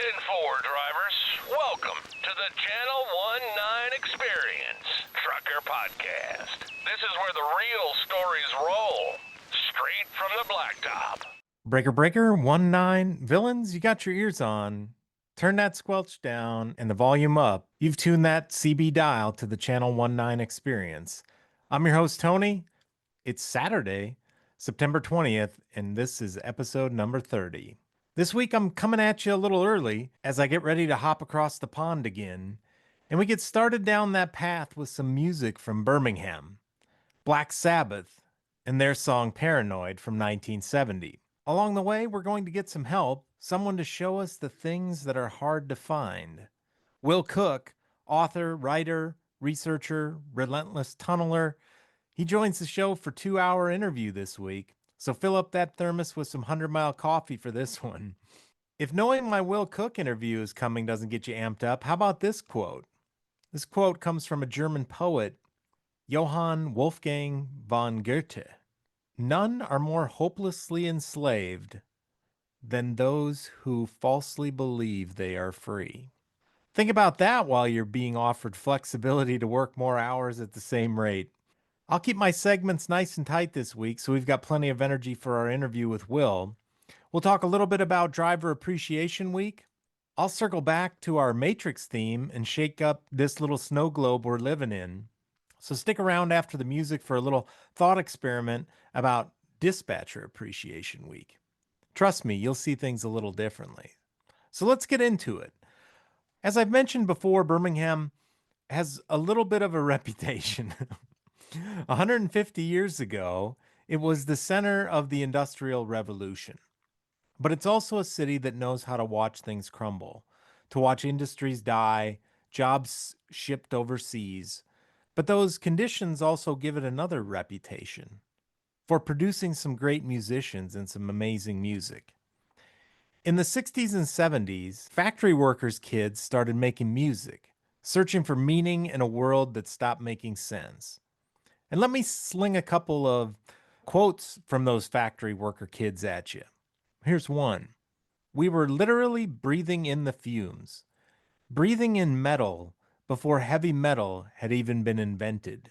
10-4 drivers, welcome to the Channel 19 Experience Trucker Podcast. This is where the real stories roll, straight from the blacktop. Breaker Breaker 19 villains, you got your ears on. Turn that squelch down and the volume up. You've tuned that CB dial to the Channel 19 Experience. I'm your host, Tony. It's Saturday, September 20th, and this is episode number 30. This week I'm coming at you a little early as I get ready to hop across the pond again, and we get started down that path with some music from Birmingham, Black Sabbath, and their song Paranoid from 1970. Along the way, we're going to get some help, someone to show us the things that are hard to find. Will Cook, author, writer, researcher, relentless tunneler, he joins the show for a 2-hour interview this week, so fill up that thermos with some 100-mile coffee for this one. If knowing my Will Cook interview is coming doesn't get you amped up, how about this quote? This quote comes from a German poet, Johann Wolfgang von Goethe. None are more hopelessly enslaved than those who falsely believe they are free. Think about that while you're being offered flexibility to work more hours at the same rate. I'll keep my segments nice and tight this week, so we've got plenty of energy for our interview with Will. We'll talk a little bit about Driver Appreciation Week. I'll circle back to our Matrix theme and shake up this little snow globe we're living in. So stick around after the music for a little thought experiment about Dispatcher Appreciation Week. Trust me, you'll see things a little differently. So let's get into it. As I've mentioned before, Birmingham has a little bit of a reputation. 150 years ago, it was the center of the Industrial Revolution. But it's also a city that knows how to watch things crumble, to watch industries die, jobs shipped overseas. But those conditions also give it another reputation for producing some great musicians and some amazing music. In the 60s and 70s, factory workers' kids started making music, searching for meaning in a world that stopped making sense. And let me sling a couple of quotes from those factory worker kids at you. Here's one. We were literally breathing in the fumes, breathing in metal before heavy metal had even been invented.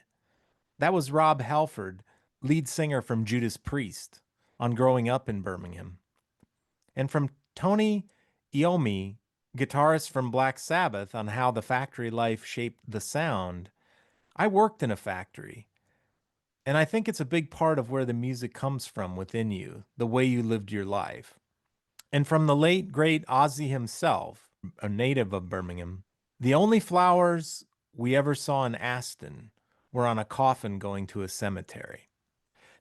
That was Rob Halford, lead singer from Judas Priest, on Growing Up in Birmingham. And from Tony Iommi, guitarist from Black Sabbath, on how the factory life shaped the sound. I worked in a factory, and I think it's a big part of where the music comes from within you, the way you lived your life. And from the late, great Ozzy himself, a native of Birmingham, the only flowers we ever saw in Aston were on a coffin going to a cemetery.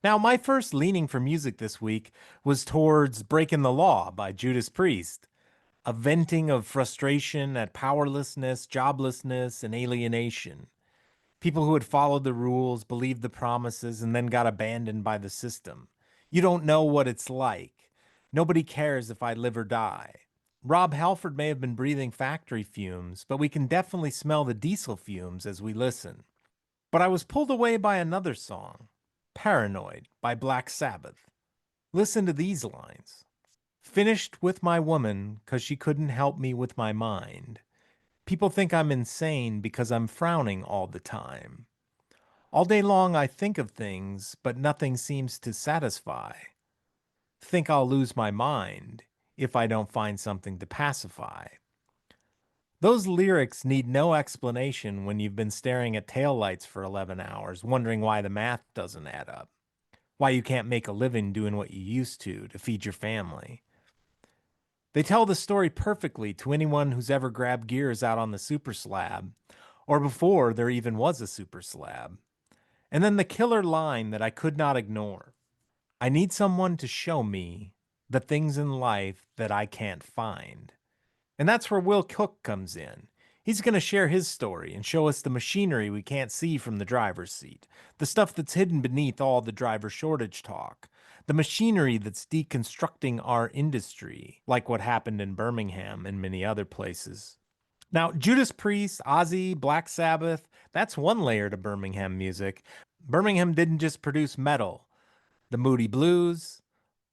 Now, my first leaning for music this week was towards Breaking the Law by Judas Priest, a venting of frustration at powerlessness, joblessness, and alienation. People who had followed the rules, believed the promises, and then got abandoned by the system. You don't know what it's like. Nobody cares if I live or die. Rob Halford may have been breathing factory fumes, but we can definitely smell the diesel fumes as we listen. But I was pulled away by another song, Paranoid by Black Sabbath. Listen to these lines. Finished with my woman 'cause she couldn't help me with my mind. People think I'm insane because I'm frowning all the time. All day long I think of things, but nothing seems to satisfy. Think I'll lose my mind if I don't find something to pacify. Those lyrics need no explanation when you've been staring at taillights for 11 hours, wondering why the math doesn't add up, why you can't make a living doing what you used to feed your family. They tell the story perfectly to anyone who's ever grabbed gears out on the super slab, or before there even was a super slab. And then the killer line that I could not ignore. I need someone to show me the things in life that I can't find. And that's where Will Cook comes in. He's going to share his story and show us the machinery we can't see from the driver's seat, the stuff that's hidden beneath all the driver shortage talk, the machinery that's deconstructing our industry, like what happened in Birmingham and many other places. Now, Judas Priest, Ozzy, Black Sabbath, that's one layer to Birmingham music. Birmingham didn't just produce metal. The Moody Blues,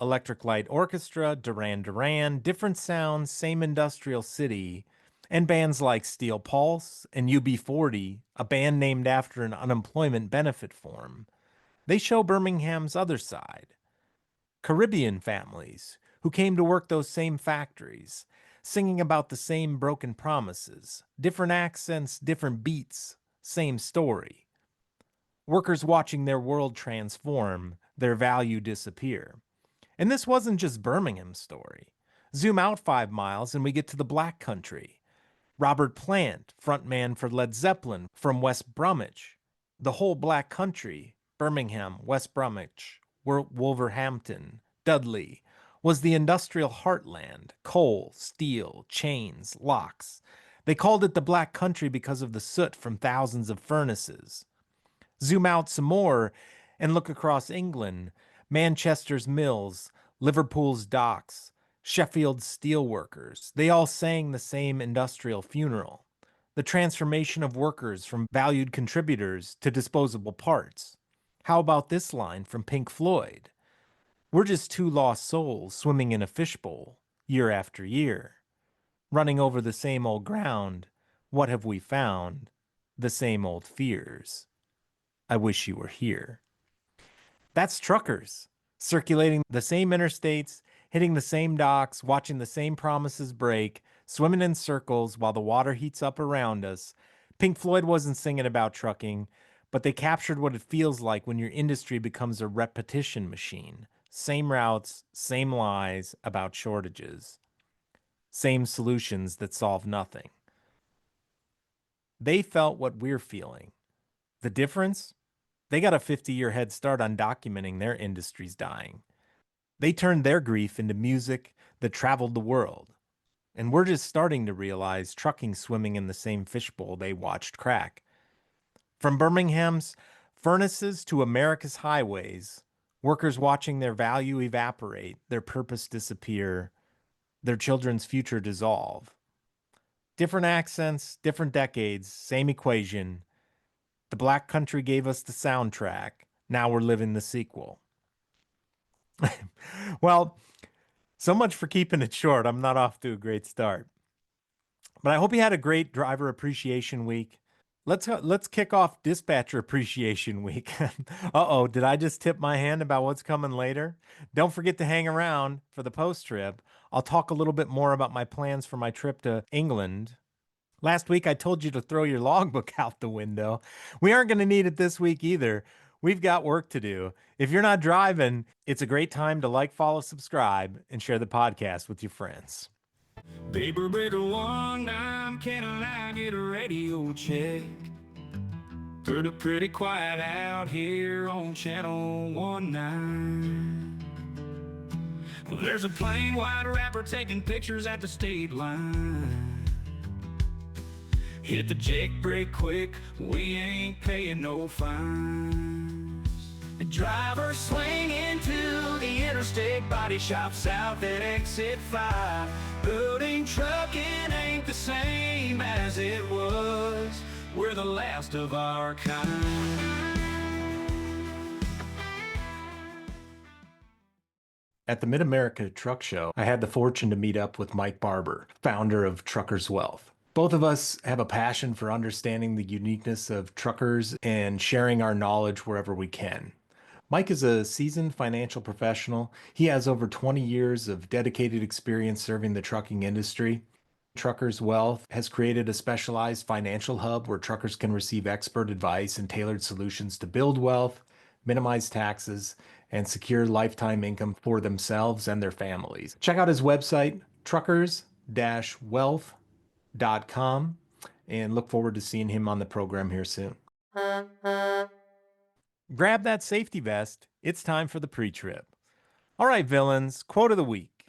Electric Light Orchestra, Duran Duran, different sounds, same industrial city, and bands like Steel Pulse and UB40, a band named after an unemployment benefit form. They show Birmingham's other side. Caribbean families who came to work those same factories, singing about the same broken promises, different accents, different beats, same story. Workers watching their world transform, their value disappear. And this wasn't just Birmingham's story. Zoom out 5 miles and we get to the Black Country. Robert Plant, frontman for Led Zeppelin from West Bromwich. The whole Black Country, Birmingham, West Bromwich, Wolverhampton, Dudley, was the industrial heartland. Coal, steel, chains, locks. They called it the Black Country because of the soot from thousands of furnaces. Zoom out some more and look across England. Manchester's mills, Liverpool's docks, Sheffield's steelworkers. They all sang the same industrial funeral. The transformation of workers from valued contributors to disposable parts. How about this line from Pink Floyd? We're just two lost souls swimming in a fishbowl, year after year. Running over the same old ground, what have we found? The same old fears. I wish you were here. That's truckers, circulating the same interstates, hitting the same docks, watching the same promises break, swimming in circles while the water heats up around us. Pink Floyd wasn't singing about trucking, but they captured what it feels like when your industry becomes a repetition machine. Same routes, same lies about shortages, same solutions that solve nothing. They felt what we're feeling. The difference? They got a 50-year head start on documenting their industries dying. They turned their grief into music that traveled the world. And we're just starting to realize trucking swimming in the same fishbowl they watched crack. From Birmingham's furnaces to America's highways, workers watching their value evaporate, their purpose disappear, their children's future dissolve. Different accents, different decades, same equation. The Black Country gave us the soundtrack. Now we're living the sequel. Well, so much for keeping it short. I'm not off to a great start. But I hope you had a great driver appreciation week. Let's kick off dispatcher appreciation week. Uh-oh, did I just tip my hand about what's coming later? Don't forget to hang around for the post trip. I'll talk a little bit more about my plans for my trip to England. Last week I told you to throw your logbook out the window. We aren't going to need it this week either. We've got work to do. If you're not driving, it's a great time to like, follow, subscribe, and share the podcast with your friends. Paper breaker 19, can I get a radio check? Pretty quiet out here on channel 19. Well, there's a plain white rapper taking pictures at the state line. Hit the jake brake quick, we ain't paying no fines. The driver swing into the interstate, body shop south at exit 5. Building trucking ain't the same as it was. We're the last of our kind. At the Mid-America Truck Show, I had the fortune to meet up with Mike Barber, founder of Truckers Wealth. Both of us have a passion for understanding the uniqueness of truckers and sharing our knowledge wherever we can. Mike is a seasoned financial professional. He has over 20 years of dedicated experience serving the trucking industry. Truckers Wealth has created a specialized financial hub where truckers can receive expert advice and tailored solutions to build wealth, minimize taxes, and secure lifetime income for themselves and their families. Check out his website, truckers-wealth.com, and look forward to seeing him on the program here soon. Grab that safety vest. It's time for the pre-trip. All right, villains, quote of the week.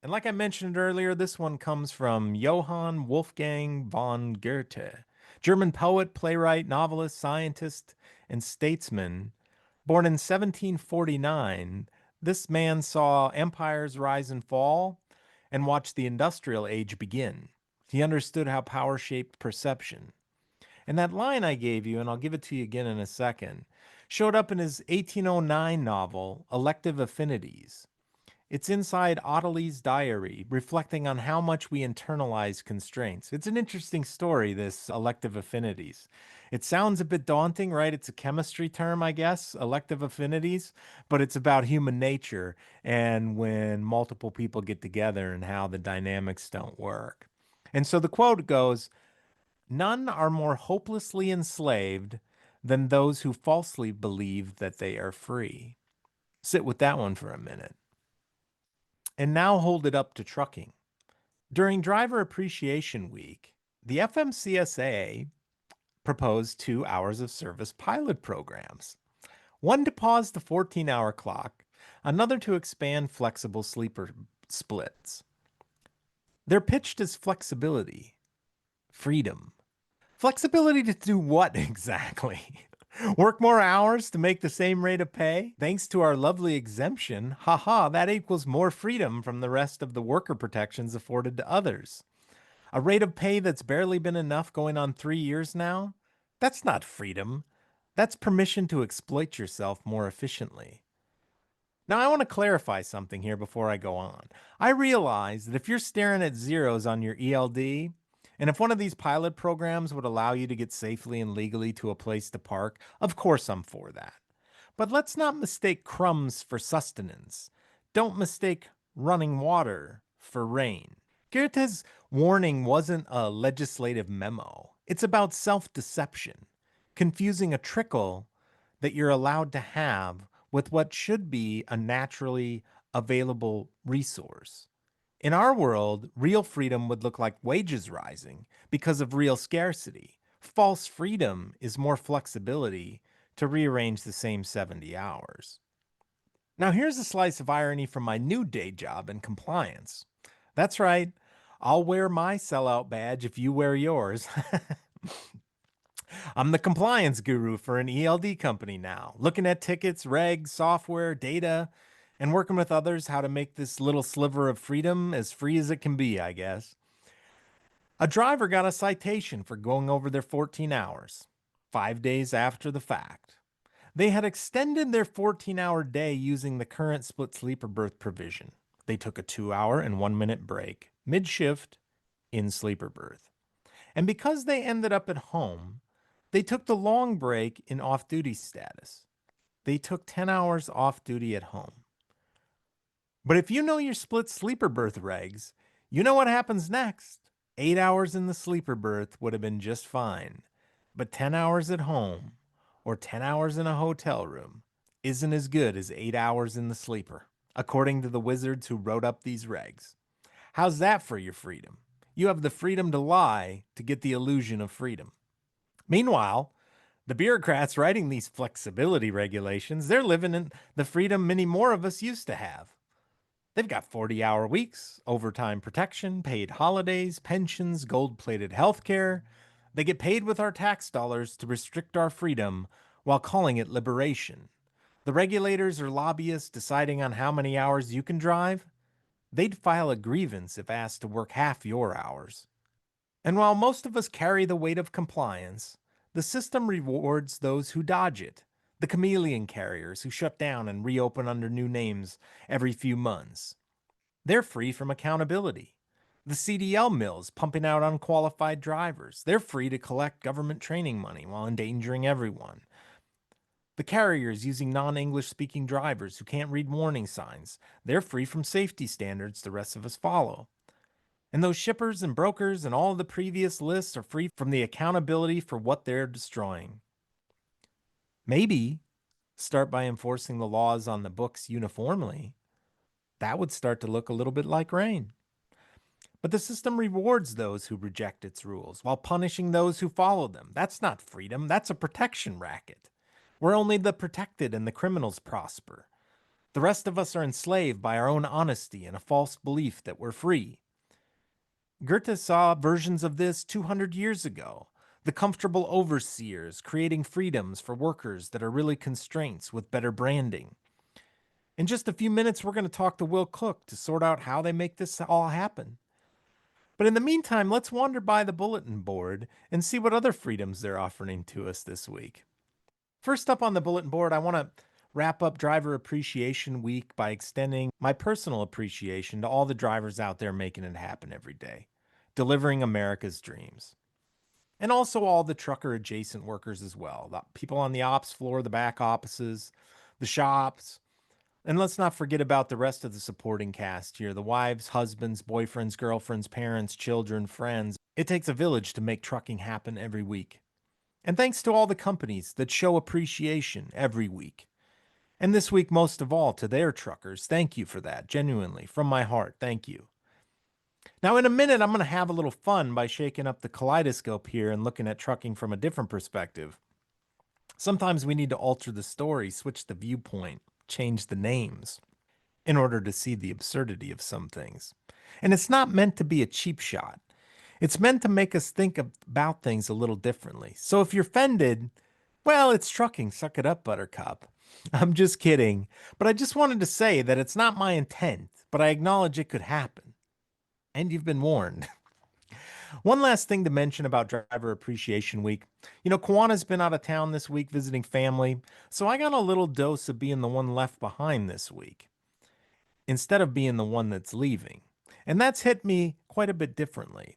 And like I mentioned earlier, this one comes from Johann Wolfgang von Goethe, German poet, playwright, novelist, scientist, and statesman. Born in 1749, this man saw empires rise and fall and watched the industrial age begin. He understood how power shaped perception. And that line I gave you, and I'll give it to you again in a second, showed up in his 1809 novel, Elective Affinities. It's inside Ottilie's diary, reflecting on how much we internalize constraints. It's an interesting story, this elective affinities. It sounds a bit daunting, right? It's a chemistry term, I guess, elective affinities, but it's about human nature and when multiple people get together and how the dynamics don't work. And so the quote goes, "None are more hopelessly enslaved than those who falsely believe that they are free." Sit with that one for a minute. And now hold it up to trucking. During Driver Appreciation Week, the FMCSA proposed 2 hours of service pilot programs, one to pause the 14-hour clock, another to expand flexible sleeper splits. They're pitched as flexibility, freedom. Flexibility to do what exactly? Work more hours to make the same rate of pay? Thanks to our lovely exemption, haha, that equals more freedom from the rest of the worker protections afforded to others. A rate of pay that's barely been enough going on 3 years now? That's not freedom. That's permission to exploit yourself more efficiently. Now, I want to clarify something here before I go on. I realize that if you're staring at zeros on your ELD, and if one of these pilot programs would allow you to get safely and legally to a place to park, of course I'm for that. But let's not mistake crumbs for sustenance. Don't mistake running water for rain. Goethe's warning wasn't a legislative memo. It's about self-deception, confusing a trickle that you're allowed to have with what should be a naturally available resource. In our world, real freedom would look like wages rising because of real scarcity. False freedom is more flexibility to rearrange the same 70 hours. Now, here's a slice of irony from my new day job in compliance. That's right, I'll wear my sellout badge if you wear yours. I'm the compliance guru for an ELD company now, looking at tickets, regs, software, data, and working with others how to make this little sliver of freedom as free as it can be, I guess. A driver got a citation for going over their 14 hours, 5 days after the fact. They had extended their 14-hour day using the current split sleeper berth provision. They took a 2-hour and 1-minute break, mid-shift, in sleeper berth. And because they ended up at home, they took the long break in off-duty status. They took 10 hours off duty at home. But if you know your split sleeper berth regs, you know what happens next. 8 hours in the sleeper berth would have been just fine. But 10 hours at home, or 10 hours in a hotel room, isn't as good as 8 hours in the sleeper, according to the wizards who wrote up these regs. How's that for your freedom? You have the freedom to lie to get the illusion of freedom. Meanwhile, the bureaucrats writing these flexibility regulations, they're living in the freedom many more of us used to have. They've got 40-hour weeks, overtime protection, paid holidays, pensions, gold-plated healthcare. They get paid with our tax dollars to restrict our freedom while calling it liberation. The regulators or lobbyists deciding on how many hours you can drive, they'd file a grievance if asked to work half your hours. And while most of us carry the weight of compliance, the system rewards those who dodge it, the chameleon carriers who shut down and reopen under new names every few months. They're free from accountability. The CDL mills pumping out unqualified drivers, they're free to collect government training money while endangering everyone. The carriers using non-English speaking drivers who can't read warning signs, they're free from safety standards the rest of us follow. And those shippers and brokers and all of the previous lists are free from the accountability for what they're destroying. Maybe start by enforcing the laws on the books uniformly. That would start to look a little bit like rain. But the system rewards those who reject its rules while punishing those who follow them. That's not freedom, that's a protection racket. Where only the protected and the criminals prosper. The rest of us are enslaved by our own honesty and a false belief that we're free. Goethe saw versions of this 200 years ago. The comfortable overseers creating freedoms for workers that are really constraints with better branding. In just a few minutes, we're going to talk to Will Cook to sort out how they make this all happen. But in the meantime, let's wander by the bulletin board and see what other freedoms they're offering to us this week. First up on the bulletin board, I want to wrap up Driver Appreciation Week by extending my personal appreciation to all the drivers out there making it happen every day, delivering America's dreams. And also all the trucker adjacent workers as well, the people on the ops floor, the back offices, the shops. And let's not forget about the rest of the supporting cast here, the wives, husbands, boyfriends, girlfriends, parents, children, friends. It takes a village to make trucking happen every week. And thanks to all the companies that show appreciation every week. And this week, most of all, to their truckers. Thank you for that, genuinely, from my heart. Thank you. Now, in a minute, I'm going to have a little fun by shaking up the kaleidoscope here and looking at trucking from a different perspective. Sometimes we need to alter the story, switch the viewpoint, change the names in order to see the absurdity of some things. And it's not meant to be a cheap shot. It's meant to make us think about things a little differently. So if you're offended, well, it's trucking. Suck it up, Buttercup. I'm just kidding. But I just wanted to say that it's not my intent, but I acknowledge it could happen. And you've been warned. One last thing to mention about Driver Appreciation Week. Kawana's been out of town this week visiting family, so I got a little dose of being the one left behind this week, instead of being the one that's leaving. And that's hit me quite a bit differently.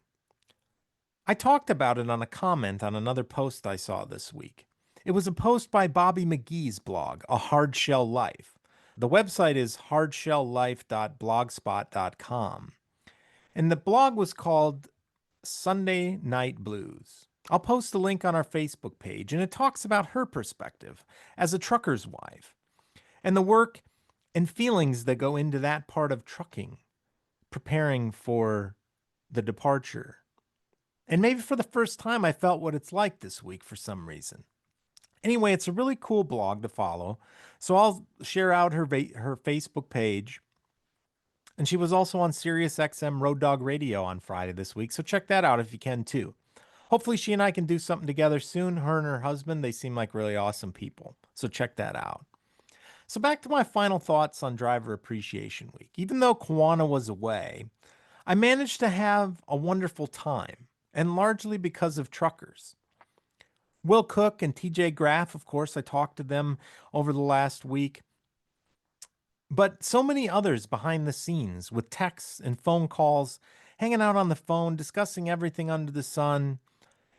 I talked about it on a comment on another post I saw this week. It was a post by Bobby McGee's blog, A Hard Shell Life. The website is hardshelllife.blogspot.com. And the blog was called Sunday Night Blues. I'll post a link on our Facebook page, and it talks about her perspective as a trucker's wife and the work and feelings that go into that part of trucking, preparing for the departure. And maybe for the first time, I felt what it's like this week for some reason. Anyway, it's a really cool blog to follow, so I'll share out her Facebook page. And she was also on Sirius XM Road Dog Radio on Friday this week, so check that out if you can too. Hopefully she and I can do something together soon. Her and her husband, they seem like really awesome people, so check that out. So back to my final thoughts on Driver Appreciation Week. Even though Kawana was away, I managed to have a wonderful time, and largely because of truckers. Will Cook and TJ Graff, of course, I talked to them over the last week. But so many others behind the scenes with texts and phone calls, hanging out on the phone, discussing everything under the sun.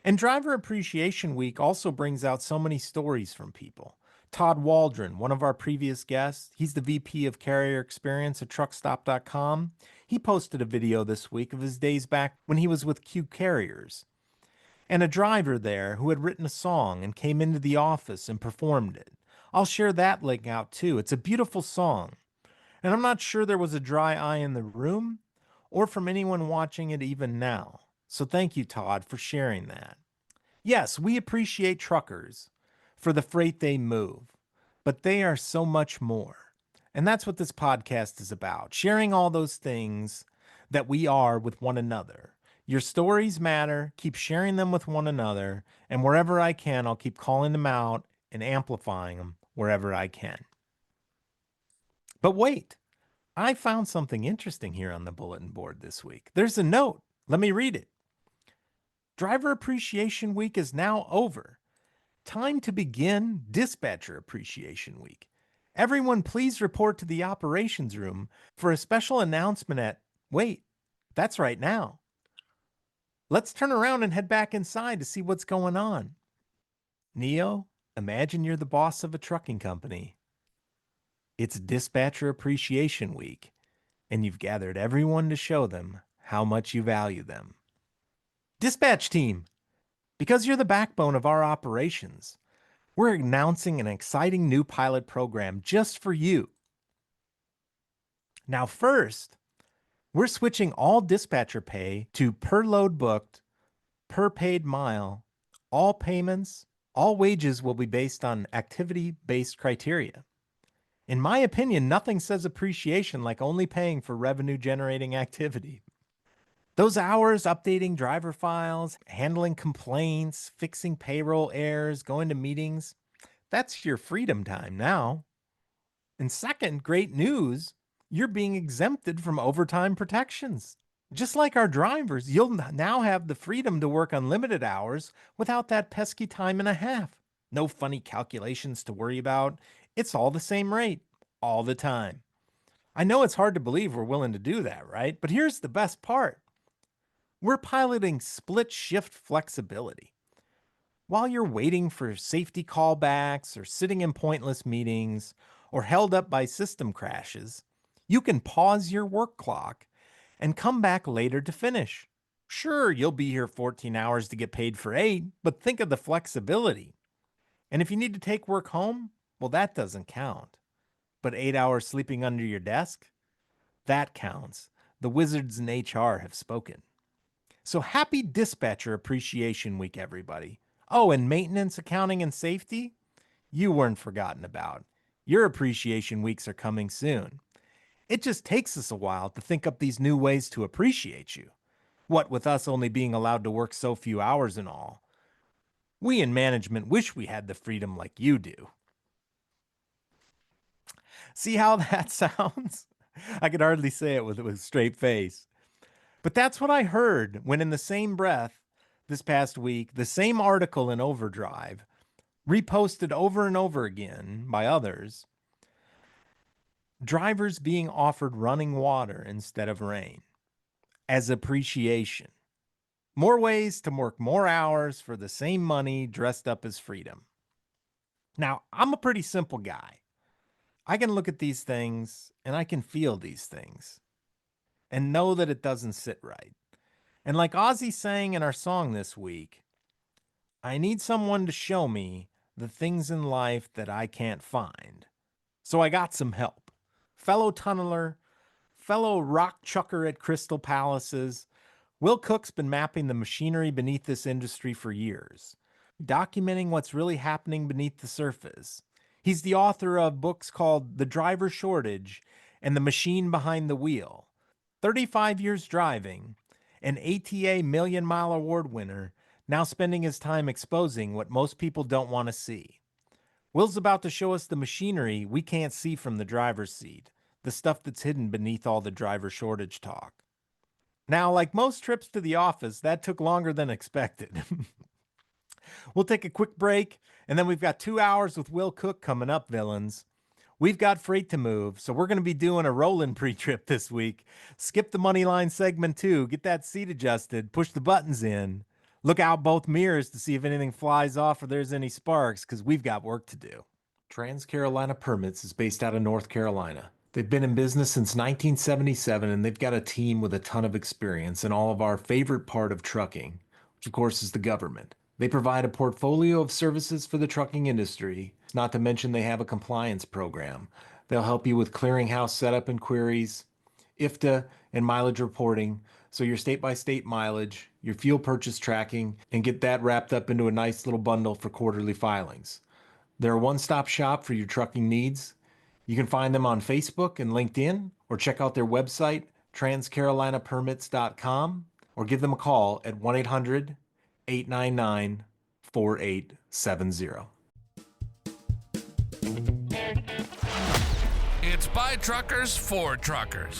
And Driver Appreciation Week also brings out so many stories from people. Todd Waldron, one of our previous guests, he's the VP of Carrier Experience at truckstop.com. He posted a video this week of his days back when he was with Q Carriers. And a driver there who had written a song and came into the office and performed it. I'll share that link out too. It's a beautiful song. And I'm not sure there was a dry eye in the room or from anyone watching it even now. So thank you, Todd, for sharing that. Yes, we appreciate truckers for the freight they move, but they are so much more. And that's what this podcast is about, sharing all those things that we are with one another. Your stories matter. Keep sharing them with one another. And wherever I can, I'll keep calling them out and amplifying them wherever I can. But wait, I found something interesting here on the bulletin board this week. There's a note. Let me read it. Driver Appreciation Week is now over. Time to begin Dispatcher Appreciation Week. Everyone, please report to the operations room for a special announcement at, wait, that's right now. Let's turn around and head back inside to see what's going on. Neo, imagine you're the boss of a trucking company. It's Dispatcher Appreciation Week, and you've gathered everyone to show them how much you value them. Dispatch team, because you're the backbone of our operations, we're announcing an exciting new pilot program just for you. Now, first, we're switching all dispatcher pay to per load booked, per paid mile. All payments, all wages will be based on activity-based criteria. In my opinion, nothing says appreciation like only paying for revenue-generating activity. Those hours updating driver files, handling complaints, fixing payroll errors, going to meetings, that's your freedom time now. And second, great news, you're being exempted from overtime protections. Just like our drivers, you'll now have the freedom to work unlimited hours without that pesky time and a half. No funny calculations to worry about. It's all the same rate, all the time. I know it's hard to believe we're willing to do that, right? But here's the best part. We're piloting split shift flexibility. While you're waiting for safety callbacks or sitting in pointless meetings or held up by system crashes, you can pause your work clock and come back later to finish. Sure, you'll be here 14 hours to get paid for 8, but think of the flexibility. And if you need to take work home, well, that doesn't count. But 8 hours sleeping under your desk, that counts. The wizards in HR have spoken. So happy Dispatcher Appreciation Week, everybody. Oh, and maintenance, accounting, and safety? You weren't forgotten about. Your appreciation weeks are coming soon. It just takes us a while to think up these new ways to appreciate you. What with us only being allowed to work so few hours and all. We in management wish we had the freedom like you do. See how that sounds? I could hardly say it with a straight face. But that's what I heard when, in the same breath, this past week, the same article in Overdrive, reposted over and over again by others, drivers being offered running water instead of rain as appreciation. More ways to work more hours for the same money dressed up as freedom. Now, I'm a pretty simple guy. I can look at these things and I can feel these things and know that it doesn't sit right. And like Ozzy sang in our song this week, I need someone to show me the things in life that I can't find. So I got some help. Fellow tunneler, fellow rock chucker at Crystal Palaces, Will Cook's been mapping the machinery beneath this industry for years, documenting what's really happening beneath the surface. He's the author of books called The Driver Shortage and The Machine Behind the Wheel. 35 years driving, an ATA Million Mile Award winner, now spending his time exposing what most people don't want to see. Will's about to show us the machinery we can't see from the driver's seat, the stuff that's hidden beneath all the driver shortage talk. Now, like most trips to the office, that took longer than expected. We'll take a quick break, and then we've got 2 hours with Will Cook coming up, villains. We've got freight to move, so we're going to be doing a rolling pre-trip this week. Skip the money line segment too. Get that seat adjusted. Push the buttons in. Look out both mirrors to see if anything flies off or there's any sparks, because we've got work to do. Trans Carolina Permits is based out of North Carolina. They've been in business since 1977, and they've got a team with a ton of experience in all of our favorite part of trucking, which of course is the government. They provide a portfolio of services for the trucking industry, not to mention they have a compliance program. They'll help you with clearinghouse setup and queries, IFTA, and mileage reporting, so your state-by-state mileage, your fuel purchase tracking, and get that wrapped up into a nice little bundle for quarterly filings. They're a one-stop shop for your trucking needs. You can find them on Facebook and LinkedIn, or check out their website, transcarolinapermits.com, or give them a call at 1-800-899-4870. It's by truckers for truckers.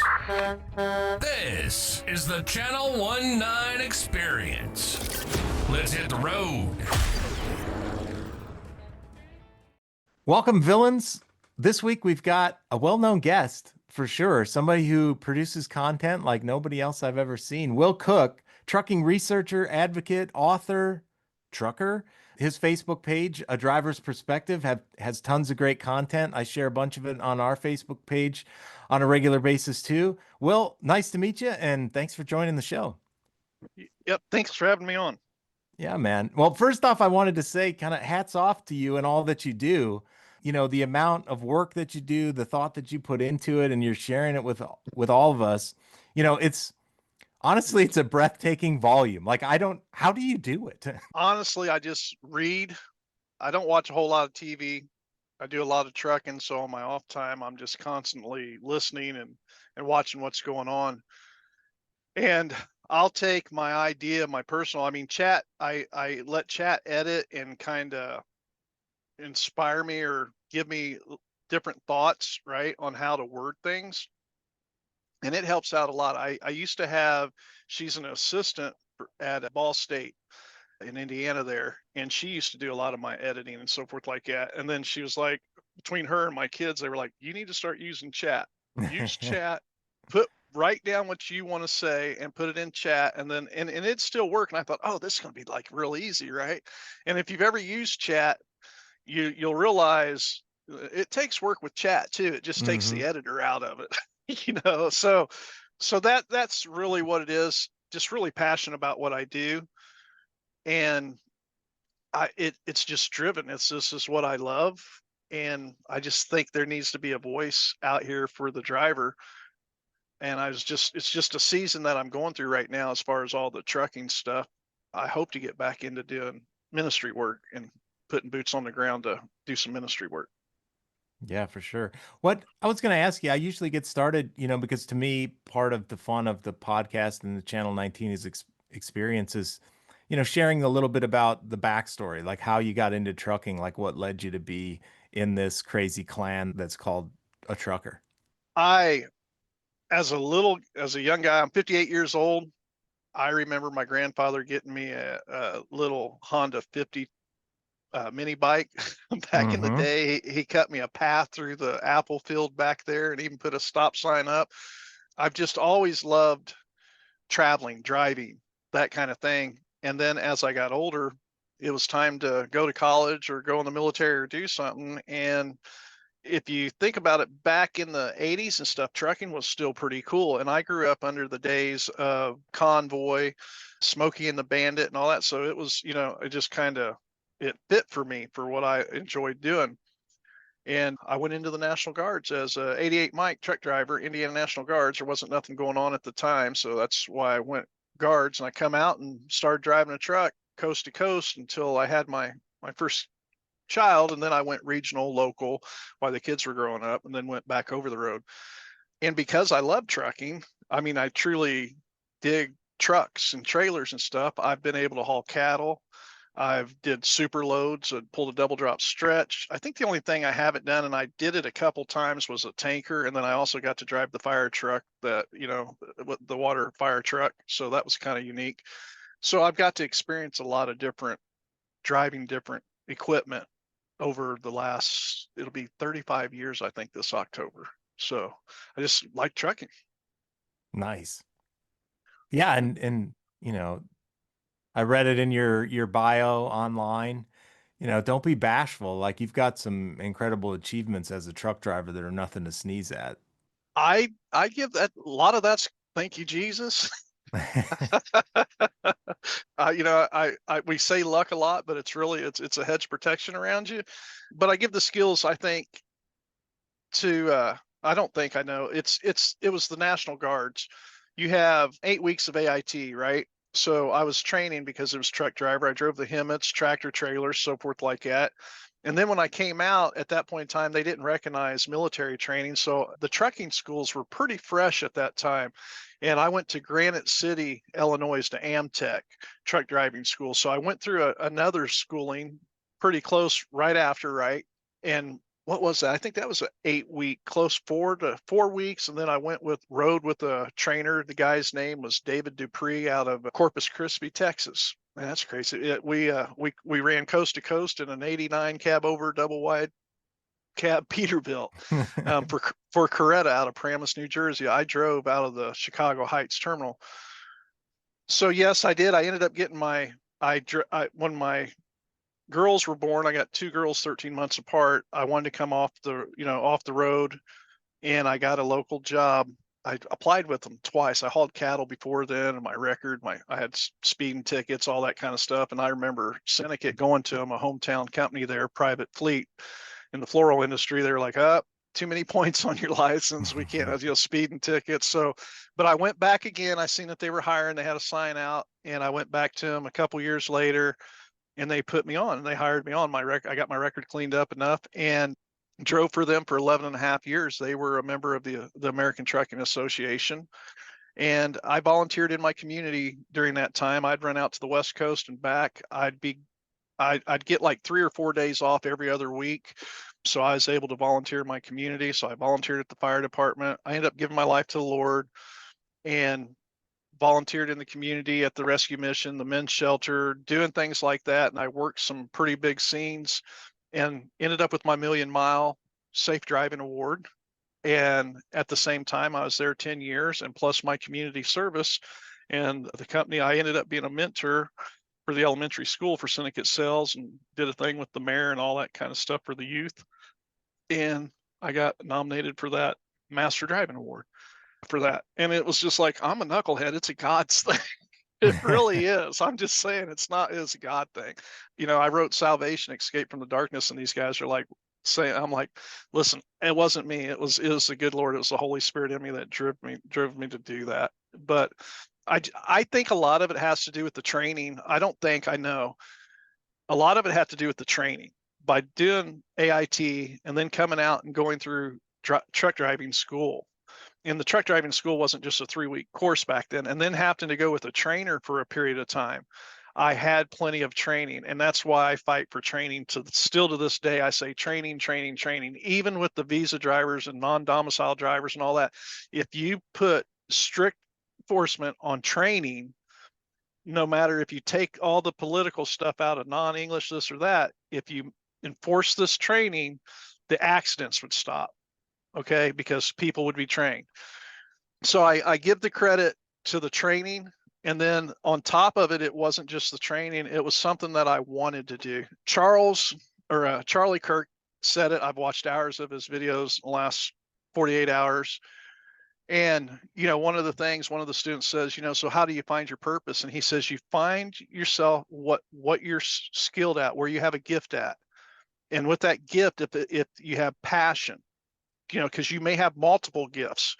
This is the Channel 19 Experience. Let's hit the road. Welcome, villains. This week we've got a well-known guest for sure, somebody who produces content like nobody else I've ever seen. Will Cook, trucking researcher, advocate, author, trucker. His Facebook page, A Driver's Perspective, has tons of great content. I share a bunch of it on our Facebook page on a regular basis too. Will, nice to meet you, and thanks for joining the show. Yep, thanks for having me on. Yeah, man. Well, first off, I wanted to say kind of hats off to you and all that you do. You know, the amount of work that you do, the thought that you put into it, and you're sharing it with all of us. You know, it's honestly, it's a breathtaking volume. Like, how do you do it? Honestly, I just read. I don't watch a whole lot of TV. I do a lot of trucking, so on my off time, I'm just constantly listening and watching what's going on. And I'll take my idea, my personal, chat, I let chat edit and kind of inspire me or give me different thoughts, right, on how to word things. And it helps out a lot. I used to have, she's an assistant at Ball State in Indiana there, and she used to do a lot of my editing and so forth like that. And then she was like, between her and my kids, they were like, you need to start using chat. Use chat, write down what you want to say and put it in chat. And then, and it still worked. And I thought, oh, this is going to be like real easy. Right. And if you've ever used chat, you'll realize it takes work with chat too. It just takes the editor out of it, so that's really what it is. Just really passionate about what I do. And it's just driven. This is what I love. And I just think there needs to be a voice out here for the driver. And it's just a season that I'm going through right now as far as all the trucking stuff. I hope to get back into doing ministry work and putting boots on the ground to do some ministry work. Yeah, for sure. What I was going to ask you, I usually get started, because to me, part of the fun of the podcast and the Channel 19 is experiences, sharing a little bit about the backstory, like how you got into trucking, like what led you to be in this crazy clan that's called a trucker. I, as a young guy, I'm 58 years old. I remember my grandfather getting me a little Honda 50 mini bike back in the day. He cut me a path through the apple field back there and even put a stop sign up. I've just always loved traveling, driving, that kind of thing. And then as I got older, it was time to go to college or go in the military or do something. And if you think about it, back in the 80s and stuff, trucking was still pretty cool. And I grew up under the days of Convoy, Smokey and the Bandit and all that. So it was, it just kind of, it fit for me for what I enjoyed doing. And I went into the National Guards as a 88 Mike truck driver, Indiana National Guards. There wasn't nothing going on at the time. So that's why I went Guards. And I come out and started driving a truck coast to coast until I had my first child. And then I went regional, local while the kids were growing up, and then went back over the road. And because I love trucking, I mean, I truly dig trucks and trailers and stuff. I've been able to haul cattle. I've did super loads and pulled a double drop stretch. I think the only thing I haven't done, and I did it a couple times, was a tanker. And then I also got to drive the fire truck, the water fire truck. So that was kind of unique. So I've got to experience a lot of driving different equipment over the last, it'll be 35 years, I think, this October. So I just like trucking. Nice. Yeah. And, I read it in your bio online. Don't be bashful. Like you've got some incredible achievements as a truck driver that are nothing to sneeze at. I give that a lot of that's thank you, Jesus. We say luck a lot, but it's really it's a hedge protection around you. But I give the skills, I think, to I don't think I know. It was the National Guards. You have 8 weeks of AIT, right? So I was training because it was truck driver. I drove the Hemmets, tractor trailers, so forth like that. And then when I came out at that point in time, they didn't recognize military training. So the trucking schools were pretty fresh at that time. And I went to Granite City, Illinois to Amtech truck driving school. So I went through another schooling pretty close right after, right? And what was that? I think that was an 8-week, close 4 to 4 weeks. And then I rode with a trainer. The guy's name was David Dupree out of Corpus Christi, Texas. Man, that's crazy. We ran coast to coast in an 89 cab over double wide cab Peterbilt for Coretta out of Paramus, New Jersey. I drove out of the Chicago Heights terminal. So yes, I did. I ended up getting when my girls were born, I got 2 girls 13 months apart. I wanted to come off the road, and I got a local job. I applied with them twice. I hauled cattle before then, and my record, I had speeding tickets, all that kind of stuff. And I remember Syndicate going to them, a hometown company there, private fleet in the floral industry. They were like, too many points on your license. We can't have speeding tickets. So, but I went back again. I seen that they were hiring. They had a sign out, and I went back to them a couple years later, and they put me on, and they hired me on. I got my record cleaned up enough and drove for them for 11 and a half years. They were a member of the American Trucking Association. And I volunteered in my community during that time. I'd run out to the West Coast and back. I'd get like 3 or 4 days off every other week. So I was able to volunteer in my community. So I volunteered at the fire department. I ended up giving my life to the Lord and volunteered in the community at the rescue mission, the men's shelter, doing things like that. And I worked some pretty big scenes and ended up with my 1,000,000 mile Safe Driving Award. And at the same time, I was there 10 years and plus my community service. And the company, I ended up being a mentor for the elementary school for Syndicate Sales and did a thing with the mayor and all that kind of stuff for the youth. And I got nominated for that Master Driving Award for that. And it was just like, I'm a knucklehead. It's a God's thing. It really is. I'm just saying it's a God thing. I wrote Salvation, Escape from the Darkness, and these guys are like saying, I'm like, listen, it wasn't me. It was the good Lord. It was the Holy Spirit in me that drove me to do that. But I think a lot of it has to do with the training. I know. A lot of it had to do with the training. By doing AIT and then coming out and going through truck driving school. And the truck driving school wasn't just a 3-week course back then. And then having to go with a trainer for a period of time. I had plenty of training, and that's why I fight for training. Still to this day, I say training, even with the visa drivers and non-domicile drivers and all that. If you put strict enforcement on training, no matter if you take all the political stuff out of non-English, this or that, if you enforce this training, the accidents would stop, okay, because people would be trained. So I give the credit to the training. And then on top of it, it wasn't just the training. It was something that I wanted to do. Charlie Kirk said it. I've watched hours of his videos in the last 48 hours. And, one of the students says, so how do you find your purpose? And he says, you find yourself what you're skilled at, where you have a gift at. And with that gift, if you have passion, because you may have multiple gifts,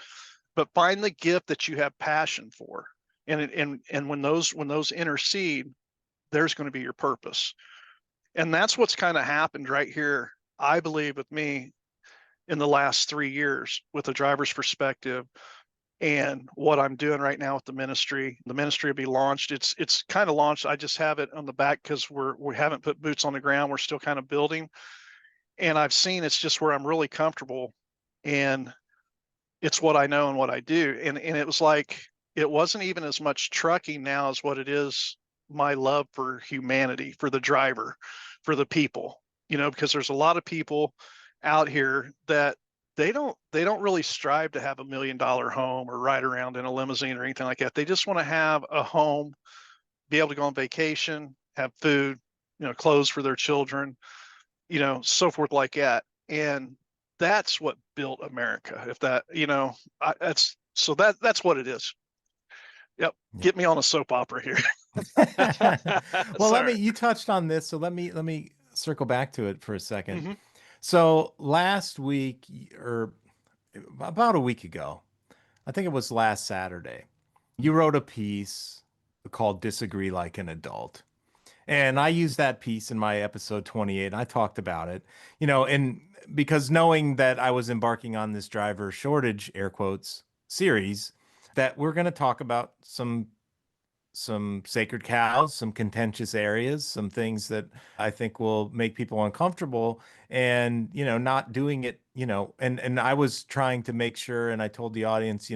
but find the gift that you have passion for. And when those intercede, there's going to be your purpose. And that's what's kind of happened right here, I believe, with me in the last 3 years with the driver's perspective and what I'm doing right now with the ministry. The ministry will be launched. It's kind of launched. I just have it on the back because we haven't put boots on the ground. We're still kind of building. And I've seen it's just where I'm really comfortable, and it's what I know and what I do. And it was like, it wasn't even as much trucking now as what it is my love for humanity, for the driver, for the people, because there's a lot of people out here that they don't really strive to have $1 million home or ride around in a limousine or anything like that. They just want to have a home, be able to go on vacation, have food, clothes for their children, so forth like that. And that's what built America. If that, that's what it is. Yep. Get me on a soap opera here. Well, you touched on this, so let me circle back to it for a second. Mm-hmm. So last week, or about a week ago, I think it was last Saturday, you wrote a piece called Disagree Like an Adult. And I used that piece in my episode 28. And I talked about it, and because knowing that I was embarking on this driver shortage, air quotes, series, that we're going to talk about some sacred cows, some contentious areas, some things that I think will make people uncomfortable, and, not doing it, and I was trying to make sure, and I told the audience,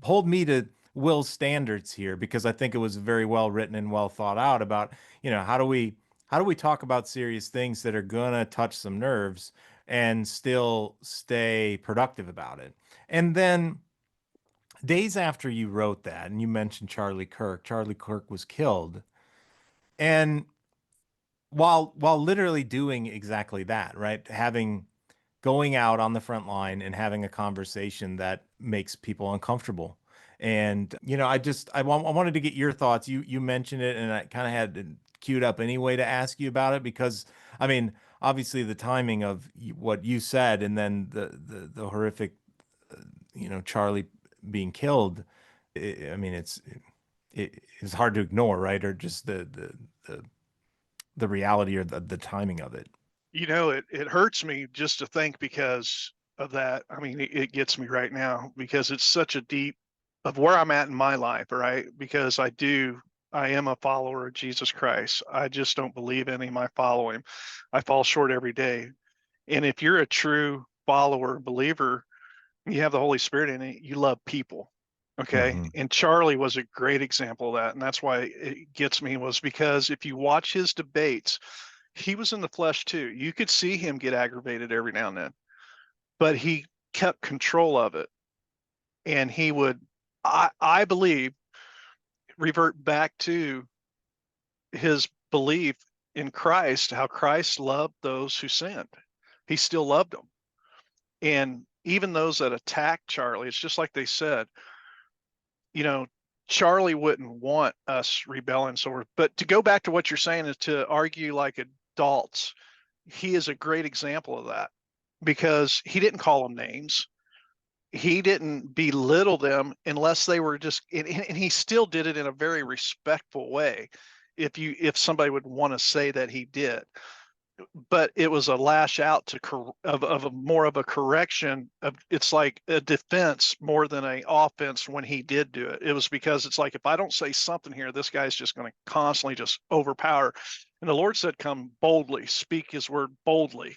hold me to Will's standards here, because I think it was very well written and well thought out about, how do we talk about serious things that are going to touch some nerves and still stay productive about it. And then days after you wrote that, and you mentioned Charlie Kirk was killed. And while literally doing exactly that, right? Going out on the front line and having a conversation that makes people uncomfortable. And, I wanted to get your thoughts. You mentioned it, and I kind of had it queued up anyway to ask you about it, because, I mean, obviously the timing of what you said, and then the horrific, Charlie being killed. I mean, it's hard to ignore, right? Or just the reality, or the timing of it. It hurts me just to think because of that. I mean, it gets me right now because it's such a deep of where I'm at in my life, right? Because I am a follower of Jesus Christ. I just don't believe in him. I follow him. I fall short every day. And if you're a true follower, believer, you have the Holy Spirit in it, you love people. Okay. Mm-hmm. And Charlie was a great example of that. And that's why it gets me, was because if you watch his debates, he was in the flesh too. You could see him get aggravated every now and then. but he kept control of it. And he would, I believe, revert back to his belief in Christ, how Christ loved those who sinned. He still loved them. And even those that attacked Charlie, it's just like they said, you know, Charlie wouldn't want us rebelling. But to go back to what you're saying is to argue like adults, he is a great example of that, because he didn't call them names. He didn't belittle them unless they were just, and he still did it in a very respectful way. If somebody would want to say that he did, but it was a lash out of a more of a correction of, it's like a defense more than a offense when he did do it. It was because it's like, if I don't say something here, this guy's just going to constantly just overpower. And the Lord said, come boldly, speak his word boldly.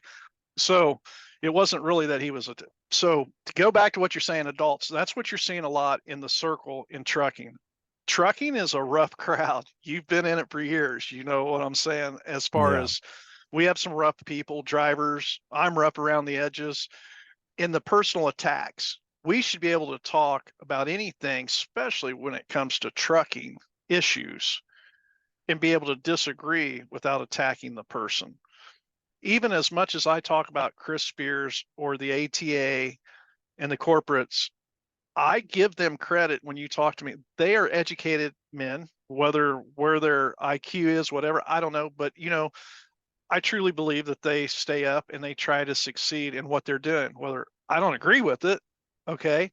So it wasn't really that he was so to go back to what you're saying, adults, that's what you're seeing a lot in the circle in trucking. Trucking is a rough crowd. You've been in it for years. You know what I'm saying? As far as we have some rough people, drivers. I'm rough around the edges. In the personal attacks, we should be able to talk about anything, especially when it comes to trucking issues, and be able to disagree without attacking the person. Even as much as I talk about Chris Spears or the ATA and the corporates, I give them credit when you talk to me. They are educated men, where their IQ is, whatever, I don't know. But, I truly believe that they stay up and they try to succeed in what they're doing. Whether I don't agree with it, okay,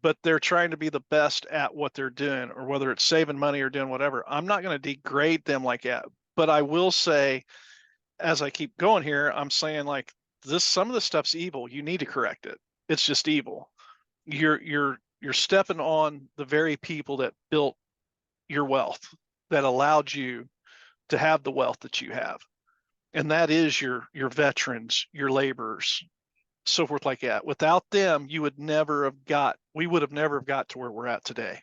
but they're trying to be the best at what they're doing, or whether it's saving money or doing whatever. I'm not going to degrade them like that. But I will say, as I keep going here, I'm saying like some of the stuff's evil. You need to correct it. It's just evil. You're stepping on the very people that built your wealth, that allowed you to have the wealth that you have. And that is your veterans, your laborers, so forth like that. Without them, we would never have got to where we're at today.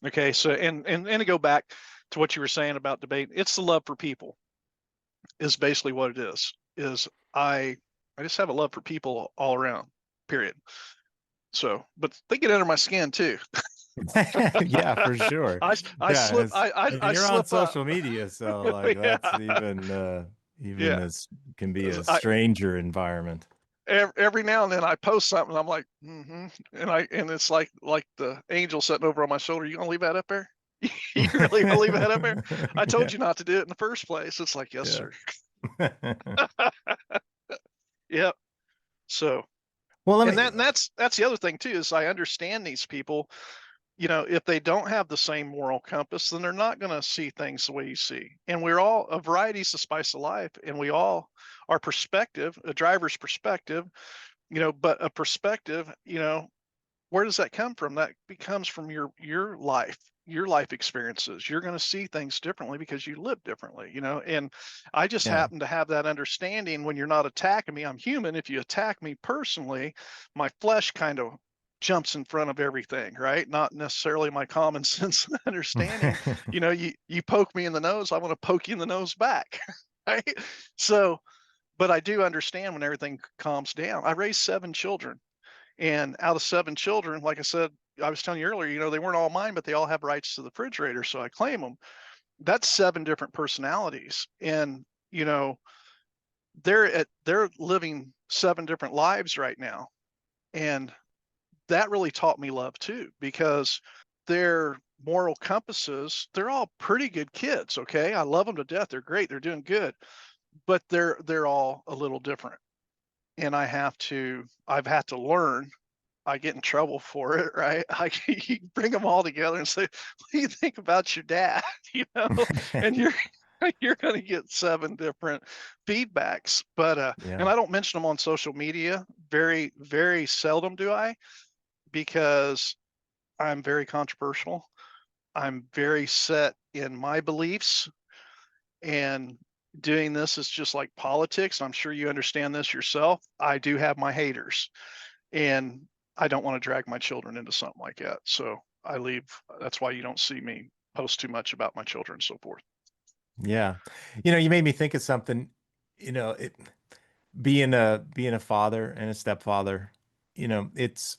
Okay. So, and to go back to what you were saying about debate, it's the love for people is basically what it is I just have a love for people all around, period. So, but they get under my skin too. Yeah, for sure. I slip, and you're on slip social up. media, so like Yeah. that's even as can be a stranger environment. Every now and then I post something, I'm like, and it's like the angel sitting over on my shoulder. You gonna leave that up there? You really gonna leave that up there? I told you not to do it in the first place. It's like, yes, sir. Yep. So, well, that's the other thing too, is I understand these people. If they don't have the same moral compass, then they're not going to see things the way you see. And we're all, a variety's the spice of life, and we all, our perspective, a driver's perspective, but a perspective, where does that come from? That becomes from your life experiences. You're going to see things differently because you live differently, and I just happen to have that understanding. When you're not attacking me, I'm human. If you attack me personally, my flesh kind of jumps in front of everything, right? Not necessarily my common sense understanding. You poke me in the nose, I want to poke you in the nose back. Right? So, but I do understand when everything calms down. I raised 7 children, and out of 7 children, like I said, I was telling you earlier, they weren't all mine, but they all have rights to the refrigerator, so I claim them. That's 7 different personalities, and they're living 7 different lives right now, and that really taught me love too, because their moral compasses, they're all pretty good kids. Okay. I love them to death. They're great. They're doing good, but they're all a little different. And I've had to learn. I get in trouble for it, right? You bring them all together and say, what do you think about your dad? And you're going to get 7 different feedbacks, but, and I don't mention them on social media. Very, very seldom do I, because I'm very controversial. I'm very set in my beliefs, and doing this is just like politics. I'm sure you understand this yourself. I do have my haters, and I don't want to drag my children into something like that. So I leave. That's why you don't see me post too much about my children and so forth. Yeah. You made me think of something, being a father and a stepfather, it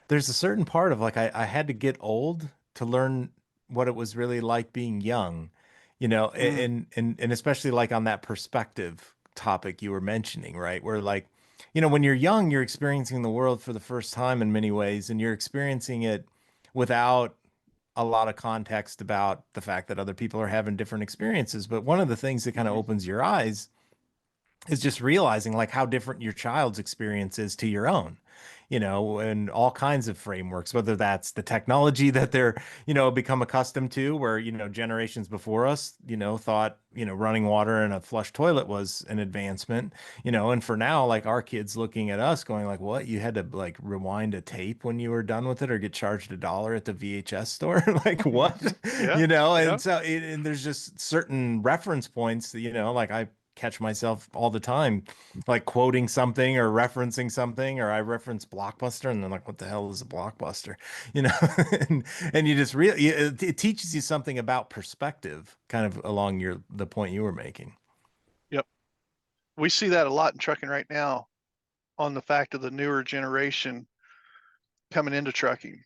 there's a certain part of like I had to get old to learn what it was really like being young, Mm, and especially like on that perspective topic you were mentioning, right? Where like, when you're young, you're experiencing the world for the first time in many ways, and you're experiencing it without a lot of context about the fact that other people are having different experiences. But one of the things that kind of mhm. opens your eyes is just realizing like how different your child's experience is to your own, and all kinds of frameworks, whether that's the technology that they're, become accustomed to, where, generations before us, thought, running water in a flush toilet was an advancement, and for now, like our kids looking at us going like, what, you had to like rewind a tape when you were done with it or get charged $1 at the VHS store? Like what? Yeah, yeah, And so and there's just certain reference points that, like I catch myself all the time, like quoting something or referencing something, or I reference Blockbuster, and then like, what the hell is a Blockbuster? You know, and, and you just really, it teaches you something about perspective, kind of along the point you were making. yep. We see that a lot in trucking right now on the fact of the newer generation coming into trucking.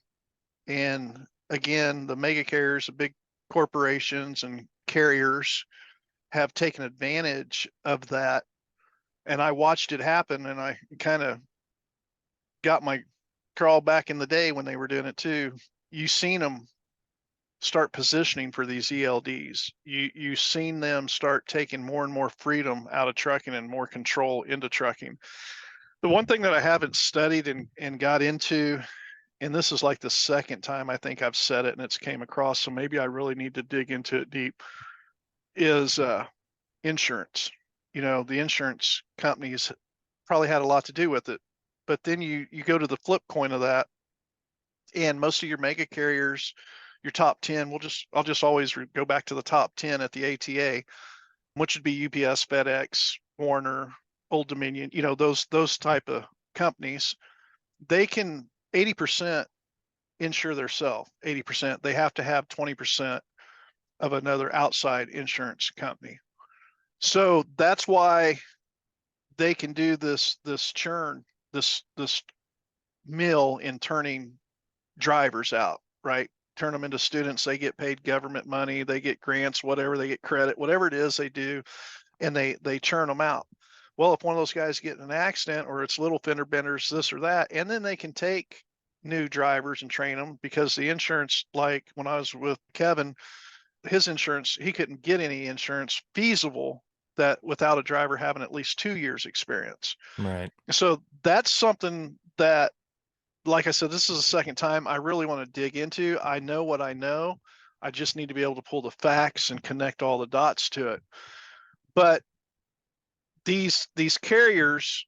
And again, the mega carriers, the big corporations and carriers have taken advantage of that. And I watched it happen, and I kind of got my crawl back in the day when they were doing it too. You seen them start positioning for these ELDs. You seen them start taking more and more freedom out of trucking and more control into trucking. The one thing that I haven't studied and got into, and this is like the second time I think I've said it and it's came across, so maybe I really need to dig into it deep, is insurance. The insurance companies probably had a lot to do with it. But then you go to the flip coin of that, and most of your mega carriers, your top 10, I'll just always go back to the top 10 at the ATA, which would be UPS, FedEx, Warner, Old Dominion, those type of companies. They can 80% insure themselves. 80%. They have to have 20% of another outside insurance company. So that's why they can do this churn, this mill in turning drivers out, right? Turn them into students. They get paid government money, they get grants, whatever, they get credit, whatever it is they do, and they churn them out. Well, if one of those guys get in an accident, or it's little fender benders, this or that, and then they can take new drivers and train them, because the insurance, like when I was with Kevin, his insurance, he couldn't get any insurance feasible that without a driver having at least 2 years experience. Right. So that's something that, like I said, this is the second time I really want to dig into. I know what I know. I just need to be able to pull the facts and connect all the dots to it. But these carriers,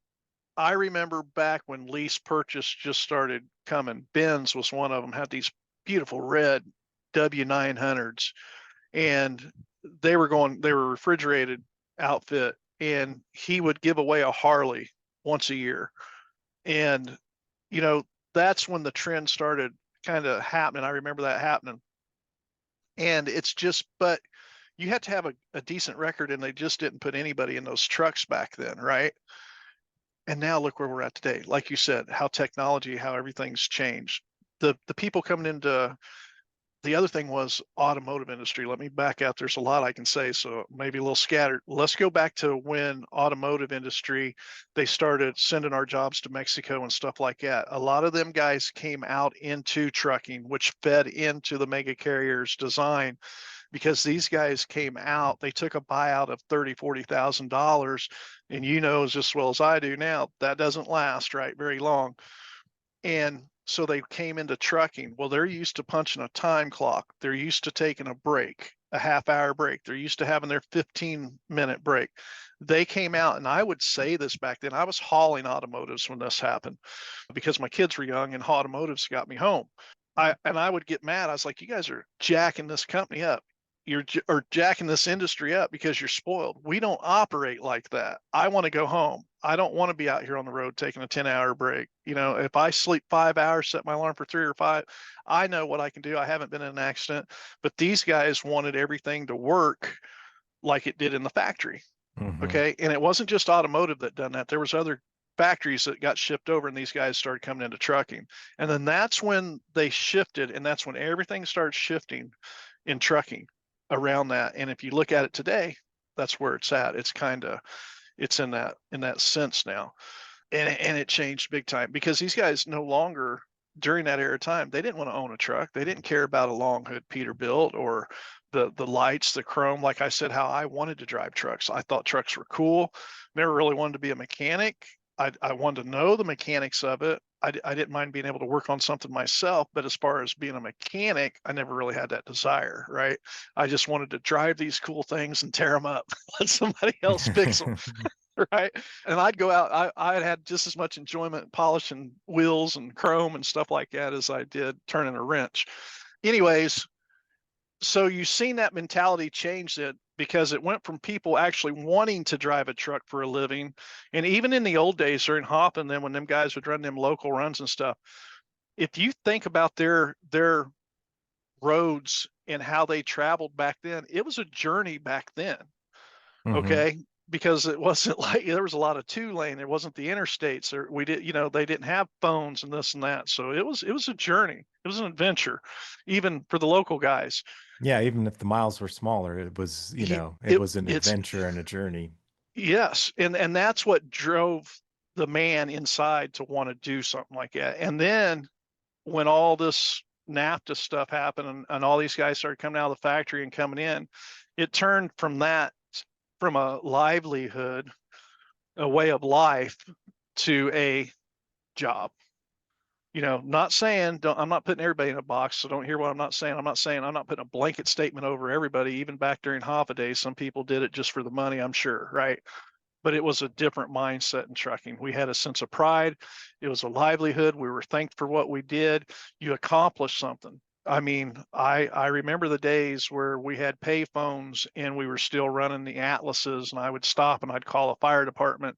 I remember back when lease purchase just started coming. Benz was one of them, had these beautiful red W900s, and they were refrigerated outfit, and he would give away a Harley once a year. And, you know, that's when the trend started kind of happening. I remember that happening. And it's just, but you had to have a decent record, and they just didn't put anybody in those trucks back then, right? And now look where we're at today. Like you said, how everything's changed. The people coming into, the other thing was automotive industry. Let me back out. There's a lot I can say, so maybe a little scattered. Let's go back to when automotive industry, they started sending our jobs to Mexico and stuff like that. A lot of them guys came out into trucking, which fed into the mega carriers design, because these guys came out, they took a buyout of $30,000, $40,000, and as well as I do now, that doesn't last, right, very long. And so they came into trucking. Well, they're used to punching a time clock. They're used to taking a break, a half-hour break. They're used to having their 15-minute break. They came out, and I would say this back then, I was hauling automotives when this happened, because my kids were young and automotives got me home. I would get mad. I was like, you guys are jacking this company up. Or jacking this industry up because you're spoiled. We don't operate like that. I want to go home. I don't want to be out here on the road taking a 10-hour break. If I sleep 5 hours, set my alarm for 3 or 5, I know what I can do. I haven't been in an accident, but these guys wanted everything to work like it did in the factory. Mhm. Okay. And it wasn't just automotive that done that. There was other factories that got shipped over and these guys started coming into trucking. And then that's when they shifted, and that's when everything started shifting in trucking around that. And if you look at it today, that's where it's at. It's in that sense now. And it changed big time because these guys no longer, during that era of time, they didn't want to own a truck. They didn't care about a long hood Peterbilt or the lights, the chrome. Like I said, how I wanted to drive trucks. I thought trucks were cool. Never really wanted to be a mechanic. I wanted to know the mechanics of it. I didn't mind being able to work on something myself, but as far as being a mechanic, I never really had that desire, right? I just wanted to drive these cool things and tear them up, let somebody else fix them. Right. And I'd go out, I had just as much enjoyment polishing wheels and chrome and stuff like that as I did turning a wrench. Anyways, so you've seen that mentality change it because it went from people actually wanting to drive a truck for a living. And even in the old days during Hop and then when them guys would run them local runs and stuff, if you think about their roads and how they traveled back then, it was a journey back then. Mhm. Okay. Because it wasn't like there was a lot of 2-lane. There wasn't the interstates, or they didn't have phones and this and that. So it was a journey. It was an adventure, even for the local guys. Yeah, even if the miles were smaller, it was, It, it was an it's adventure and a journey. yes, and that's what drove the man inside to want to do something like that. And then when all this NAFTA stuff happened and all these guys started coming out of the factory and coming in, it turned from that, from a livelihood, a way of life, to a job. Not saying, I'm not putting everybody in a box, so don't hear what I'm not saying. I'm not saying I'm not putting a blanket statement over everybody. Even back during Hoffa days, some people did it just for the money, I'm sure, right? But it was a different mindset in trucking. We had a sense of pride. It was a livelihood. We were thanked for what we did. You accomplished something. I mean, I remember the days where we had pay phones and we were still running the atlases, and I would stop and I'd call a fire department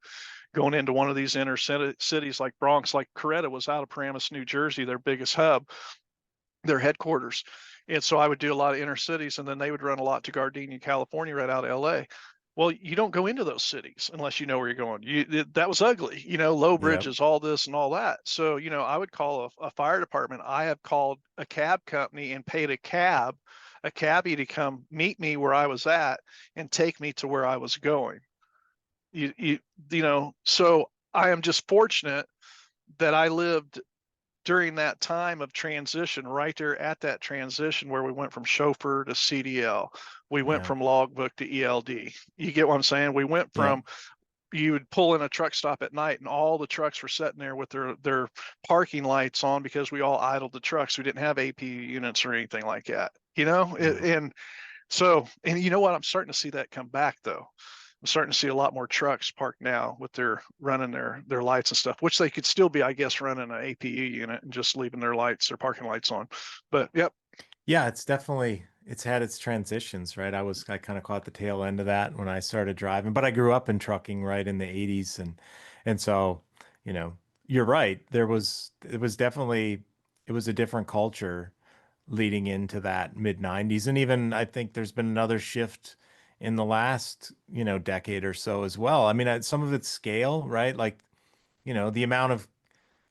going into one of these inner cities like Bronx, like Coretta was out of Paramus, New Jersey, their biggest hub, their headquarters. And so I would do a lot of inner cities, and then they would run a lot to Gardena, California, right out of LA. Well, you don't go into those cities unless you know where you're going. That was ugly, low Yep. bridges, all this and all that. So, I would call a fire department. I have called a cab company and paid a cabbie to come meet me where I was at and take me to where I was going. So I am just fortunate that I lived during that time of transition, right there at that transition where we went from chauffeur to CDL. We went Yeah. from logbook to ELD. You get what I'm saying? We went Yeah. from, you would pull in a truck stop at night and all the trucks were sitting there with their parking lights on because we all idled the trucks. We didn't have APU units or anything like that, and so, and you know what? I'm starting to see that come back though. I'm starting to see a lot more trucks parked now with their running their lights and stuff, which they could still be, I guess, running an APU unit and just leaving their parking lights on. But yep. Yeah, it's had its transitions, right? I kind of caught the tail end of that when I started driving, but I grew up in trucking right in the 80s, and so, you know, you're right. It was definitely, it was a different culture leading into that mid 90s, and even I think there's been another shift in the last, decade or so as well. I mean, some of it's scale, right? Like, the amount of,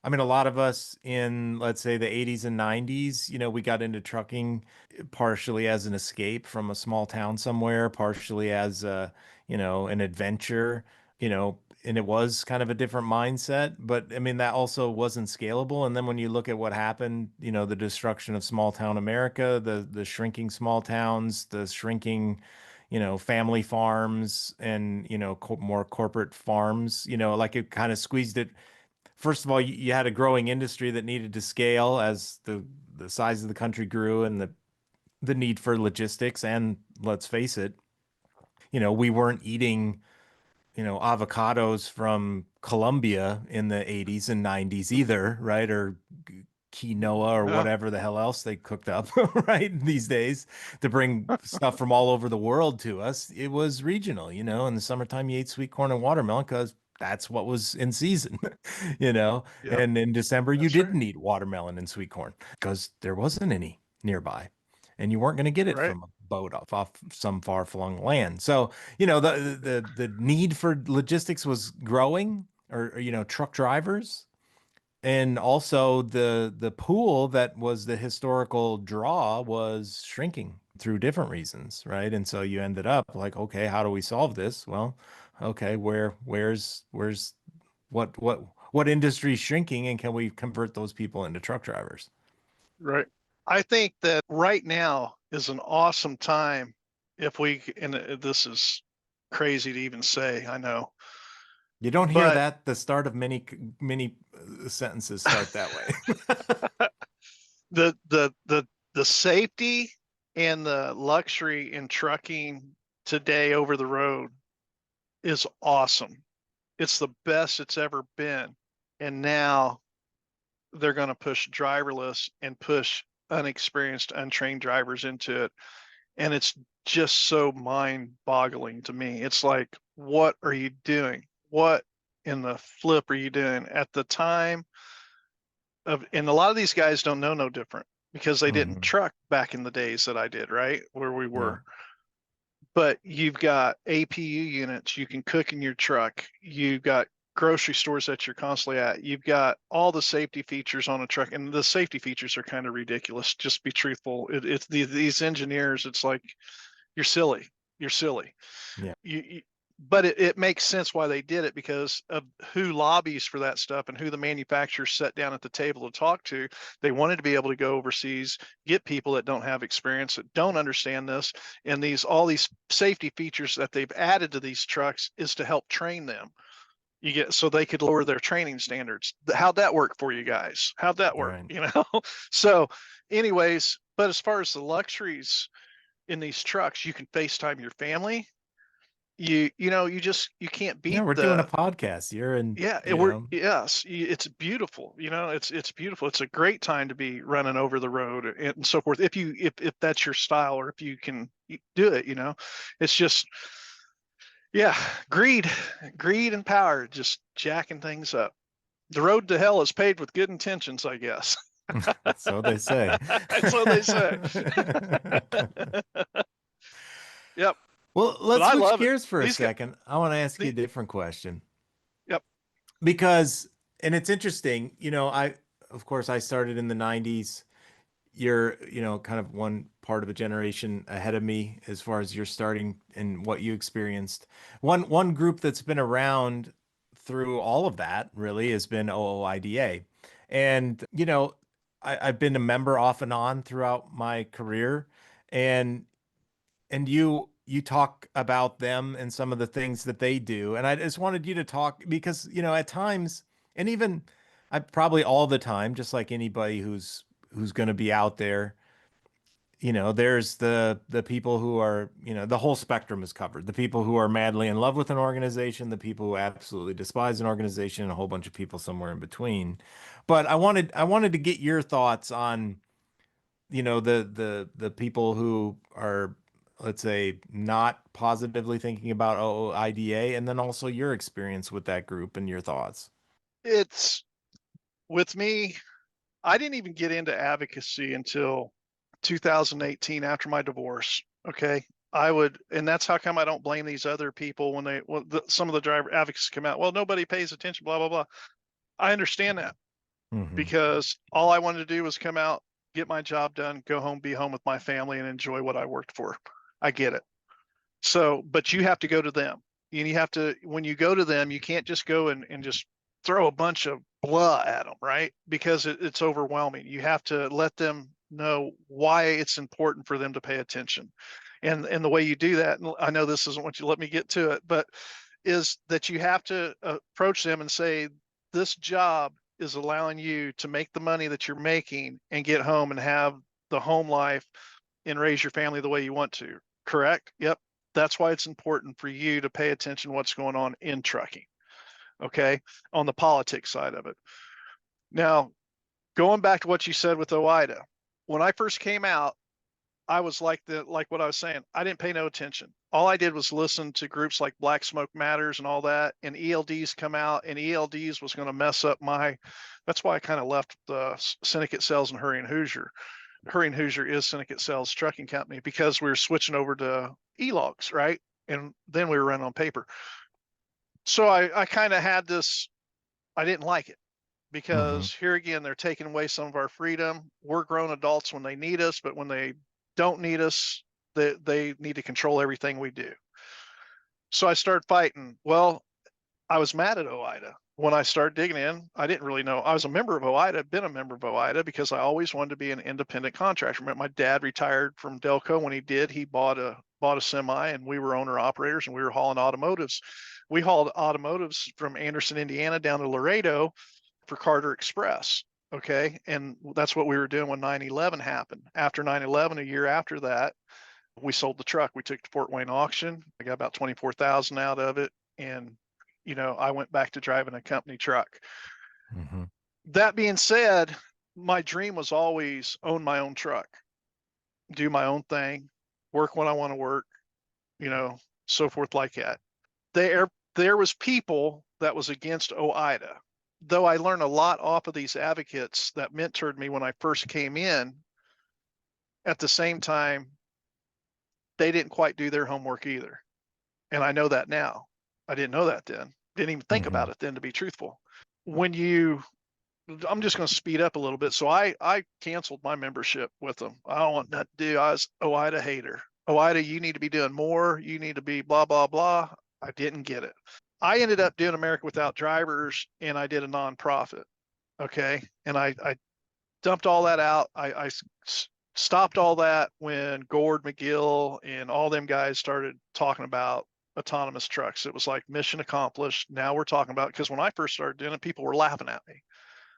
a lot of us in, let's say, the 80s and 90s, we got into trucking partially as an escape from a small town somewhere, partially as an adventure, and it was kind of a different mindset. But I mean, that also wasn't scalable. And then when you look at what happened, the destruction of small town America, the shrinking small towns, the shrinking, family farms and, more corporate farms, like it kind of squeezed it. First of all, you had a growing industry that needed to scale as the size of the country grew and the need for logistics. And let's face it, we weren't eating, avocados from Colombia in the 80s and 90s either, right? Or quinoa or Yeah. whatever the hell else they cooked up, right? These days to bring stuff from all over the world to us. It was regional, in the summertime you ate sweet corn and watermelon because that's what was in season, Yep. and in December you That's right. didn't eat watermelon and sweet corn because there wasn't any nearby and you weren't going to get it Right. from boat off some far-flung land. So, you know, the need for logistics was growing, or you know, truck drivers, and also the pool that was the historical draw was shrinking through different reasons, right? And so you ended up like, okay, how do we solve this? Well, okay, where's what industry is shrinking, and can we convert those people into truck drivers? Right. I think that right now is an awesome time if we, and this is crazy to even say, I know, You don't hear but that. The start of many sentences start that way. the the safety and the luxury in trucking today over the road is awesome. It's the best it's ever been. And now they're going to push driverless and push unexperienced, untrained drivers into it. And it's just so mind boggling to me. It's like, what are you doing? What in the flip are you doing at the time of, and a lot of these guys don't know no different because they didn't Mhm. truck back in the days that I did, right? Where we Yeah. were. But you've got APU units, you can cook in your truck, you've got grocery stores that you're constantly at, you've got all the safety features on a truck, and the safety features are kind of ridiculous. Just be truthful. It's these engineers, it's like, you're silly. You're silly. Yeah. But it makes sense why they did it because of who lobbies for that stuff and who the manufacturers sat down at the table to talk to. They wanted to be able to go overseas, get people that don't have experience, that don't understand this, and all these safety features that they've added to these trucks is to help train them. You get so they could lower their training standards. How'd that work for you guys? How'd that work? Right. You know? So, anyways, but as far as the luxuries in these trucks, you can FaceTime your family. You can't Yeah, beat we're doing a the, podcast. You're in, yeah, you know, it's beautiful. It's beautiful. It's a great time to be running over the road and so forth. If that's your style, or if you can do it, it's just, yeah, greed and power, just jacking things up. The road to hell is paved with good intentions, I guess. so they say. That's what they say. Yep. Well, But let's I switch love it. gears for a These guys, second. I want to ask you a the, different question yep. because, and it's interesting, you know, of course, I started in the 90s. You're, you know, kind of one part of a generation ahead of me as far as you're starting and what you experienced. One group that's been around through all of that really has been OOIDA. And, you know, I've been a member off and on throughout my career. And you talk about them and some of the things that they do. And I just wanted you to talk because, you know, at times, and even I probably all the time, just like anybody who's going to be out there, you know, there's the people who are, you know, the whole spectrum is covered. The people who are madly in love with an organization, the people who absolutely despise an organization, and a whole bunch of people somewhere in between. But I wanted to get your thoughts on, you know, the people who are, let's say, not positively thinking about OOIDA, and then also your experience with that group and your thoughts. It's with me. I didn't even get into advocacy until 2018 after my divorce. Okay. And that's how come I don't blame these other people when some of the driver advocates come out. Well, nobody pays attention, blah, blah, blah. I understand that Hmm. because all I wanted to do was come out, get my job done, go home, be home with my family, and enjoy what I worked for. I get it. So, but you have to go to them. And you have to, when you go to them, you can't just go and just throw a bunch of blah at them, right? Because it's overwhelming. You have to let them know why it's important for them to pay attention. And the way you do that, and I know this isn't what you let me get to it, but is that you have to approach them and say, this job is allowing you to make the money that you're making and get home and have the home life and raise your family the way you want to. Correct? Yep. That's why it's important for you to pay attention to what's going on in trucking. Okay. On the politics side of it. Now, going back to what you said with OIDA, when I first came out, I was like what I was saying. I didn't pay no attention. All I did was listen to groups like Black Smoke Matters and all that, and ELDs come out, and ELDs was going to mess up my. That's why I kind of left the syndicate sales and Hurry and Hoosier, Hurry and Hoosier is Syndicate Sales Trucking Company because we were switching over to e-logs, right? And then we were running on paper. So I kind of had this, I didn't like it because here again, they're taking away some of our freedom. We're grown adults when they need us, but when they don't need us, they need to control everything we do. So I started fighting. Well, I was mad at OIDA. When I started digging in, I didn't really know. I was a member of OIDA, been a member of OIDA because I always wanted to be an independent contractor. My dad retired from Delco. When he did, he bought a semi, and we were owner operators, and we were hauling automotives. We hauled automotives from Anderson, Indiana, down to Laredo for Carter Express. Okay, and that's what we were doing when 9/11 happened. After 9/11, a year after that, we sold the truck. We took it to Fort Wayne auction. I got about 24,000 out of it, and I went back to driving a company truck. That being said, my dream was always own my own truck, do my own thing, work when I want to work, so forth like that. There was people that was against OIDA, though I learned a lot off of these advocates that mentored me when I first came in. At the same time, they didn't quite do their homework either. And I know that now. I didn't know that then. Didn't even think about it then, to be truthful. I'm just going to speed up a little bit. So I canceled my membership with them. I don't want nothing to do. I was OIDA hater. OIDA, you need to be doing more. You need to be blah, blah, blah. I didn't get it. I ended up doing America Without Drivers, and I did a nonprofit. Okay. And I dumped all that out. I stopped all that when Gord, McGill, and all them guys started talking about autonomous trucks. It was like mission accomplished. Now we're talking about, because when I first started doing it, people were laughing at me,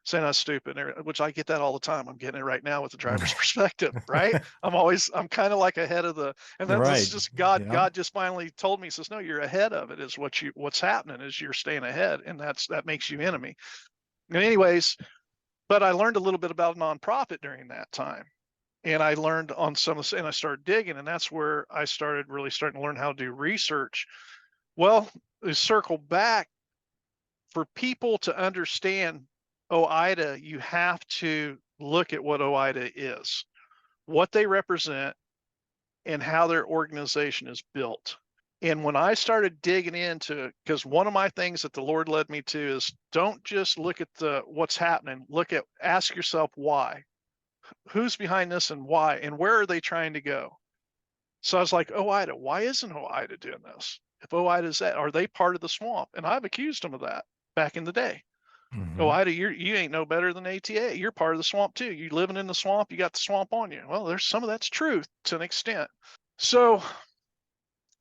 saying I was stupid, which I get that all the time. I'm getting it right now with the driver's perspective, right? I'm kind of like ahead of and then this is just God. Yeah. God just finally told me, he says, no, you're ahead of it. Is what's happening is you're staying ahead, and that makes you enemy. And anyways, but I learned a little bit about nonprofit during that time. And I learned on and I started digging, and that's where I started to learn how to do research. Well, to circle back, for people to understand OIDA, you have to look at what OIDA is, what they represent, and how their organization is built. And when I started digging into, because one of my things that the Lord led me to is don't just look at what's happening, ask yourself why. Who's behind this and why, and where are they trying to go? So I was like, OIDA, why isn't OIDA doing this? If OIDA is that, are they part of the swamp? And I've accused them of that back in the day. OIDA, you ain't no better than ATA. You're part of the swamp too. You living in the swamp, you got the swamp on you. Well, there's some of that's truth to an extent. So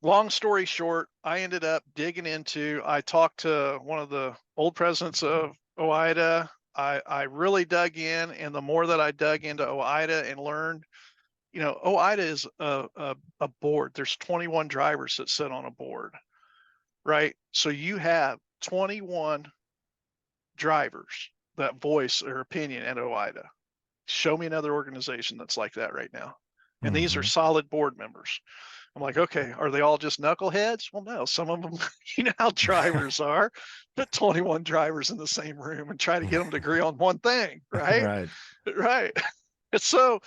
long story short, I ended up digging into, I talked to one of the old presidents of OIDA. I really dug in, and the more that I dug into OIDA and learned, OIDA is a board. There's 21 drivers that sit on a board, right? So you have 21 drivers that voice their opinion at OIDA. Show me another organization that's like that right now. And these are solid board members. I'm like, okay, are they all just knuckleheads? Well, no, some of them, you know how drivers are. Put 21 drivers in the same room and try to get them to agree on one thing, right? Right. So,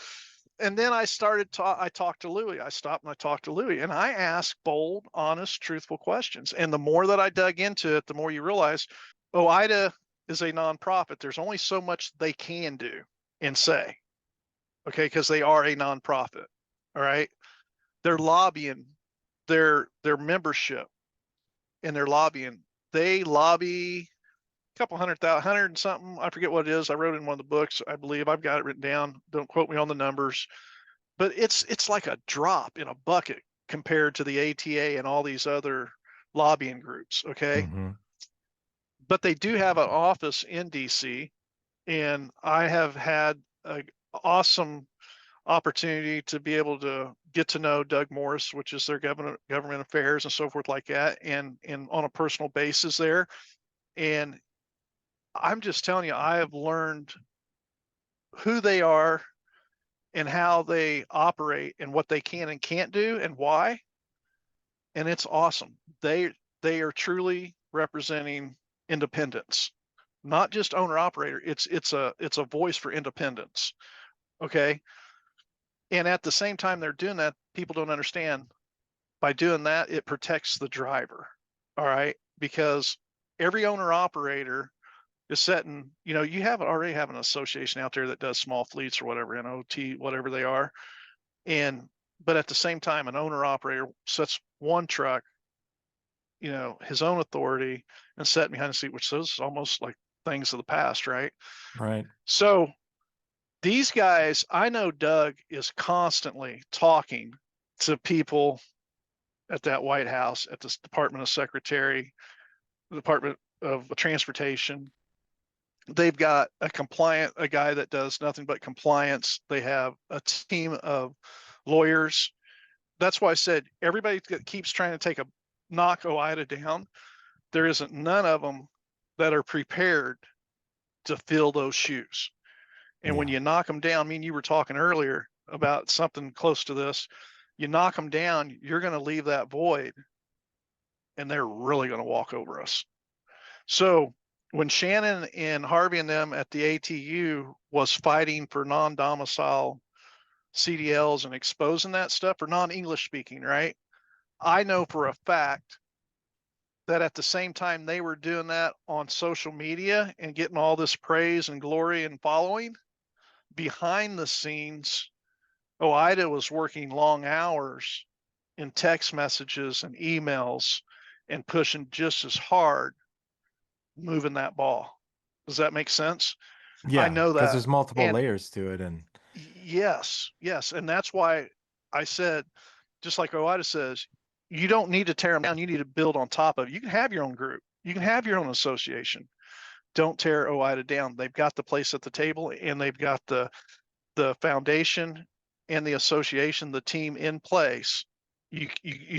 and then I talked to Louis. I stopped and I talked to Louis, and I asked bold, honest, truthful questions. And the more that I dug into it, the more you realize, OIDA is a nonprofit. There's only so much they can do and say, okay, because they are a nonprofit. All right. They're lobbying their membership, and they're lobbying. They lobby a couple 100 and something. I forget what it is. I wrote in one of the books. I believe I've got it written down. Don't quote me on the numbers, but it's like a drop in a bucket compared to the ATA and all these other lobbying groups. Okay. But they do have an office in DC, and I have had an awesome opportunity to be able to get to know Doug Morris, which is their government affairs and so forth like that, and on a personal basis there. And I'm just telling you, I have learned who they are and how they operate and what they can and can't do and why. And it's awesome. They are truly representing independence, not just owner operator. It's a voice for independence. Okay. And at the same time they're doing that, people don't understand, by doing that, it protects the driver. All right. Because every owner operator is setting, you already have an association out there that does small fleets or whatever, NOT, whatever they are. But at the same time, an owner operator sets one truck, his own authority, and set behind the seat, which is almost like things of the past, right? Right. So these guys, I know Doug is constantly talking to people at that White House, at the Department of Secretary, the Department of Transportation. They've got a guy that does nothing but compliance. They have a team of lawyers. That's why I said everybody keeps trying to knock OIDA down. There isn't none of them that are prepared to fill those shoes. And when you knock them down, you were talking earlier about something close to this. You knock them down, you're going to leave that void, and they're really going to walk over us. So when Shannon and Harvey and them at the ATU was fighting for non-domicile CDLs and exposing that stuff for non-English speaking, right? I know for a fact that at the same time they were doing that on social media and getting all this praise and glory and following, behind the scenes, OIDA was working long hours in text messages and emails and pushing just as hard, moving that ball. Does that make sense? Yeah, I know because that. there's multiple And layers to it. And yes. And that's why I said, just like OIDA says, you don't need to tear them down. You need to build on top of it. You can have your own group. You can have your own association. Don't tear OIDA down. They've got the place at the table, and they've got the foundation and the association, the team in place. You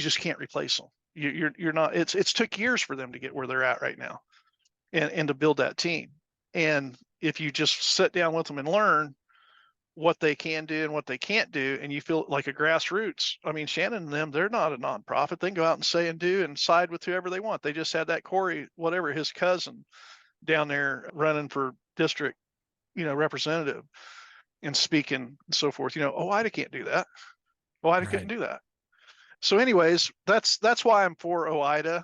just can't replace them. You're not. It's took years for them to get where they're at right now, and to build that team. And if you just sit down with them and learn what they can do and what they can't do, and you feel like a grassroots. Shannon and them, they're not a nonprofit. They can go out and say and do and side with whoever they want. They just had that Corey, whatever, his cousin down there running for district, representative and speaking and so forth. OIDA can't do that. OIDA couldn't do that. So anyways, that's why I'm for OIDA.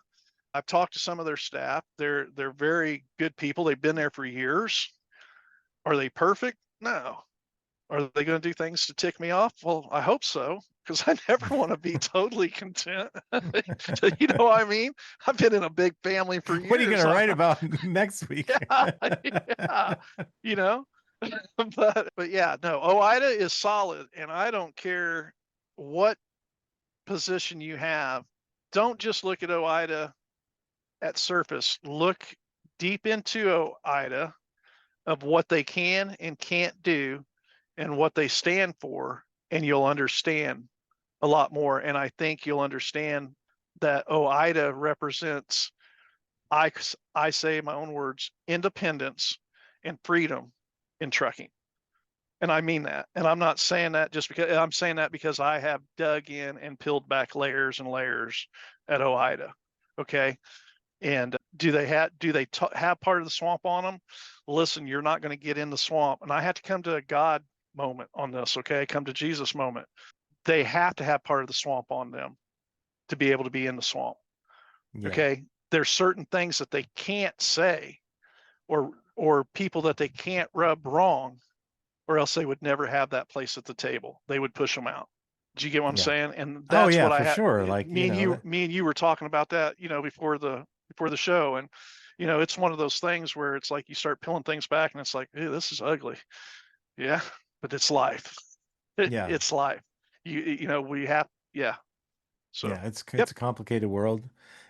I've talked to some of their staff. They're very good people. They've been there for years. Are they perfect? No. Are they going to do things to tick me off? Well, I hope so, because I never want to be totally content. You know what I mean? I've been in a big family for years. What are you going to write about next week? Yeah. But yeah, no, OIDA is solid, and I don't care what position you have. Don't just look at OIDA at surface. Look deep into OIDA of what they can and can't do and what they stand for, and you'll understand a lot more. And I think you'll understand that OIDA represents, I say in my own words, independence and freedom in trucking. And I mean that. And I'm not saying that just because, I'm saying that because I have dug in and peeled back layers and layers at OIDA. Okay. And do they have part of the swamp on them? Listen, you're not going to get in the swamp. And I had to come to a God moment on this. Okay. Come to Jesus moment. They have to have part of the swamp on them to be able to be in the swamp. Yeah. Okay. There's certain things that they can't say, or people that they can't rub wrong, or else they would never have that place at the table. They would push them out. Do you get what I'm saying? And that's what I had. Sure. Like me and you were talking about that, before the show. And, it's one of those things where it's like you start peeling things back and it's like, hey, this is ugly. Yeah, but it's life. It's life. We have, So yeah, it's a complicated world.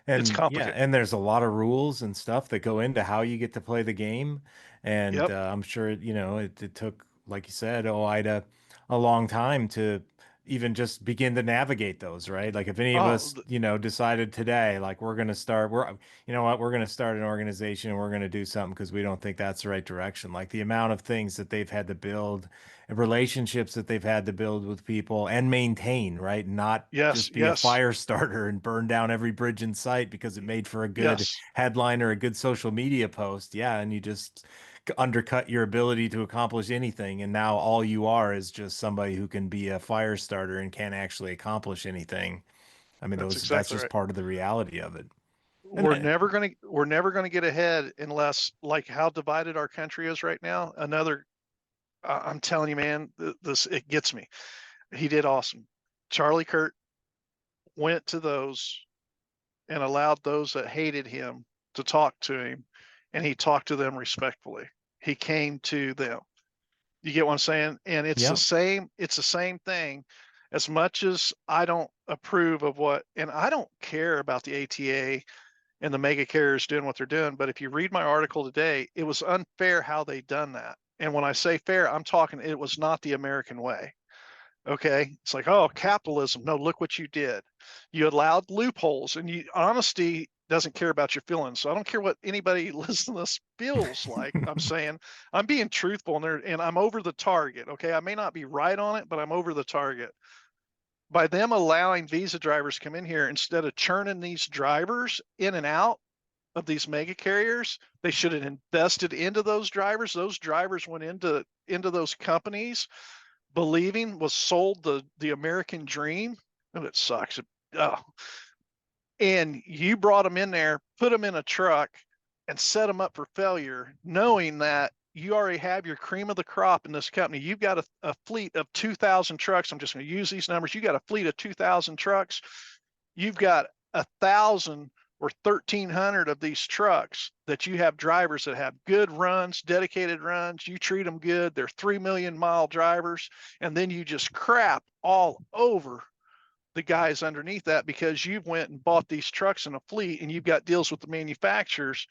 And it's complicated. and there's a lot of rules and stuff that go into how you get to play the game. And I'm sure, it took, like you said, OIDA a long time to even just begin to navigate those, right? Like if any of us, decided today, like we're going to start, we're going to start an organization and we're going to do something because we don't think that's the right direction. Like the amount of things that they've had to build and relationships that they've had to build with people and maintain, right? Not just be a fire starter and burn down every bridge in sight because it made for a good headline or a good social media post. Yeah. And you just undercut your ability to accomplish anything. And now all you are is just somebody who can be a fire starter and can't actually accomplish anything. I mean, That's that's exactly just right. part of the reality of it. And We're never gonna get ahead unless, like how divided our country is right now. I'm telling you, man, this it gets me. He did awesome. Charlie Kirk went to those and allowed those that hated him to talk to him, and he talked to them respectfully. He came to them. You get what I'm saying? And yeah, it's the same thing. As much as I don't approve of and I don't care about the ATA and the mega carriers doing what they're doing, but if you read my article today, it was unfair how they done that. And when I say fair, I'm talking it was not the American way. Okay. It's like, oh, capitalism. No, look what you did. You allowed loopholes, and honesty doesn't care about your feelings. So I don't care what anybody listening to this feels like. I'm saying I'm being truthful, and I'm over the target. Okay. I may not be right on it, but I'm over the target. By them allowing visa drivers to come in here, instead of churning these drivers in and out of these mega carriers, they should have invested into those drivers. Those drivers went into those companies believing, was sold the American dream. And it sucks. Oh. And you brought them in there, put them in a truck, and set them up for failure, knowing that you already have your cream of the crop in this company. You've got a fleet of 2,000 trucks. I'm just going to use these numbers. You got a fleet of 2,000 trucks. You've got 1,000 or 1,300 of these trucks that you have drivers that have good runs, dedicated runs. You treat them good. They're 3 million mile drivers. And then you just crap all over the guys underneath that because you've went and bought these trucks in a fleet, and you've got deals with the manufacturers,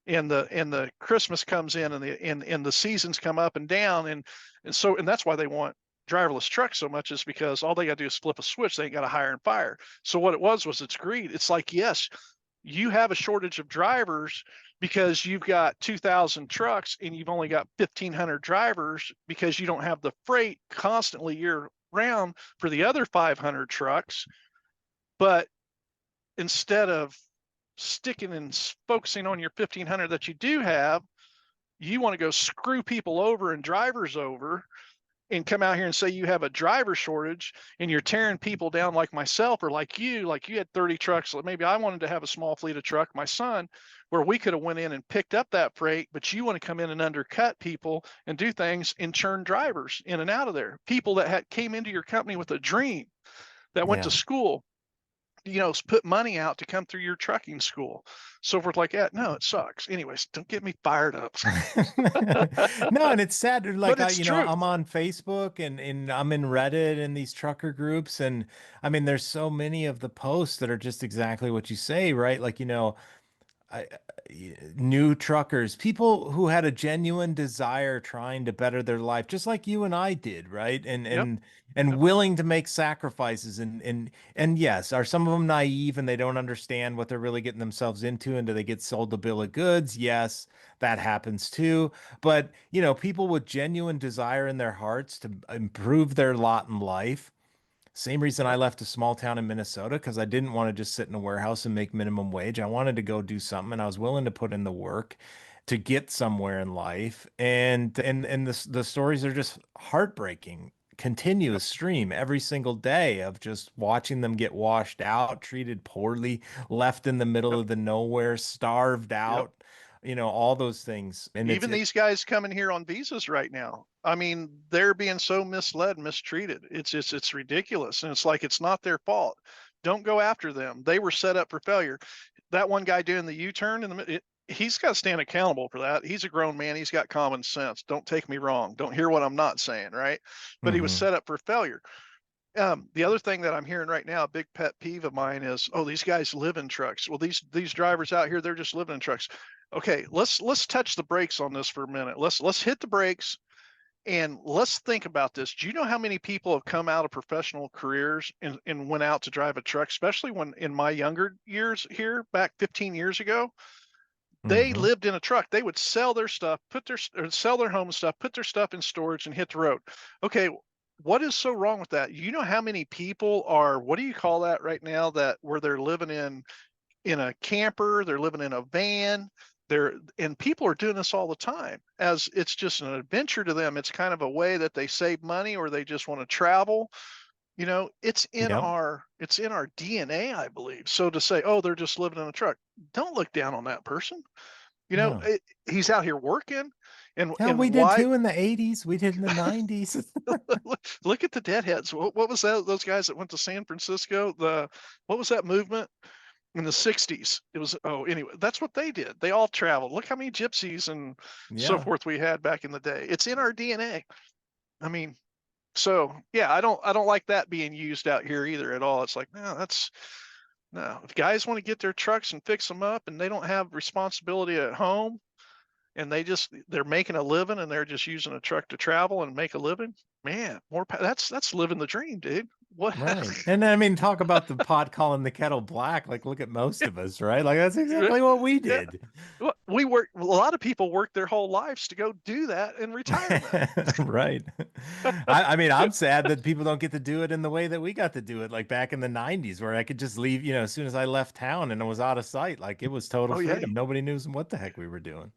and the Christmas comes in, and the seasons come up and down. And that's why they want driverless trucks so much, is because all they got to do is flip a switch. They ain't got to hire and fire. So what it was it's greed. It's like, yes, you have a shortage of drivers because you've got 2,000 trucks and you've only got 1,500 drivers because you don't have the freight constantly year round for the other 500 trucks. But instead of sticking and focusing on your 1,500 that you do have, you want to go screw people over and drivers over and come out here and say you have a driver shortage, and you're tearing people down like myself, or like you had 30 trucks. Maybe I wanted to have a small fleet of truck, my son, where we could have went in and picked up that freight, but you want to come in and undercut people and do things and churn drivers in and out of there. People that came into your company with a dream, that went to school, put money out to come through your trucking school, so forth like that. No, it sucks. Anyways, don't get me fired up. No, and it's sad. Like But it's true. I'm on Facebook and I'm in Reddit and these trucker groups, and I mean, there's so many of the posts that are just exactly what you say, right? Like, I, new truckers, people who had a genuine desire trying to better their life, just like you and I did, right? And Yep. and willing to make sacrifices, and yes, are some of them naive and they don't understand what they're really getting themselves into, and do they get sold the bill of goods? Yes, that happens too. But people with genuine desire in their hearts to improve their lot in life. Same reason I left a small town in Minnesota, because I didn't want to just sit in a warehouse and make minimum wage. I wanted to go do something, and I was willing to put in the work to get somewhere in life. And the stories are just heartbreaking. Yep. Continuous stream every single day of just watching them get washed out, treated poorly, left in the middle Yep. of the nowhere, starved Yep. out, all those things. And Even these guys coming here on visas right now, I mean, they're being so misled, mistreated. It's ridiculous. And it's like, it's not their fault. Don't go after them. They were set up for failure. That one guy doing the U-turn he's got to stand accountable for that. He's a grown man. He's got common sense. Don't take me wrong. Don't hear what I'm not saying, right? But he was Mhm. set up for failure. The other thing that I'm hearing right now, a big pet peeve of mine is, oh, these guys live in trucks. Well, these drivers out here, they're just living in trucks. Okay, let's touch the brakes on this for a minute. Let's hit the brakes and let's think about this. Do you know how many people have come out of professional careers and went out to drive a truck, especially when in my younger years here, back 15 years ago? They Mhm. lived in a truck. They would sell their stuff, sell their home stuff, put their stuff in storage, and hit the road. Okay, what is so wrong with that? You know how many people are, what do you call that right now, that where they're living in a camper, they're living in a van, and people are doing this all the time, as it's just an adventure to them. It's kind of a way that they save money, or they just want to travel. It's in Yep. our DNA, I believe. So to say, oh, they're just living in a truck, don't look down on that person. No. He's out here working, Yeah, and we did why? too in the 80s. We did in the 90s. Look at the deadheads. What was that? Those guys that went to San Francisco. What was that movement in the 60s? It was, oh, anyway, that's what they did. They all traveled. Look how many gypsies and so Yeah. forth we had back in the day. It's in our DNA. I mean, so yeah, I don't like that being used out here either at all. It's like, no. If guys want to get their trucks and fix them up, and they don't have responsibility at home, and they're making a living, and they're just using a truck to travel and make a living, man, that's living the dream, dude. What? Right. And I mean, talk about the pot calling the kettle black. Like, look at most of us, right? Like, that's exactly what we Yeah. did. Well, a lot of people work their whole lives to go do that in retirement. Right. I mean, I'm sad that people don't get to do it in the way that we got to do it, like back in the 90s, where I could just leave, as soon as I left town and it was out of sight. Like, it was total Oh yeah. freedom. Nobody knew what the heck we were doing.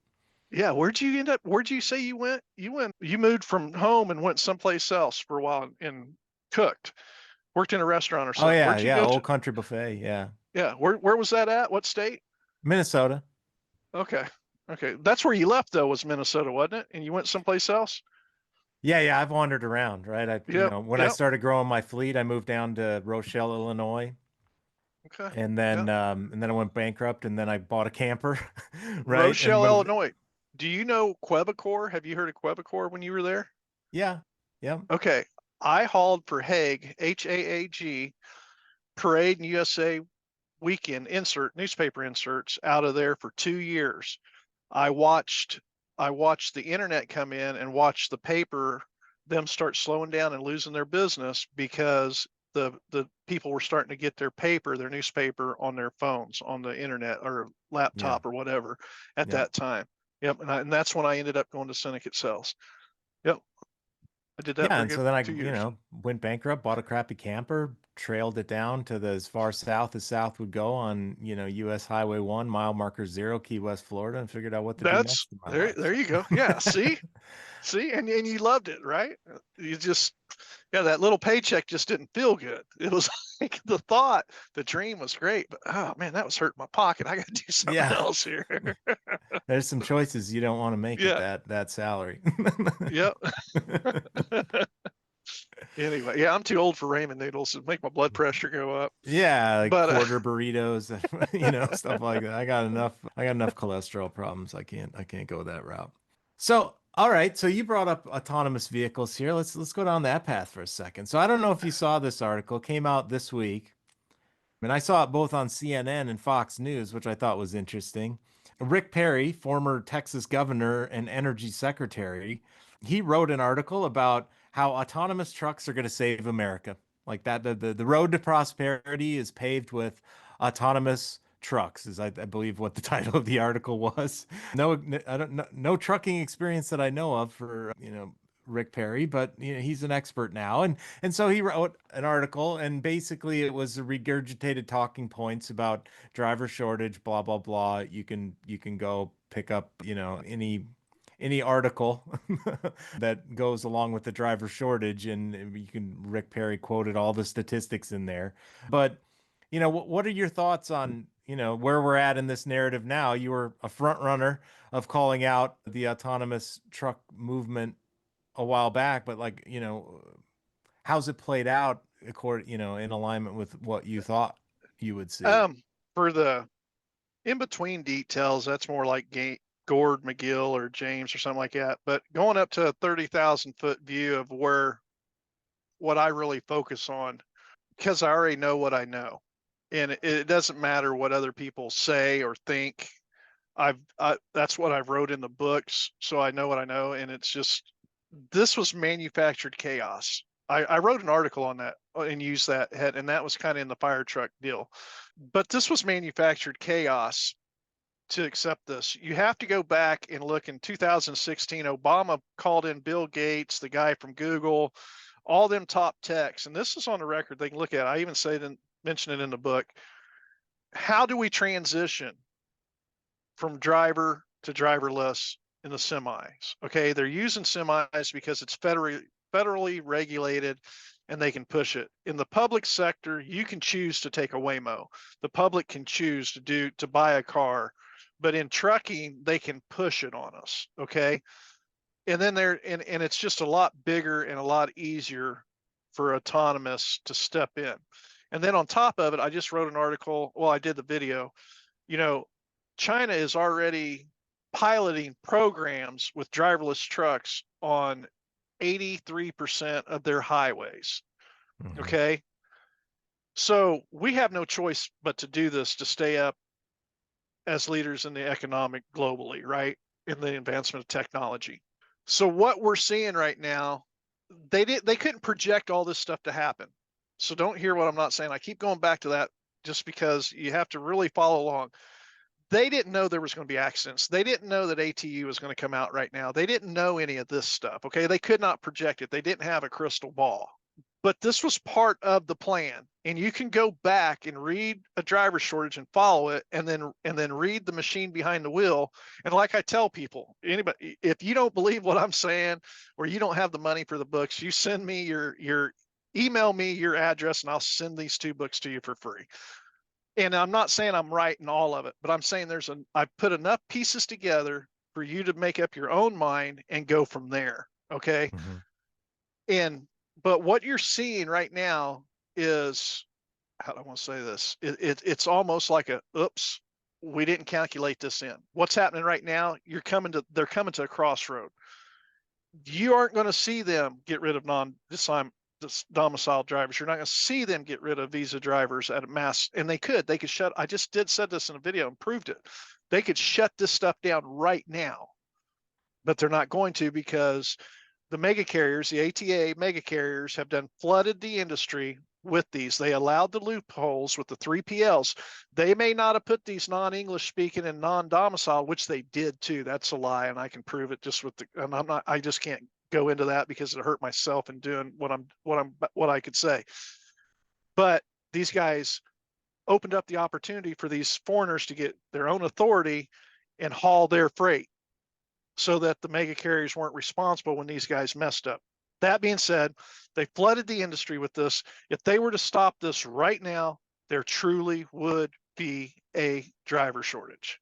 Yeah, where'd you end up? Where'd you say you went? You moved from home and went someplace else for a while and cooked, worked in a restaurant or Oh, something. yeah. Where'd you Yeah. go to? Old Country Buffet. Yeah. Yeah, where was that at? What state? Minnesota. Okay. Okay. That's where you left though, was Minnesota, wasn't it? And you went someplace else? Yeah. Yeah. I've wandered around, right? Yep. When I Yep. started growing my fleet, I moved down to Rochelle, Illinois. Okay. And Yep. then I went bankrupt, and then I bought a camper, right? And Rochelle, moved. Illinois. Do you know Quebecor? Have you heard of Quebecor when you were there? Yeah. Yeah. Okay. I hauled for Haag, Haag, Parade and USA weekend newspaper inserts out of there for 2 years. I watched the internet come in and watched the paper, them start slowing down and losing their business, because the people were starting to get their newspaper on their phones, on the internet or Yeah. laptop or whatever at Yep. that time. Yep. And that's when I ended up going to Syndicate Sales. Yep. I did that Yeah. for a And so good then I, 2 years. went bankrupt, bought a crappy camper, trailed it down to as far south as south would go on, US Highway 1, mile marker 0, Key West, Florida, and figured out what to do That's next in my there. life. There you go. Yeah. See, and you loved it, right? You just, yeah, that little paycheck just didn't feel good. It was like the dream was great, but oh man, that was hurting my pocket. I got to do something Yeah. else here. There's some choices you don't want to make at Yeah. that salary. Yep. Anyway, yeah, I'm too old for ramen noodles. It make my blood pressure go up. Yeah, like But quarter burritos, stuff like that. I got enough cholesterol problems. I can't go that route. So, all right, so you brought up autonomous vehicles here. Let's go down that path for a second. So I don't know if you saw this article, came out this week, and I saw it both on CNN and Fox News, which I thought was interesting. Rick Perry, former Texas governor and energy secretary, he wrote an article about how autonomous trucks are going to save America. Like that, the road to prosperity is paved with autonomous trucks, is I believe what the title of the article was. No, I don't know, no trucking experience that I know of for Rick Perry, but he's an expert now, and so he wrote an article, and basically it was regurgitated talking points about driver shortage, blah blah blah. You can go pick up any article that goes along with the driver shortage, and you can Rick Perry quoted all the statistics in there. But what are your thoughts on where we're at in this narrative now? You were a front runner of calling out the autonomous truck movement a while back, but like, how's it played out in alignment with what you thought you would see? for the in between details, that's more like Gord McGill or James or something like that. But going up to a 30,000-foot view of what I really focus on, because I already know what I know, and it doesn't matter what other people say or think. That's what I wrote in the books, so I know what I know, and it's just, this was manufactured chaos. I wrote an article on that and used that head, and that was kind of in the fire truck deal. But this was manufactured chaos to accept this. You have to go back and look in 2016. Obama called in Bill Gates, the guy from Google, all them top techs, and this is on the record. They can look at it. I even mention it in the book. How do we transition from driver to driverless in the semis. Okay, they're using semis because it's federally regulated and they can push it. In the public sector, you can choose to take a Waymo. The public can choose to buy a car, but in trucking, they can push it on us. Okay. And then and it's just a lot bigger and a lot easier for autonomous to step in. And then on top of it, I just wrote an article. Well, I did the video. You know, China is already piloting programs with driverless trucks on 83% of their highways. Mhm. Okay. So we have no choice but to do this to stay up as leaders in the economic globally, right? In the advancement of technology. So what we're seeing right now, they couldn't project all this stuff to happen. So don't hear what I'm not saying. I keep going back to that just because you have to really follow along. They didn't know there was going to be accidents. They didn't know that ATU was going to come out right now. They didn't know any of this stuff. Okay. They could not project it. They didn't have a crystal ball, but this was part of the plan. And you can go back and read a driver shortage and follow it, and then read the machine behind the wheel. And like I tell people, anybody, if you don't believe what I'm saying, or you don't have the money for the books, you send me your email me your address and I'll send these 2 books to you for free. And I'm not saying I'm right in all of it, but I'm saying I've put enough pieces together for you to make up your own mind and go from there. Okay. Mhm. But what you're seeing right now is, how do I want to say this? It's almost like oops, we didn't calculate this in. What's happening right now? They're coming to a crossroad. You aren't going to see them get rid of domicile drivers. You're not going to see them get rid of visa drivers at a mass, and they could shut. I just said this in a video and proved it. They could shut this stuff down right now, but they're not going to, because the mega carriers, the ATA mega carriers, have flooded the industry with these. They allowed the loopholes with the 3PLs. They may not have put these non-English speaking and non-domicile, which they did too. That's a lie, and I can prove it just and I just can't go into that because it hurt myself in doing what I could say. But these guys opened up the opportunity for these foreigners to get their own authority and haul their freight, so that the mega carriers weren't responsible when these guys messed up. That being said, they flooded the industry with this. If they were to stop this right now, there truly would be a driver shortage.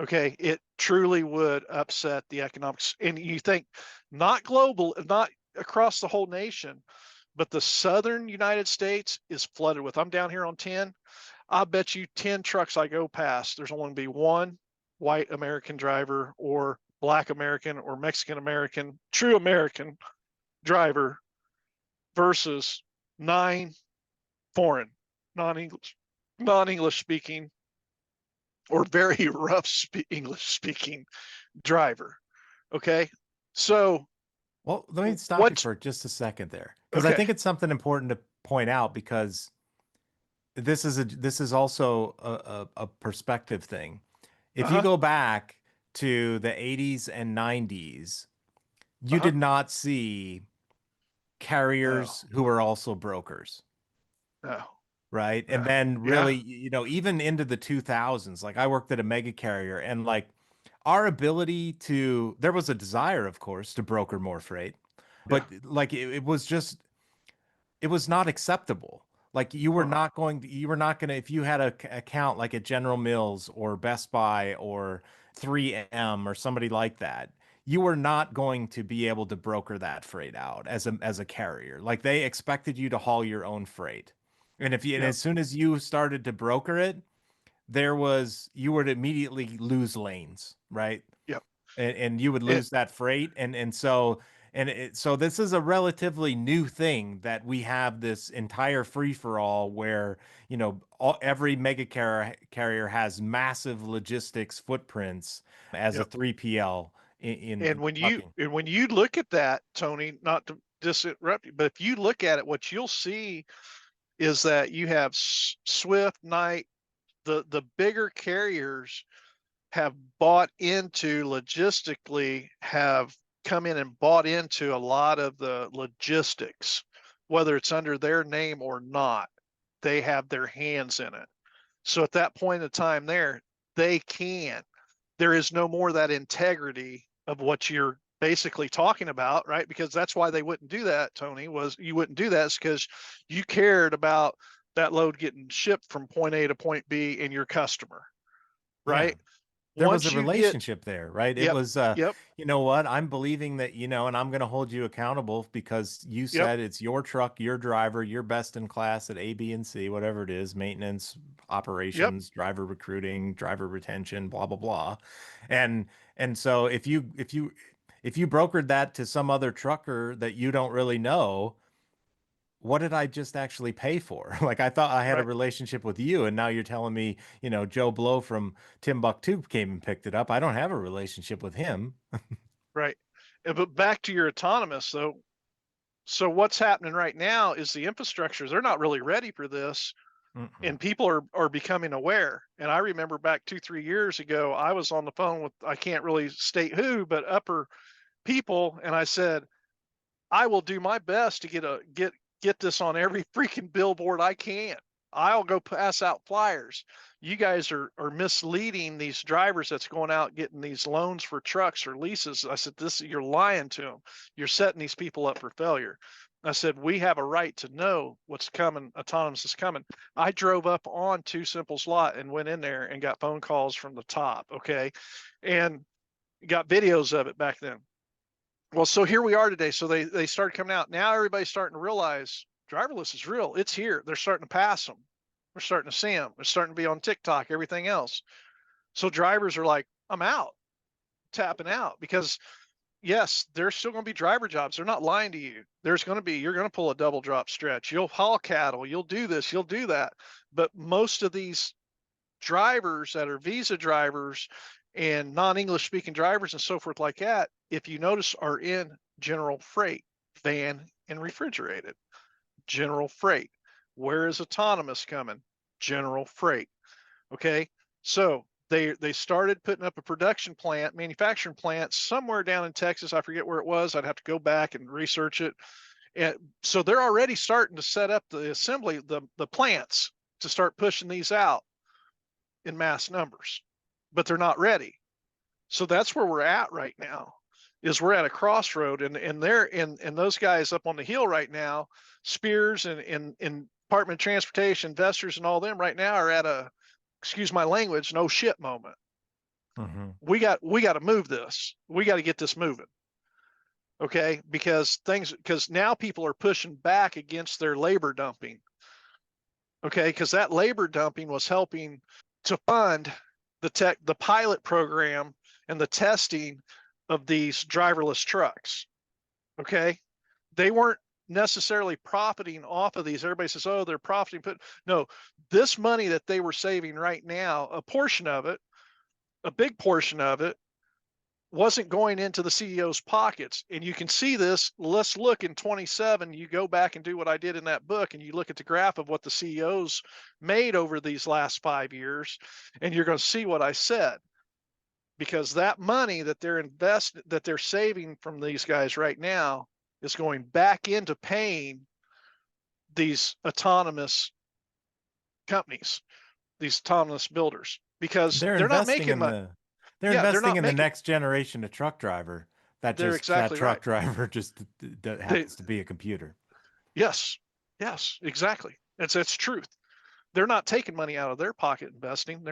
Okay, it truly would upset the economics. And you think, not global, not across the whole nation, but the southern United States is flooded with. I'm down here on 10. I'll bet you 10 trucks I go past, there's only going to be one white American driver, or Black American, or Mexican American, true American driver, versus 9 foreign, non-English speaking, or very rough English speaking driver. Okay. So Well, let me stop you what's for just a second there, because I okay? think it's something important to point out, because this is also a perspective thing. If you Uh-huh. go back to the 80s and 90s, you Uh-huh. did not see No. carriers who were also brokers, No. right? No. And then Yeah. really, even into the 2000s, like I worked at a mega carrier, and like our ability to, there was a desire, of course, to broker more freight, Yeah. but like it was just, it was not acceptable. Like you were Uh-uh. not going to, if you had a account like at General Mills or Best Buy or 3M or somebody like that, you were not going to be able to broker that freight out as a carrier. Like they expected you to haul your own freight. And Yeah. as soon as you started to broker it, you would immediately lose lanes, right? Yeah. And you would And lose that freight, so this is a relatively new thing, that we have this entire free for all where every carrier has massive logistics footprints as a yeah. 3PL in trucking. And when you look at that, Tony, not to disrupt you, but if you look at it, what you'll see is that you have Swift, Knight, the bigger carriers have bought into, logistically, have come in and bought into a lot of the logistics, whether it's under their name or not. They have their hands in it. So at that point in time there, they can. there is no more that integrity of what you're basically talking about, right? Because that's why they wouldn't do that, Tony, was you wouldn't do that is because you cared about that load getting shipped from point A to point B and your customer, Yeah. right? There was Once a you get, relationship there, right? It yep, was, yep, you know what? I'm believing that, and I'm going to hold you accountable because you yep, said it's your truck, your driver, you're best in class at A, B, and C, whatever it is, maintenance, yep, operations, driver recruiting, driver retention, blah, blah, blah. And so if you brokered that to some other trucker that you don't really know, what did I just actually pay for? Like I thought I had a right, relationship with you, and now you're telling me, Joe Blow from Timbuktu came and picked it up. I don't have a relationship with him. right. But back to your autonomous though. So what's happening right now is the infrastructures, they're not really ready for this. Mm-mm. And people are becoming aware. And I remember back 2-3 years ago, I was on the phone with, I can't really state who, but upper people, and I said, I will do my best to get this on every freaking billboard I can. I'll go pass out flyers. You guys are misleading these drivers that's going out getting these loans for trucks or leases. I said, you're lying to them. You're setting these people up for failure. I said, we have a right to know what's coming. Autonomous is coming. I drove up on Two Simple's lot and went in there and got phone calls from the top. Okay. And got videos of it back then. Well, so here we are today. So they started coming out. Now everybody's starting to realize driverless is real. It's here. They're starting to pass them. We're starting to see them. They're starting to be on TikTok, everything else. So drivers are like, I'm out, tapping out because yes, there's still going to be driver jobs. They're not lying to you. There's going to be, you're going to pull a double drop stretch. You'll haul cattle. You'll do this. You'll do that. But most of these drivers that are visa drivers and non-English speaking drivers and so forth like that, if you notice, are in general freight, van and refrigerated. General freight. Where is autonomous coming? General freight. Okay. So they started putting up a production plant, manufacturing plant somewhere down in Texas. I forget where it was. I'd have to go back and research it. And so they're already starting to set up the assembly, the plants to start pushing these out in mass numbers, but they're not ready. So that's where we're at right now. Is we're at a crossroad, and they're and those guys up on the hill right now, Spears and Department of Transportation, investors, and all them right now are at a, excuse my language, no shit moment. Mm-hmm. We got to move this. We got to get this moving. Okay, because now people are pushing back against their labor dumping. Okay, because that labor dumping was helping to fund the pilot program and the testing of these driverless trucks. Okay, they weren't necessarily profiting off of these. Everybody says, oh, they're profiting, but no, this money that they were saving right now, a portion of it, a big portion of it, wasn't going into the CEO's pockets. And you can see this. Let's look in 27. You go back and do what I did in that book, and you look at the graph of what the CEOs made over these last 5 years, and you're going to see what I said. Because that money that they're saving from these guys right now is going back into paying these autonomous companies, these autonomous builders, because They're they're not investing making in money. they're Yeah, they're investing not in the making. next generation of truck driver. They're That exactly right. truck driver just They, happens to be a computer. yes, yes, exactly. It's truth. They're not taking money out of their pocket investing.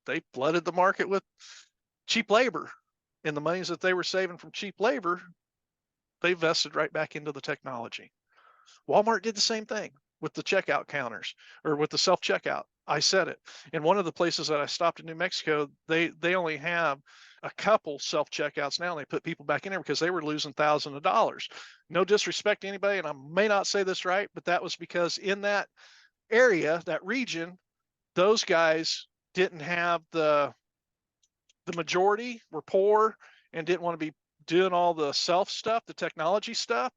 They flooded the market with cheap labor, and the monies that they were saving from cheap labor, they vested right back into the technology. Walmart did the same thing with the checkout counters or with the self checkout. I said it. In one of the places that I stopped in New Mexico, they only have a couple self checkouts now. And they put people back in there because they were losing thousands of dollars. No disrespect to anybody, and I may not say this right, but that was because in that area, that region, those guys didn't have the majority were poor and didn't want to be doing all the self stuff, the technology stuff,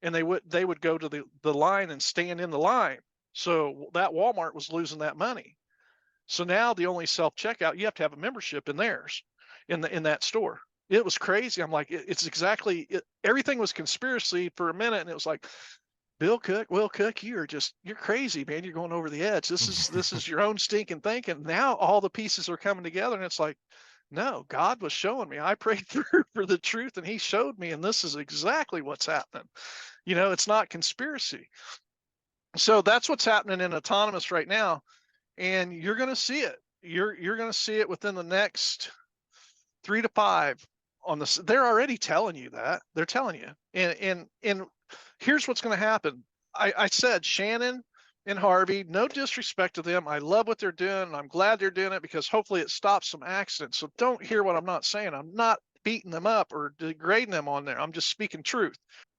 and they would go to the line and stand in the line. So that Walmart was losing that money. So now the only self checkout, you have to have a membership in theirs, in that store. It was crazy. I'm like, it's exactly it, everything was conspiracy for a minute, and it was like Will Cook, you're crazy, man. You're going over the edge. This is your own stinking thinking. Now all the pieces are coming together, and it's like, no, God was showing me. I prayed for the truth, and He showed me, and this is exactly what's happening. It's not conspiracy. So that's what's happening in autonomous right now, and you're going to see it. You're going to see it within the next 3 to 5 on this. They're already telling you that. They're telling you. And here's what's going to happen. I said Shannon and Harvey, no disrespect to them. I love what they're doing, and I'm glad they're doing it because hopefully it stops some accidents. So don't hear what I'm not saying. I'm not beating them up or degrading them on there. I'm just speaking truth.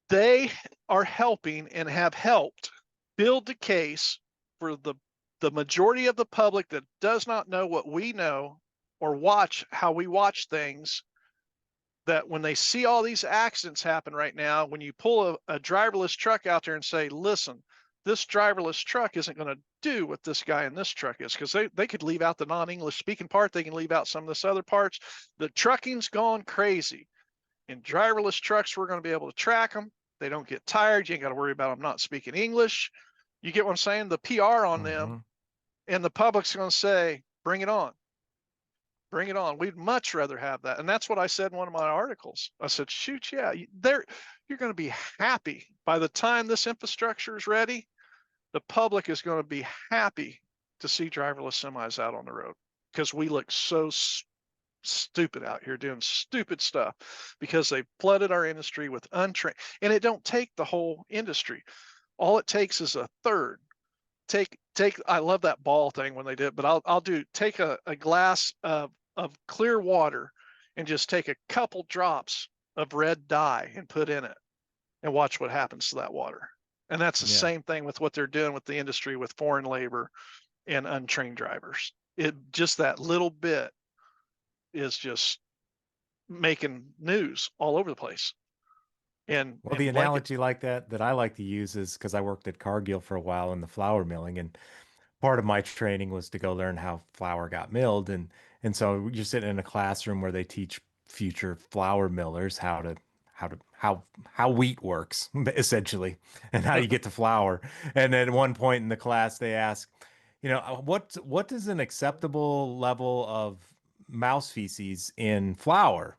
They are helping and have helped build the case for the majority of the public that does not know what we know or watch how we watch things, that when they see all these accidents happen right now, when you pull a driverless truck out there and say, listen, this driverless truck isn't going to do what this guy in this truck is, because they could leave out the non-English speaking part. They can leave out some of this other parts. The trucking's gone crazy. In driverless trucks, we're going to be able to track them. They don't get tired. You ain't got to worry about them not speaking English. You get what I'm saying? The PR on them, and the public's going to say, bring it on. Bring it on. We'd much rather have that. And that's what I said in one of my articles. I said, shoot, yeah, you're going to be happy. By the time this infrastructure is ready, the public is going to be happy to see driverless semis out on the road, because we look so stupid out here doing stupid stuff because they flooded our industry with untrained. And it don't take the whole industry. All it takes is a third. Take I love that ball thing when they did, but I'll take a glass of clear water and just take a couple drops of red dye and put in it and watch what happens to that water. And that's the same thing with what they're doing with the industry with foreign labor and untrained drivers. It just, that little bit is just making news all over the place. And well, the analogy like that I like to use is because I worked at Cargill for a while in the flour milling, and part of my training was to go learn how flour got milled, and so you're sitting in a classroom where they teach future flour millers how wheat works essentially, and how you get to flour. And at one point in the class they ask, what is an acceptable level of mouse feces in flour?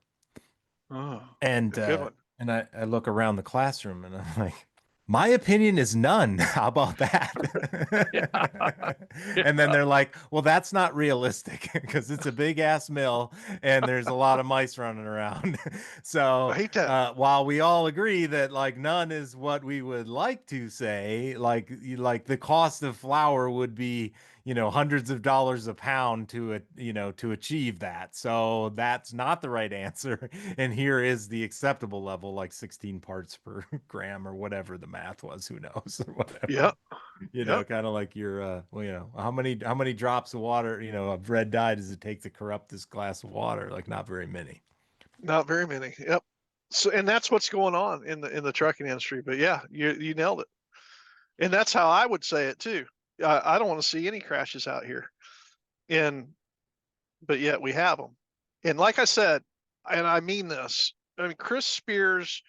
And good one. and I look around the classroom and I'm like, my opinion is none. How about that? And then they're like, well, that's not realistic because it's a big ass mill and there's a lot of mice running around. So while we all agree that like none is what we would like to say, like the cost of flour would be, hundreds of dollars a pound to achieve that. So that's not the right answer. And here is the acceptable level, like 16 parts per gram or whatever the math was. Who knows or whatever. Yeah. Kind of like your, how many drops of water, of red dye does it take to corrupt this glass of water? Like not very many. Not very many. Yep. So, and that's what's going on in the trucking industry. But yeah, you nailed it. And that's how I would say it too. I don't want to see any crashes out here, but yet we have them. And like I said, and I mean this, I mean, Chris Spears,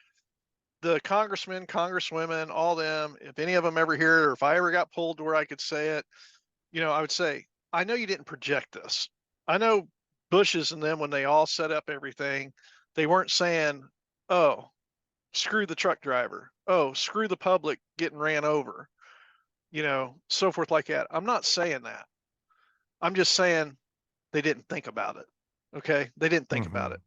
the congressmen, congresswomen, all them, if any of them ever hear it, or if I ever got pulled to where I could say it, I would say, I know you didn't project this. I know Bush's and them, when they all set up everything, they weren't saying, oh, screw the truck driver. Oh, screw the public getting ran over, so forth like that. I'm not saying that. I'm just saying they didn't think about it. Okay. They didn't think about it.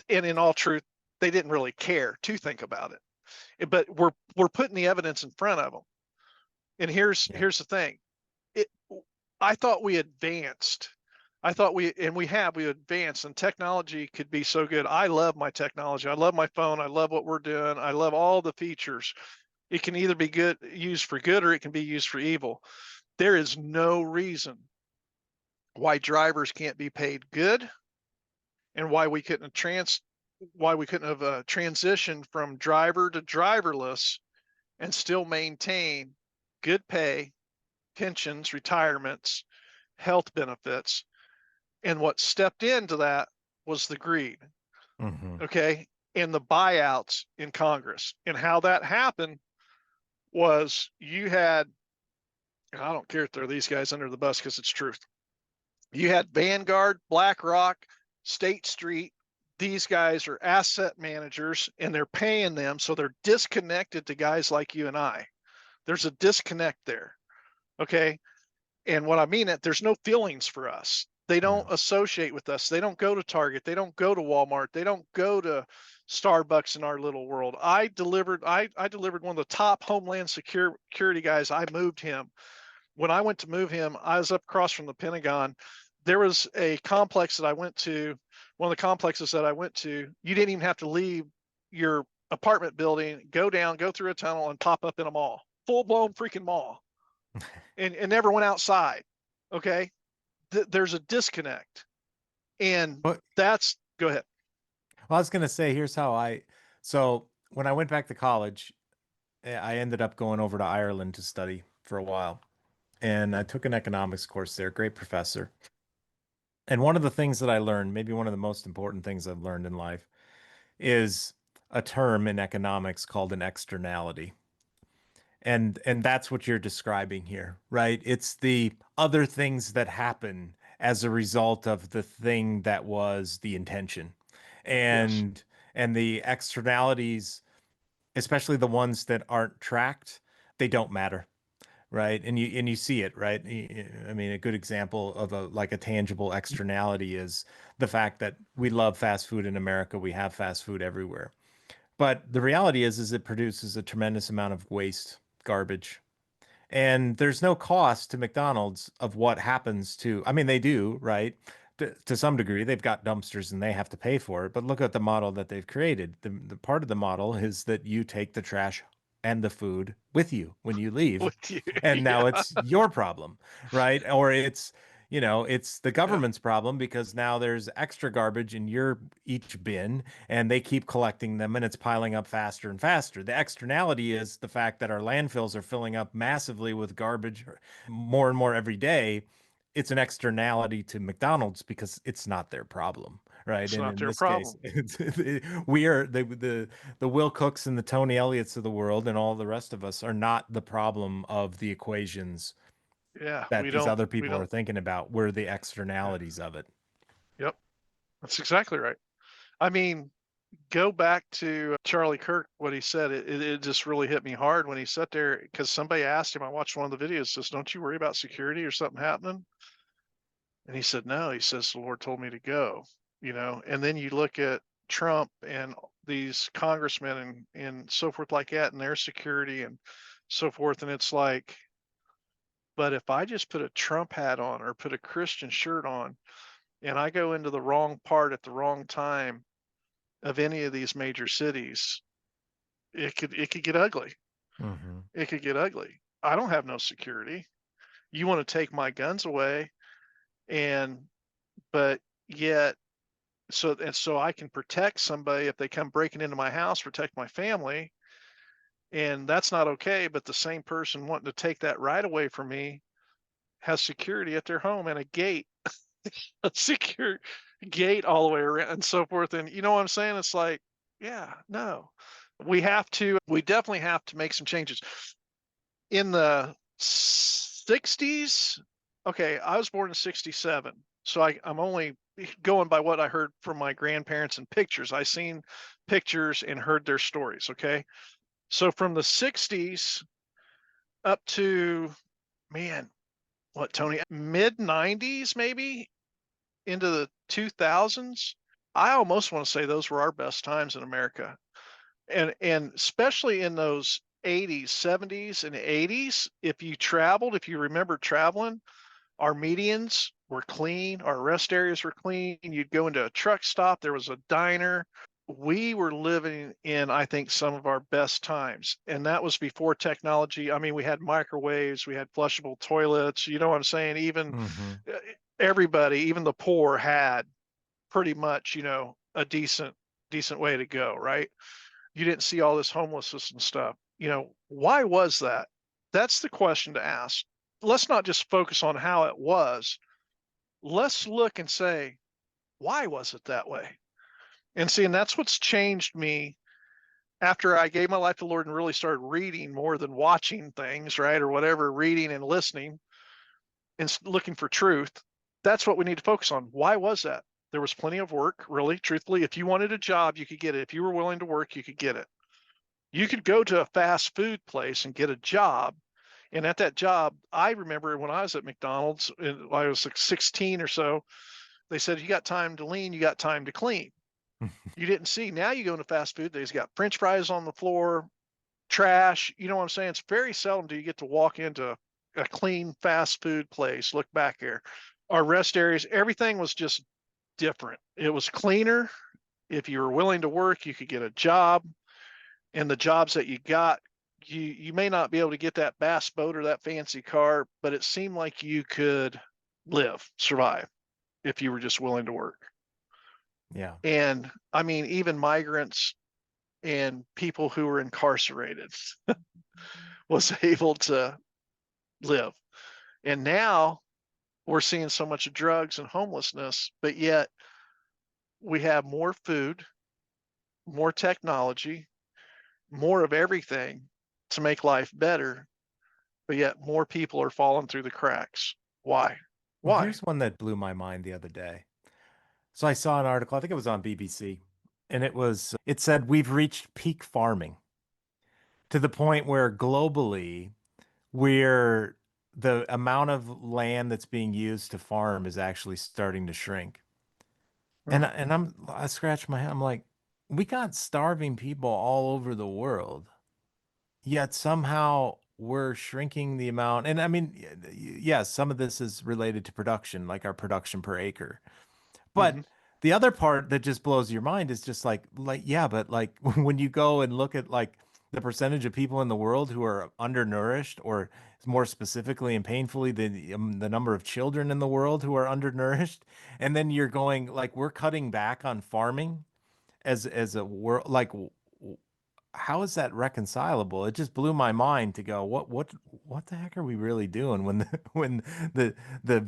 And in all truth, they didn't really care to think about it. But we're putting the evidence in front of them. And here's the thing. I thought we advanced. I thought we advanced, and technology could be so good. I love my technology. I love my phone. I love what we're doing. I love all the features. It can either be used for good, or it can be used for evil. There is no reason why drivers can't be paid good, and why we couldn't have transitioned from driver to driverless and still maintain good pay, pensions, retirements, health benefits. And what stepped into that was the greed. Okay. And the buyouts in Congress. And how that happened was you had, and I don't care if they're these guys under the bus because it's truth. You had Vanguard, BlackRock, State Street. These guys are asset managers and they're paying them. So they're disconnected to guys like you and I. There's a disconnect there. Okay. And what I mean that there's no feelings for us. They don't associate with us. They don't go to Target. They don't go to Walmart. They don't go to Starbucks in our little world. I delivered one of the top Homeland Security guys. I moved him. When I went to move him, I was up across from the Pentagon. There was a complex that I went to, one of the complexes that I went to, you didn't even have to leave your apartment building, go down, go through a tunnel and pop up in a mall, full blown freaking mall, and never went outside. Okay. There's a disconnect, and But go ahead. I was going to say, so when I went back to college, I ended up going over to Ireland to study for a while. And I took an economics course there, great professor. And one of the things that I learned, maybe one of the most important things I've learned in life, is a term in economics called an externality. And that's what you're describing here, right? It's the other things that happen as a result of the thing that was the intention. Yes. And the externalities, especially the ones that aren't tracked, they don't matter, right? And you see it, right? I mean, a good example of a tangible externality is the fact that we love fast food in America. We have fast food everywhere. But the reality is it produces a tremendous amount of waste, garbage. And there's no cost to McDonald's of what happens to, I mean, they do, right? To some degree, they've got dumpsters and they have to pay for it. But look at the model that they've created. The part of the model is that you take the trash and the food with you when you leave. With you. And now Yeah. it's your problem, right? Or it's the Yeah. government's problem because now there's extra garbage in your each bin and they keep collecting them and it's piling up faster and faster. The externality is the fact that our landfills are filling up massively with garbage more and more every day. It's an externality to McDonald's because it's not their problem, right? It's And not in their this case, problem. we are the Will Cooks and the Tony Elliots of the world and all the rest of us are not the problem of the equations Yeah. that these other We people are don't. thinking about. We're the Yeah. externalities of it. Yep. That's exactly right. I mean, go back to Charlie Kirk, what he said. It just really hit me hard when he sat there because somebody asked him, I watched one of the videos, says, don't you worry about security or something happening? And he said, no, he says, the Lord told me to go. And then you look at Trump and these congressmen and so forth like that and their security and so forth. And it's like, but if I just put a Trump hat on or put a Christian shirt on and I go into the wrong part at the wrong time of any of these major cities, it could get ugly. Mm-hmm. It could get ugly. I don't have no security. You want to take my guns away, and but yet so I can protect somebody if they come breaking into my house, protect my family, and that's not okay. But the same person wanting to take that right away from me has security at their home and a gate, a secure gate all the way around and so forth. And you know what I'm saying? It's like, yeah, no. We definitely have to make some changes. In the 60s, okay, I was born in 67. So I'm only going by what I heard from my grandparents and pictures. I seen pictures and heard their stories. Okay. So from the 60s up to, man, what, Tony, mid 90s, maybe into the 2000s, I almost want to say those were our best times in America. And especially in those 80s, 70s, and 80s, if you remember traveling, our medians were clean, our rest areas were clean. You'd go into a truck stop, there was a diner. We were living in, I think, some of our best times. And that was before technology. I mean, we had microwaves, we had flushable toilets. You know what I'm saying? Even Mm-hmm. everybody, even the poor, had pretty much, a decent way to go, right? You didn't see all this homelessness and stuff. Why was that? That's the question to ask. Let's not just focus on how it was. Let's look and say, why was it that way? And see, and that's what's changed me after I gave my life to the Lord and really started reading more than watching things, right, or whatever, reading and listening and looking for truth, that's what we need to focus on. Why was that? There was plenty of work, really, truthfully. If you wanted a job, you could get it. If you were willing to work, you could get it. You could go to a fast food place and get a job. And at that job, I remember when I was at McDonald's, when I was like 16 or so, they said, you got time to lean, you got time to clean. You didn't see. Now you go into fast food, they've got French fries on the floor, trash. You know what I'm saying? It's very seldom do you get to walk into a clean fast food place. Look back here. Our rest areas, everything was just different. It was cleaner. If you were willing to work, you could get a job. And the jobs that you got, you may not be able to get that bass boat or that fancy car, but it seemed like you could live, survive if you were just willing to work. Yeah. And I mean, even migrants and people who were incarcerated was able to live. And now we're seeing so much drugs and homelessness, but yet we have more food, more technology, more of everything to make life better, but yet more people are falling through the cracks. Why? Well, Why? here's one that blew my mind the other day. So I saw an article, I think it was on BBC, and it said we've reached peak farming to the point where globally where the amount of land that's being used to farm is actually starting to shrink. Hmm. And I scratch my head. I'm like, we got starving people all over the world, yet somehow we're shrinking the amount. And I mean, yes, some of this is related to production, like our production per acre. Mm-hmm. But the other part that just blows your mind is just like yeah, but like when you go and look at like the percentage of people in the world who are undernourished, or more specifically and painfully the number of children in the world who are undernourished, and then you're going like we're cutting back on farming as a world, like how is that reconcilable? It just blew my mind to go what the heck are we really doing when when the the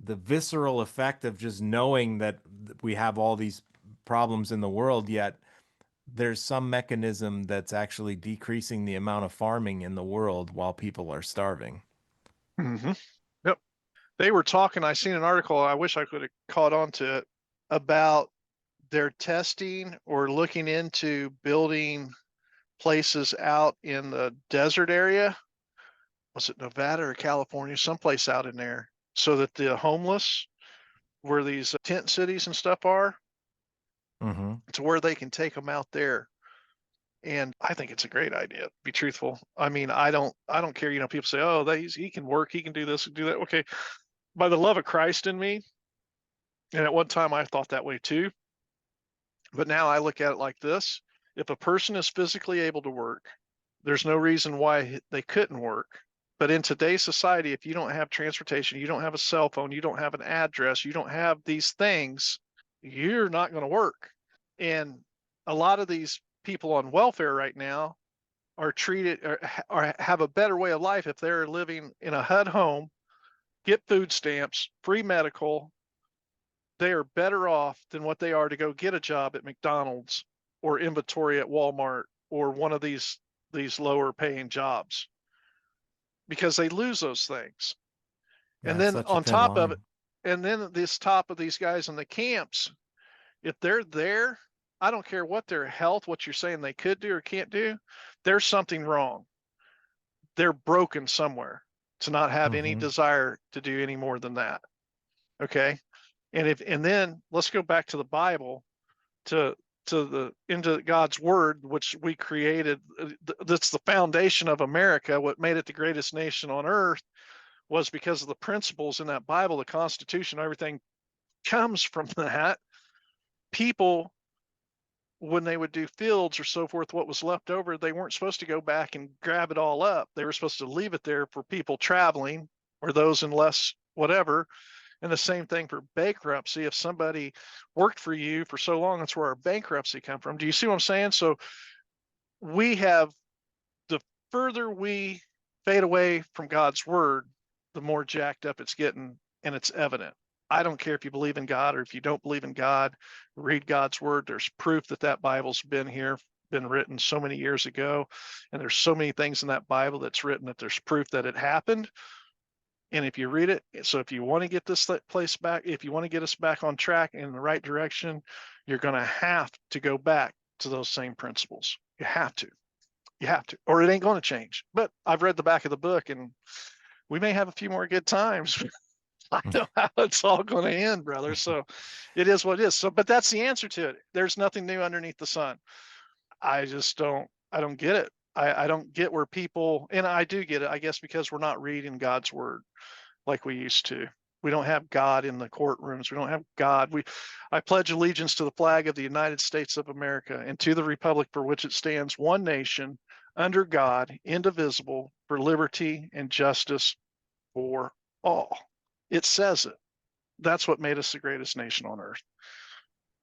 the visceral effect of just knowing that we have all these problems in the world, yet there's some mechanism that's actually decreasing the amount of farming in the world while people are starving. Mm-hmm. Yep. They were talking, I seen an article, I wish I could have caught on to it, about their testing or looking into building places out in the desert area. Was it Nevada or California? Someplace out in there, so that the homeless, where these tent cities and stuff are, Mm-hmm. to where they can take them out there. And I think it's a great idea, to be truthful. I mean, I don't care. You know, people say, oh, he can work, he can do this, do that. Okay. By the love of Christ in me, and at one time I thought that way too, but now I look at it like this. If a person is physically able to work, there's no reason why they couldn't work. But in today's society, if you don't have transportation, you don't have a cell phone, you don't have an address, you don't have these things, you're not going to work. And a lot of these people on welfare right now are treated or have a better way of life if they're living in a HUD home, get food stamps, free medical. They are better off than what they are to go get a job at McDonald's or inventory at Walmart or one of these lower paying jobs, because they lose those things. And Yeah, it's then such a on thin top of it, line. and then this top of these guys in the camps, if they're there, I don't care what their health, what you're saying they could do or can't do, there's something wrong. They're broken somewhere to not have any Mm-hmm. desire to do any more than that. Okay. And then let's go back to the Bible, to into God's word, which we created. That's the foundation of America. What made it the greatest nation on earth was because of the principles in that Bible, the Constitution, everything comes from that. People, when they would do fields or so forth, what was left over, they weren't supposed to go back and grab it all up. They were supposed to leave it there for people traveling or those in less whatever. And the same thing for bankruptcy. If somebody worked for you for so long, that's where our bankruptcy come from. Do you see what I'm saying? So we have, the further we fade away from God's word, the more jacked up it's getting, and it's evident. I don't care if you believe in God or if you don't believe in God, read God's word. There's proof that that Bible's been here been written so many years ago, and there's so many things in that Bible that's written that there's proof that it happened. And if you read it, so if you want to get this place back, if you want to get us back on track in the right direction, you're going to have to go back to those same principles. You have to. You have to, or it ain't going to change. But I've read the back of the book, and we may have a few more good times. I know how it's all going to end, brother. So it is what it is. So, but that's the answer to it. There's nothing new underneath the sun. I just don't, I don't get it. I don't get where people, and I do get it, I guess, because we're not reading God's word like we used to. We don't have God in the courtrooms. We don't have God. I pledge allegiance to the flag of the United States of America and to the republic for which it stands, one nation, under God, indivisible, for liberty and justice for all. It says it. That's what made us the greatest nation on earth.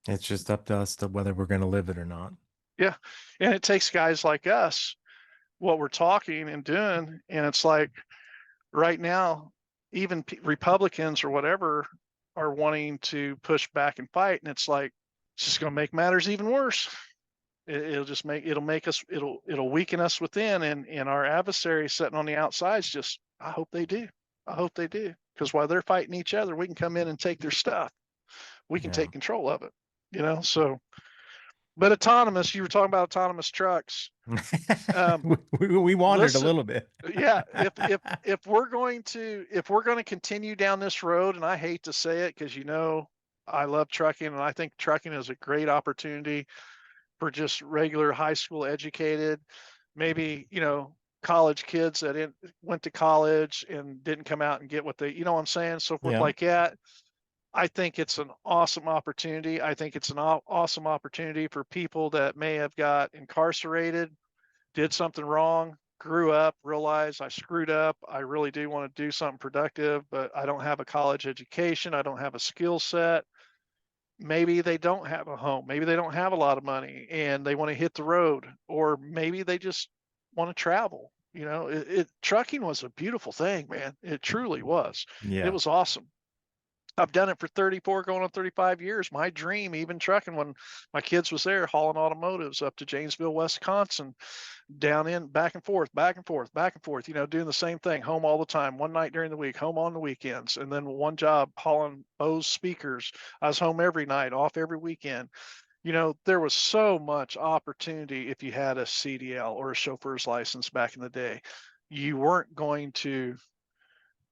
It's just up to us to whether we're going to live it or not. Yeah. And it takes guys like us, what we're talking and doing. And it's like right now, even Republicans or whatever are wanting to push back and fight. And it's like, it's just going to make matters even worse. It'll weaken us within, and our adversaries sitting on the outsides just, I hope they do. I hope they do. Because while they're fighting each other, we can come in and take their stuff. We can take control of it, so. But autonomous, you were talking about autonomous trucks. We wandered a little bit. Yeah, if we're going to continue down this road, and I hate to say it because I love trucking, and I think trucking is a great opportunity for just regular high school educated, maybe college kids that went to college and didn't come out and get what they, what I'm saying, so forth like that. I think it's an awesome opportunity. I think it's an awesome opportunity for people that may have got incarcerated, did something wrong, grew up, realized I screwed up. I really do want to do something productive, but I don't have a college education. I don't have a skill set. Maybe they don't have a home. Maybe they don't have a lot of money and they want to hit the road, or maybe they just want to travel. Trucking was a beautiful thing, man. It truly was. Yeah. It was awesome. I've done it for 34 going on 35 years. My dream, even trucking when my kids was there, hauling automotives up to Janesville, Wisconsin, down in back and forth, doing the same thing, home all the time, one night during the week, home on the weekends. And then one job hauling Bose speakers. I was home every night, off every weekend. There was so much opportunity if you had a CDL or a chauffeur's license back in the day. You weren't going to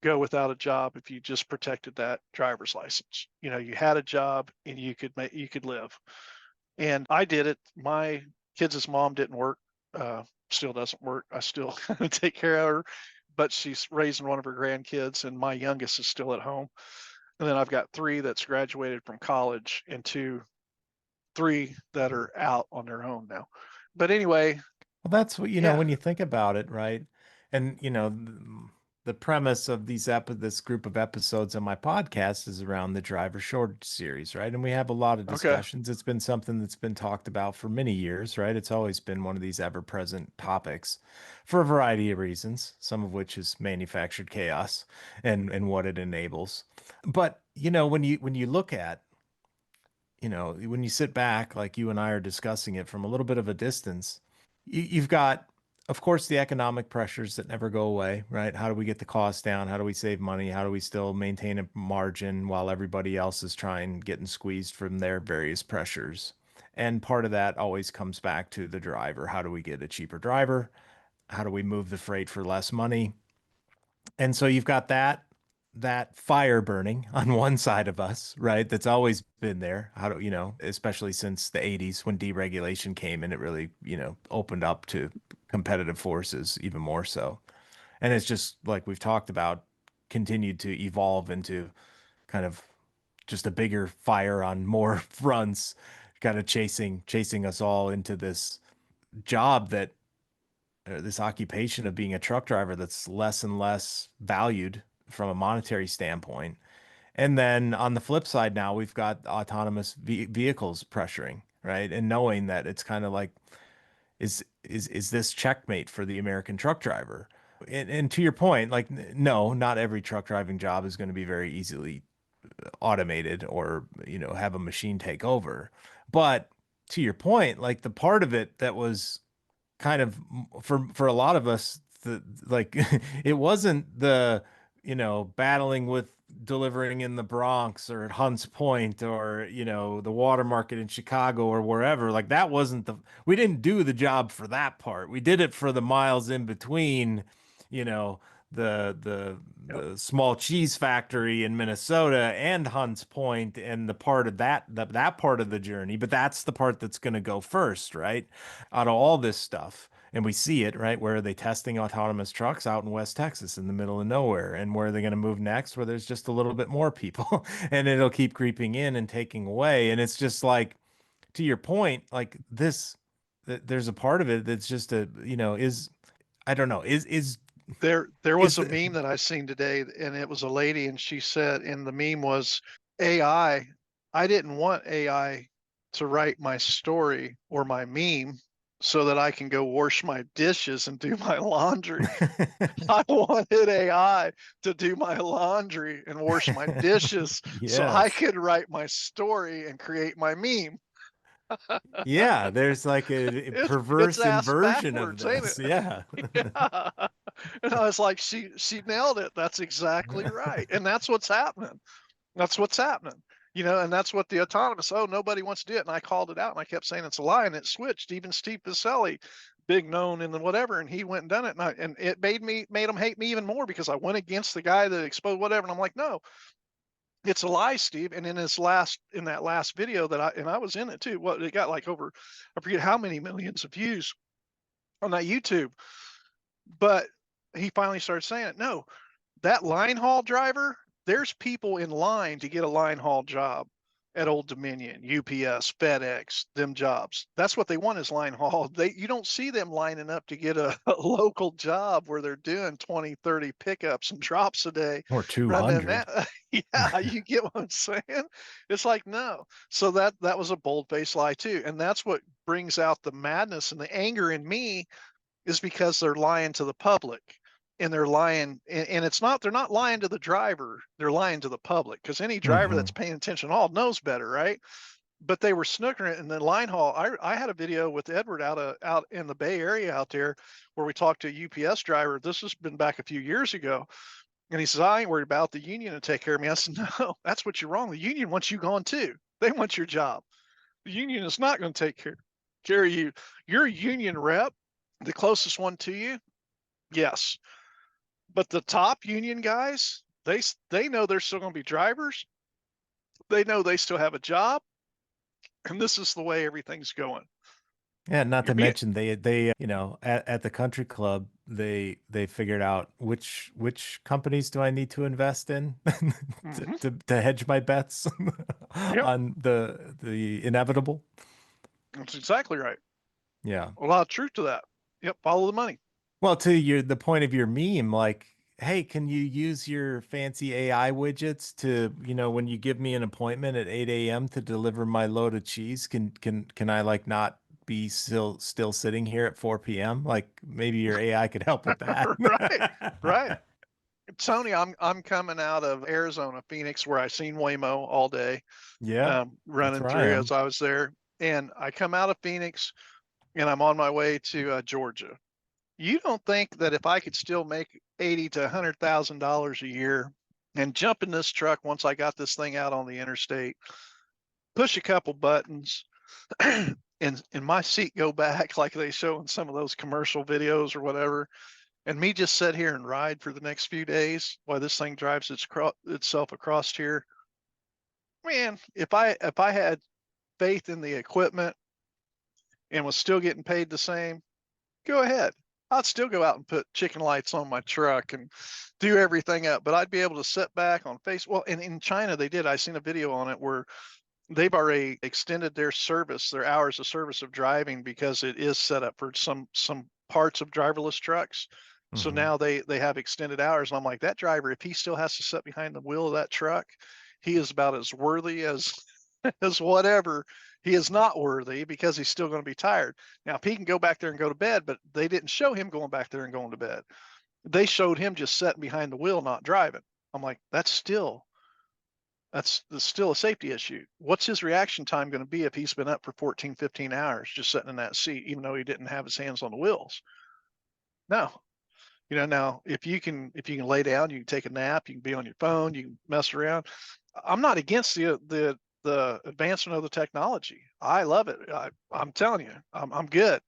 go without a job if you just protected that driver's license. You had a job and you could live. And I did it. My kids' mom didn't work, still doesn't work. I still take care of her, but she's raising one of her grandkids, and my youngest is still at home. And then I've got 3 that's graduated from college and 3 that are out on their own now. But anyway. Well, that's what, when you think about it, right? And, the premise of this group of episodes on my podcast is around the driver shortage series, right? And we have a lot of discussions. Okay. It's been something that's been talked about for many years, right? It's always been one of these ever-present topics for a variety of reasons, some of which is manufactured chaos and what it enables. But, when you look at, when you sit back, like you and I are discussing it from a little bit of a distance, you've got, of course, the economic pressures that never go away, right? How do we get the cost down? How do we save money? How do we still maintain a margin while everybody else is getting squeezed from their various pressures? And part of that always comes back to the driver. How do we get a cheaper driver? How do we move the freight for less money? And so you've got that fire burning on one side of us, right? That's always been there. How do especially since the 80s when deregulation came and it really, opened up to competitive forces even more so. And it's just like we've talked about, continued to evolve into kind of just a bigger fire on more fronts, kind of chasing us all into this job this occupation of being a truck driver that's less and less valued from a monetary standpoint. And then on the flip side, now we've got autonomous vehicles pressuring, right? And knowing that it's kind of like, is this checkmate for the American truck driver? And to your point, like, no, not every truck driving job is going to be very easily automated or, have a machine take over. But to your point, like the part of it that was kind of for a lot of us, the like it wasn't the, battling with delivering in the Bronx or at Hunts Point or, the water market in Chicago or wherever. Like that wasn't we didn't do the job for that part. We did it for the miles in between, you know, Yep. the small cheese factory in Minnesota and Hunts Point and the part of that part of the journey. But that's the part that's going to go first, right? Out of all this stuff. And we see it, right? Where are they testing autonomous trucks out in West Texas in the middle of nowhere? And where are they going to move next? Where there's just a little bit more people and it'll keep creeping in and taking away. And it's just like, to your point, like this, there's a part of it that's just I don't know, There is was a the, meme that I seen today, and it was a lady, and she said, and the meme was AI. I didn't want AI to write my story or my meme so that I can go wash my dishes and do my laundry. I wanted AI to do my laundry and wash my dishes so I yes. could write my story and create my meme. Yeah, there's like a It's perverse ass inversion of backwards, ain't this. Yeah. it? Yeah. And I was like, she nailed it. That's exactly right. And that's what's happening. That's what's happening. And that's what the autonomous, oh, nobody wants to do it. And I called it out and I kept saying it's a lie, and it switched. Even Steve Pacelli, big known in the whatever, and he went and done it. And it made him hate me even more because I went against the guy that exposed whatever. And I'm like, no, it's a lie, Steve. And in that last video I was in it too. What it got like over, I forget how many millions of views on that YouTube. But he finally started saying it. No, that line haul driver, there's people in line to get a line haul job at Old Dominion, UPS, FedEx, them jobs. That's what they want is line haul. You don't see them lining up to get a local job where they're doing 20, 30 pickups and drops a day. Or Running 200. that. Yeah, you get what I'm saying? It's like, no. So that was a bold-faced lie too. And that's what brings out the madness and the anger in me, is because they're lying to the public, and they're lying, and they're not lying to the driver, they're lying to the public, because any driver Hmm. that's paying attention at all knows better, right? But they were snookering it in the line haul. I had a video with Edward out in the Bay Area out there where we talked to a UPS driver. This has been back a few years ago. And he says, I ain't worried about the union to take care of me. I said, no, that's what you're wrong. The union wants you gone too. They want your job. The union is not going to take care of you. Your union rep, the closest one to you, yes. But the top union guys, they know they're still going to be drivers. They know they still have a job, and this is the way everything's going. Yeah, not You're to being mention they at the country club they figured out which companies do I need to invest in mm-hmm. to hedge my bets Yep, on the inevitable. that's exactly right. Yeah. A lot of truth to that. Yep, follow the money. Well, to the point of your meme, like, hey, can you use your fancy AI widgets to, when you give me an appointment at 8 a.m. to deliver my load of cheese, can I like not be still sitting here at 4 p.m.? Like maybe your AI could help with that. Right, right. Tony, I'm coming out of Arizona, Phoenix, where I seen Waymo all day, Yeah, that's running where I through as am. I was there. And I come out of Phoenix, and I'm on my way to Georgia. You don't think that if I could still make 80 to $100,000 a year and jump in this truck once I got this thing out on the interstate, push a couple buttons, and my seat go back like they show in some of those commercial videos or whatever, and me just sit here and ride for the next few days while this thing drives itself across here. Man, if I had faith in the equipment and was still getting paid the same, go ahead. I'd still go out and put chicken lights on my truck and do everything up, but I'd be able to sit back on face. Well, and in China they did. I seen a video on it where they've already extended their service, their hours of service of driving, because it is set up for some parts of driverless trucks. So Hmm. now they have extended hours. And I'm like, that driver, if he still has to sit behind the wheel of that truck, he is about as worthy as as whatever. He is not worthy because he's still going to be tired. Now, if he can go back there and go to bed, but they didn't show him going back there and going to bed. They showed him just sitting behind the wheel, not driving. I'm like, that's still That's still a safety issue. What's his reaction time going to be if he's been up for 14, 15 hours just sitting in that seat, even though he didn't have his hands on the wheels? No. Now if you can lay down, you can take a nap, you can be on your phone, you can mess around. I'm not against the advancement of the technology. I love it. I'm telling you, I'm good.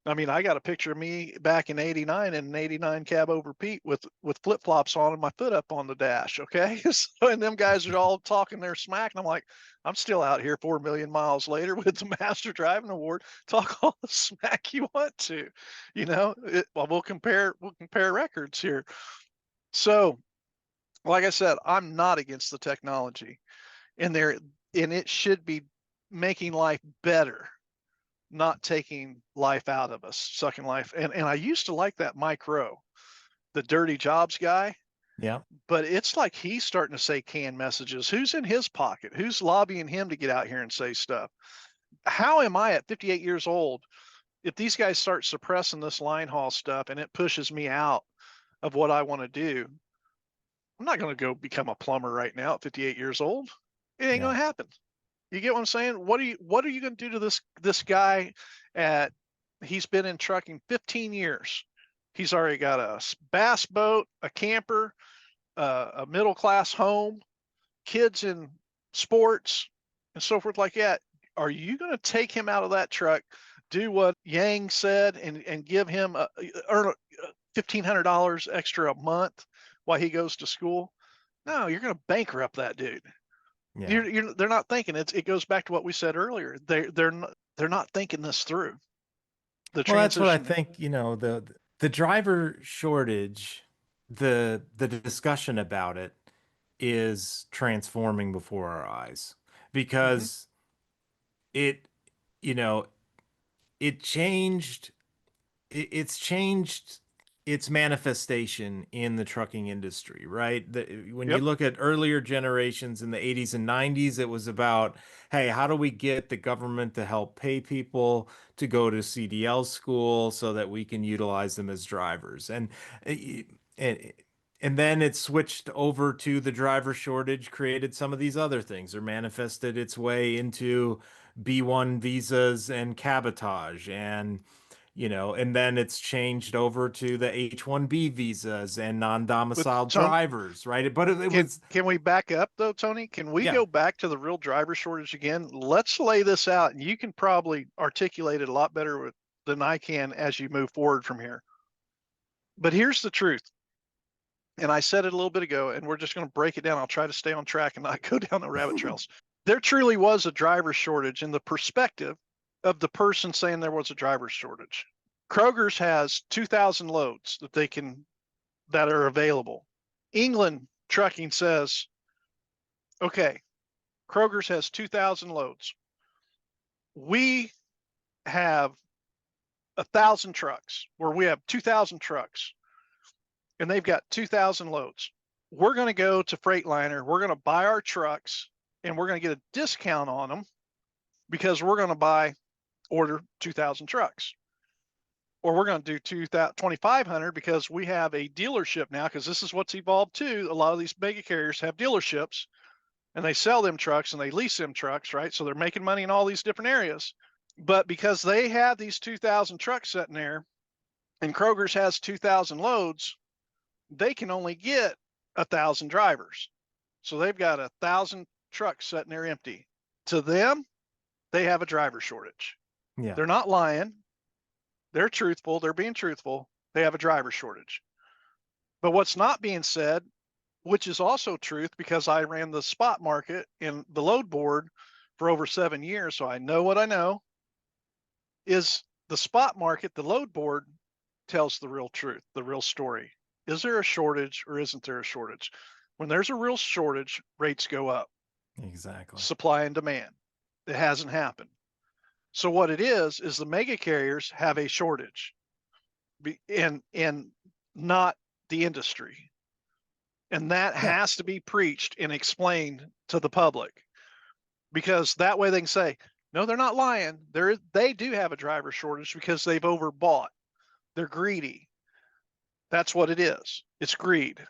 I mean, I got a picture of me back in '89 in an '89 cab over Pete with flip flops on and my foot up on the dash. Okay, so, and them guys are all talking their smack, and I'm like, I'm still out here 4 million miles later with the Master Driving Award. Talk all the smack you want to, well, we'll compare records here. So, like I said, I'm not against the technology, and it should be making life better, not taking life out of us, sucking life. And I used to like that Mike Rowe, the dirty jobs guy, Yeah. but it's like he's starting to say canned messages. Who's in his pocket? Who's lobbying him to get out here and say stuff? How am I at 58 years old? If these guys start suppressing this line haul stuff and it pushes me out of what I want to do, I'm not going to go become a plumber right now at 58 years old. It ain't going to happen. You get what I'm saying? What are you going to do to this guy he's been in trucking 15 years. He's already got a bass boat, a camper, a middle-class home, kids in sports and so forth like that. Are you going to take him out of that truck, do what Yang said, and give him earn $1,500 extra a month while he goes to school? No, you're going to bankrupt that dude. Yeah. They're not thinking. It goes back to what we said earlier. They're not thinking this through. Well, that's what I think, the driver shortage, the discussion about it is transforming before our eyes because it, you know, it changed it's changed its manifestation in the trucking industry, right? When you Yep. look at earlier generations in the 80s and 90s, it was about, hey, how do we get the government to help pay people to go to CDL school so that we can utilize them as drivers? And and then it switched over to the driver shortage, created some of these other things, or manifested its way into B1 visas and cabotage and then it's changed over to the H-1B visas and non-domiciled drivers, right? But it was, can we back up though, Tony? Can we go back to the real driver shortage again? Let's lay this out, and you can probably articulate it a lot better than I can as you move forward from here. But here's the truth. And I said it a little bit ago, and we're just going to break it down. I'll try to stay on track and not go down the rabbit trails. There truly was a driver shortage in the perspective of the person saying there was a driver shortage. Kroger's has 2,000 loads that are available. England Trucking says, okay, Kroger's has 2,000 loads. We have 1,000 trucks, where we have 2,000 trucks, and they've got 2,000 loads. We're going to go to Freightliner. We're going to buy our trucks, and we're going to get a discount on them because we're going to order 2,000 trucks. Or we're going to do 2,500 because we have a dealership now, because this is what's evolved too. A lot of these mega carriers have dealerships, and they sell them trucks and they lease them trucks, right? So they're making money in all these different areas. But because they have these 2,000 trucks sitting there, and Kroger's has 2,000 loads, they can only get 1,000 drivers. So they've got 1,000 trucks sitting there empty. To them, they have a driver shortage. Yeah. They're not lying. They're truthful. They're being truthful. They have a driver shortage. But what's not being said, which is also truth, because I ran the spot market in the load board for over 7 years, so I know what I know, is the spot market, the load board tells the real truth, the real story. Is there a shortage or isn't there a shortage? When there's a real shortage, rates go up. Exactly. Supply and demand. It hasn't happened. So what it is the mega carriers have a shortage, and not the industry. And that has to be preached and explained to the public, because that way they can say, no, they're not lying. They do have a driver shortage because they've overbought. They're greedy. That's what it is. It's greed.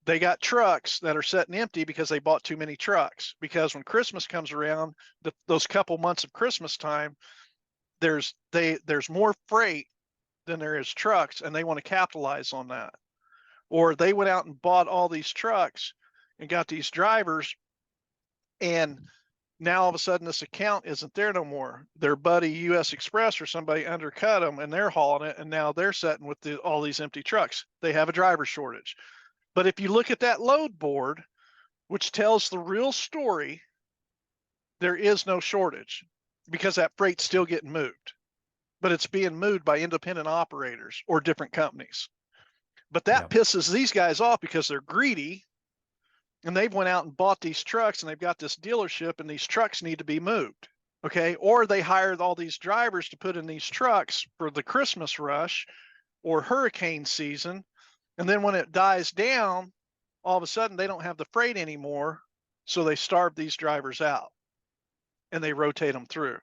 They got trucks that are sitting empty because they bought too many trucks. Because when Christmas comes around, those couple months of Christmas time, there's more freight than there is trucks, and they want to capitalize on that. Or they went out and bought all these trucks and got these drivers, and now all of a sudden this account isn't there no more. Their buddy US Express or somebody undercut them, and they're hauling it, and now they're sitting with all these empty trucks. They have a driver shortage. But if you look at that load board, which tells the real story, there is no shortage because that freight's still getting moved, but it's being moved by independent operators or different companies. But that pisses these guys off because they're greedy, and they've went out and bought these trucks, and they've got this dealership, and these trucks need to be moved. Okay. Or they hired all these drivers to put in these trucks for the Christmas rush or hurricane season. And then when it dies down, all of a sudden they don't have the freight anymore. So they starve these drivers out and they rotate them through.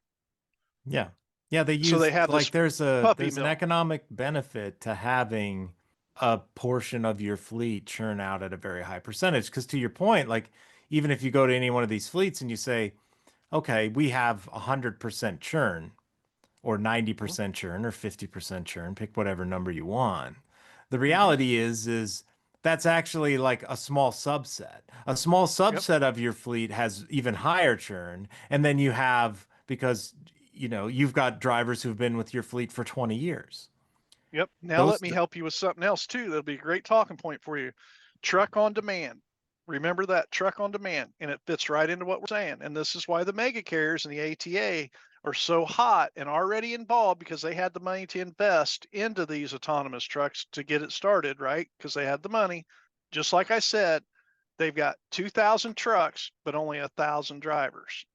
Yeah. Yeah. They use, so they have like, there's an mill. economic benefit to having a portion of your fleet churn out at a very high percentage. Because to your point, like, even if you go to any one of these fleets and you say, okay, we have 100% churn or 90% churn or 50% churn, pick whatever number you want. The reality is that's actually like a small subset. A small subset of your fleet has even higher churn. And then you have, because, you know, you've got drivers who've been with your fleet for 20 years. Yep. Now let me help you with something else too. That'll be a great talking point for you. Truck on demand. Remember that, truck on demand, and it fits right into what we're saying. And this is why the mega carriers and the ATA are so hot and already involved, because they had the money to invest into these autonomous trucks to get it started, right? Because they had the money. Just like I said, they've got 2,000 trucks, but only 1,000 drivers.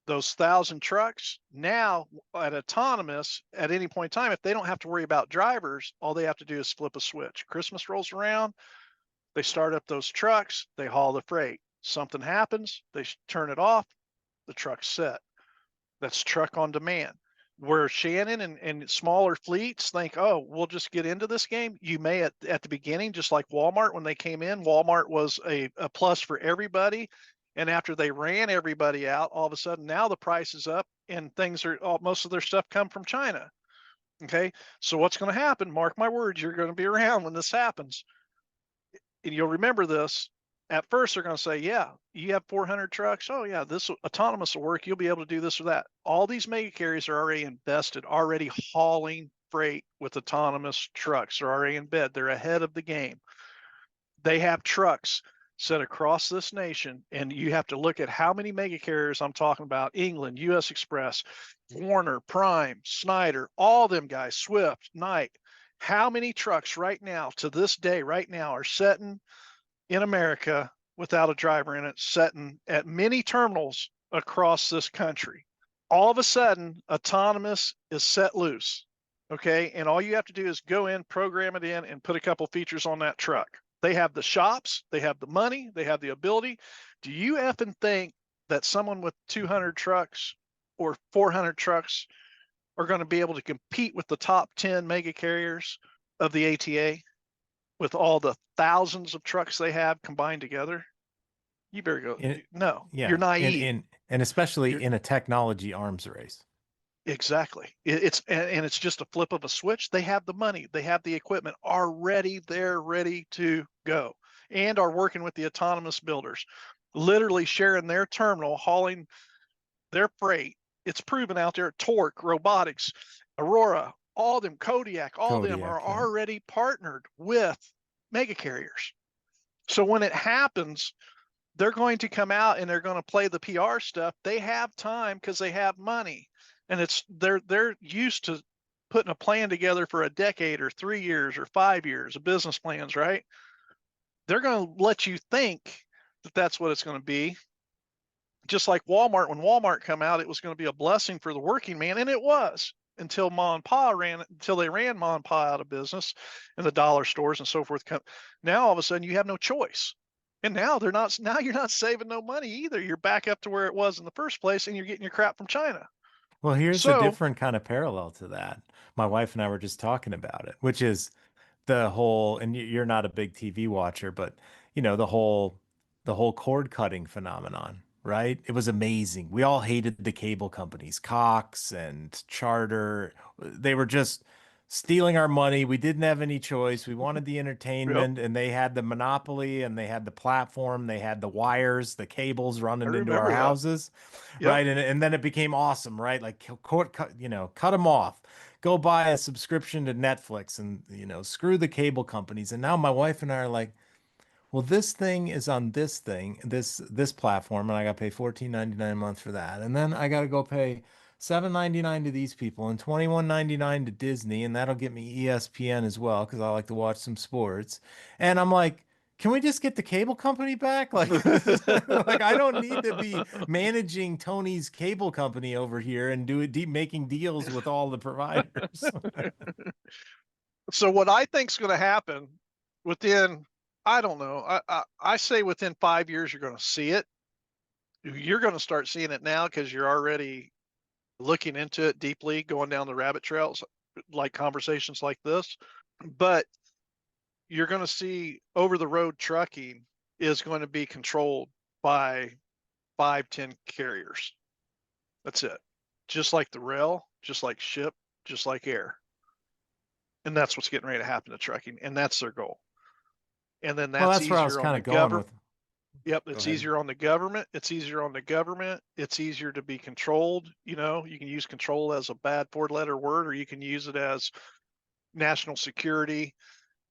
Those 1,000 trucks now at autonomous at any point in time, if they don't have to worry about drivers, all they have to do is flip a switch. Christmas rolls around, they start up those trucks, they haul the freight. Something happens, they turn it off, the truck's set. That's truck on demand. Where Shannon and smaller fleets think, oh, we'll just get into this game. You may at the beginning, just like Walmart, when they came in, Walmart was a plus for everybody. And after they ran everybody out, all of a sudden now the price is up and things are, most of their stuff come from China. Okay. So what's going to happen? Mark my words, you're going to be around when this happens. And you'll remember this. At first, they're going to say, yeah, you have 400 trucks. Oh, yeah, this autonomous will work. You'll be able to do this or that. All these mega carriers are already invested, already hauling freight with autonomous trucks. They're already in bed. They're ahead of the game. They have trucks set across this nation, and you have to look at how many mega carriers I'm talking about: England, US Express, Warner, Prime, Snyder, all them guys, Swift, Knight. How many trucks right now, to this day, right now, are sitting in America without a driver in it, sitting at many terminals across this country? All of a sudden, autonomous is set loose. Okay. And all you have to do is go in, program it in, and put a couple features on that truck. They have the shops, they have the money, they have the ability. Do you effing think that someone with 200 trucks or 400 trucks are going to be able to compete with the top 10 mega carriers of the ATA with all the thousands of trucks they have combined together? You better go. No, yeah, you're naive. And especially in a technology arms race. Exactly. It's just a flip of a switch. They have the money, they have the equipment already. They're ready to go, and are working with the autonomous builders, literally sharing their terminal, hauling their freight. It's proven out there. Torque Robotics, Aurora, all them, Kodiak, all them are already partnered with mega carriers. So when it happens, they're going to come out and they're going to play the PR stuff. They have time because they have money. And they're used to putting a plan together for a decade or 3 years or 5 years of business plans, right? They're going to let you think that that's what it's going to be. Just like Walmart, when Walmart come out, it was going to be a blessing for the working man, and it was, until they ran Ma and Pa out of business, and the dollar stores and so forth. Now all of a sudden you have no choice. And now you're not saving no money either. You're back up to where it was in the first place, and you're getting your crap from China. Well, here's a different kind of parallel to that. My wife and I were just talking about it, which is the whole, and you're not a big TV watcher, but the whole cord cutting phenomenon, right? It was amazing. We all hated the cable companies, Cox and Charter. They were just stealing our money. We didn't have any choice. We wanted the Yep, entertainment, and they had the monopoly, and they had the platform, they had the wires, the cables I running into our remember that. houses, Yep. right? And then it became awesome, right? Like cut them off, go buy a subscription to Netflix, and screw the cable companies. And now my wife and I are like, well, this thing is on this platform, and I got to pay $14.99 a month for that, and then I got to go pay $7.99 to these people and $21.99 to Disney, and that'll get me ESPN as well because I like to watch some sports. And I'm like, can we just get the cable company back? Like, like I don't need to be managing Tony's cable company over here and making deals with all the providers. So what I think is going to happen within, I don't know, I say within 5 years you're going to see it. You're going to start seeing it now because you're already looking into it deeply, going down the rabbit trails, like conversations like this. But you're going to see over the road trucking is going to be controlled by 5, 10 carriers. That's it. Just like the rail, just like ship, just like air. And that's what's getting ready to happen to trucking. And that's their goal. And then Well, that's that's where I was easier on kind the of going government. with. Yep, Go it's ahead. easier on the government. It's easier on the government. It's easier to be controlled. You can use control as a bad 4-letter word, or you can use it as national security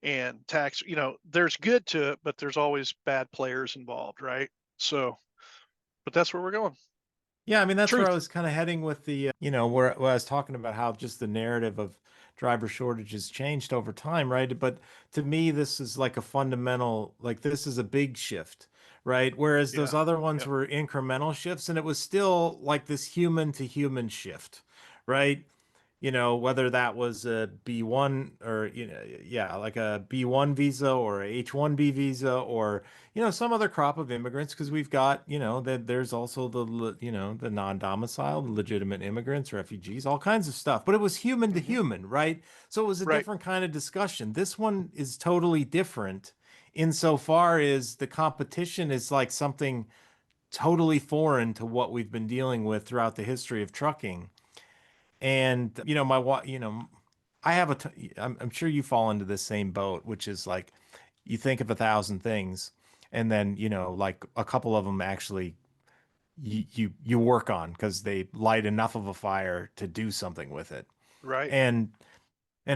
and tax. There's good to it, but there's always bad players involved, right? So, but that's where we're going. Yeah, I mean that's where I Truth. was kind of heading with the, where I was talking about how just the narrative of driver shortages changed over time, right? But to me, this is like a fundamental, like this is a big shift, right? Whereas those Yeah. other ones Yep. were incremental shifts, and it was still like this human to human shift, right? Whether that was a B1 or, yeah, like a B1 visa or a H1B visa or, some other crop of immigrants, because we've got, that there's also the non-domiciled, legitimate immigrants, refugees, all kinds of stuff. But it was human to Hmm. human, right? So it was a Right. different kind of discussion. This one is totally different insofar as the competition is like something totally foreign to what we've been dealing with throughout the history of trucking. And I have I'm sure you fall into this same boat, which is like you think of 1,000 things, and then like a couple of them actually you work on because they light enough of a fire to do something with it. Right. And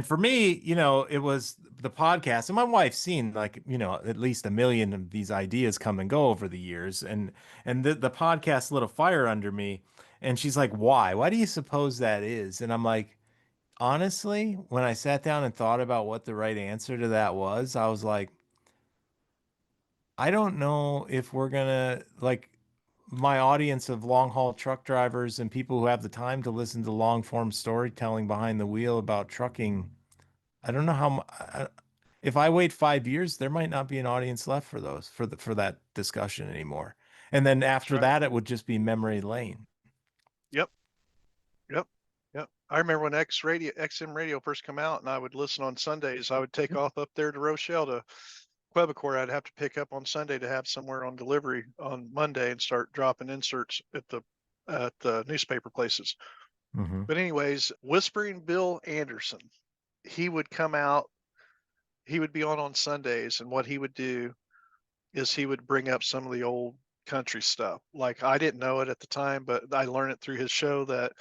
for me, it was the podcast, and my wife's seen like at least a million of these ideas come and go over the years, and the podcast lit a fire under me. And she's like, why? Why do you suppose that is? And I'm like, honestly, when I sat down and thought about what the right answer to that was, I was like, I don't know if we're gonna like my audience of long haul truck drivers and people who have the time to listen to long form storytelling behind the wheel about trucking. I don't know if I wait 5 years, there might not be an audience left for those for that discussion anymore. And then That's after right. that, it would just be memory lane. Yep. Yep. Yep. I remember when XM radio first come out, and I would listen on Sundays. I would take off up there to Rochelle to Quebecourt. I'd have to pick up on Sunday to have somewhere on delivery on Monday and start dropping inserts at the newspaper places. Hmm. But anyways, Whispering Bill Anderson, he would come out. He would be on Sundays, and what he would do is he would bring up some of the old country stuff. Like, I didn't know it at the time, but I learned it through his show that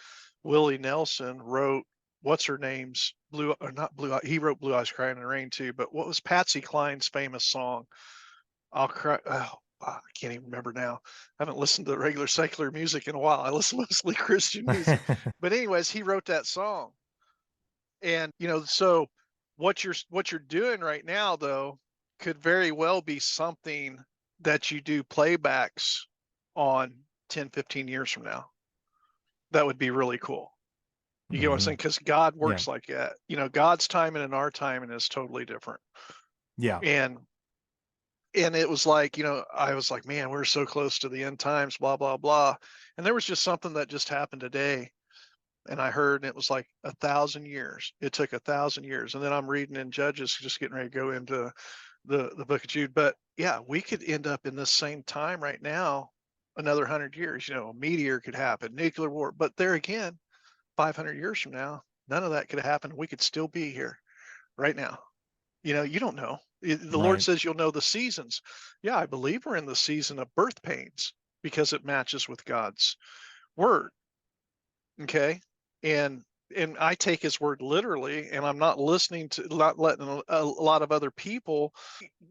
Willie Nelson wrote what's her name's Blue, or not Blue. He wrote Blue Eyes Crying in the Rain too. But what was Patsy Cline's famous song? I'll cry. Oh, I can't even remember now. I haven't listened to regular secular music in a while. I listen mostly Christian music. But anyways, he wrote that song. And so what you're doing right now though could very well be something that you do playbacks on 10, 15 years from now. That would be really cool. You get what I'm Hmm. saying? Because God Yeah. works like that. God's timing and our timing is totally different. Yeah. And it was like, I was like, man, we're so close to the end times, blah, blah, blah. And there was just something that just happened today. And I heard, and it was like 1,000 years. It took 1,000 years. And then I'm reading in Judges, just getting ready to go into the book of Jude. But yeah, we could end up in this same time right now, another 100 years. A meteor could happen, nuclear war. But there again, 500 years from now, none of that could happen. We could still be here right now. You don't know. The Lord Right. says you'll know the seasons. Yeah, I believe we're in the season of birth pains because it matches with God's word. Okay. And I take his word literally, and I'm not letting a lot of other people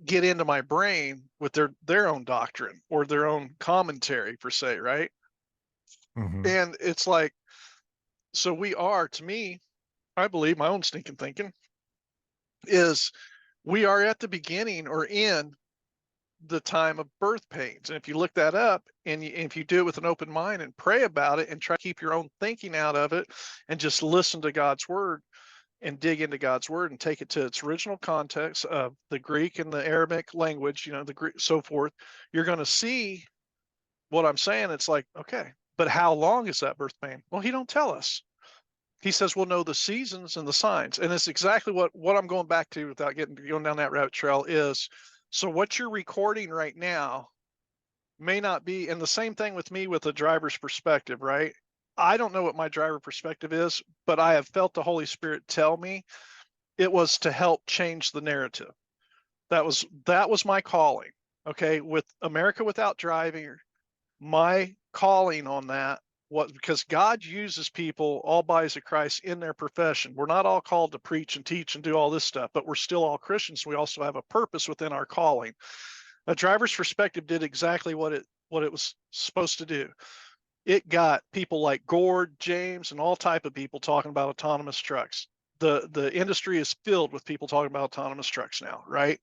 get into my brain with their own doctrine or their own commentary per se, right? Mhm. And it's like, so we are, to me, I believe my own stinking thinking is we are at the beginning or in the time of birth pains. And if you look that up and if you do it with an open mind and pray about it and try to keep your own thinking out of it and just listen to God's word and dig into God's word and take it to its original context of the Greek and the Arabic language, the Greek, so forth, you're going to see what I'm saying. It's like, okay, but how long is that birth pain? Well, he don't tell us. He says we'll know the seasons and the signs. And it's exactly what I'm going back to without going down that rabbit trail is, so what you're recording right now may not be, and the same thing with me with the driver's perspective, right? I don't know what my driver perspective is, but I have felt the Holy Spirit tell me it was to help change the narrative. That was my calling. Okay, with America Without Driving, my calling on that was because God uses people, all bodies of Christ, in their profession. We're not all called to preach and teach and do all this stuff, but we're still all Christians. We also have a purpose within our calling. A driver's perspective did exactly what it was supposed to do. It got people like Gord, James, and all type of people talking about autonomous trucks. The industry is filled with people talking about autonomous trucks now, right?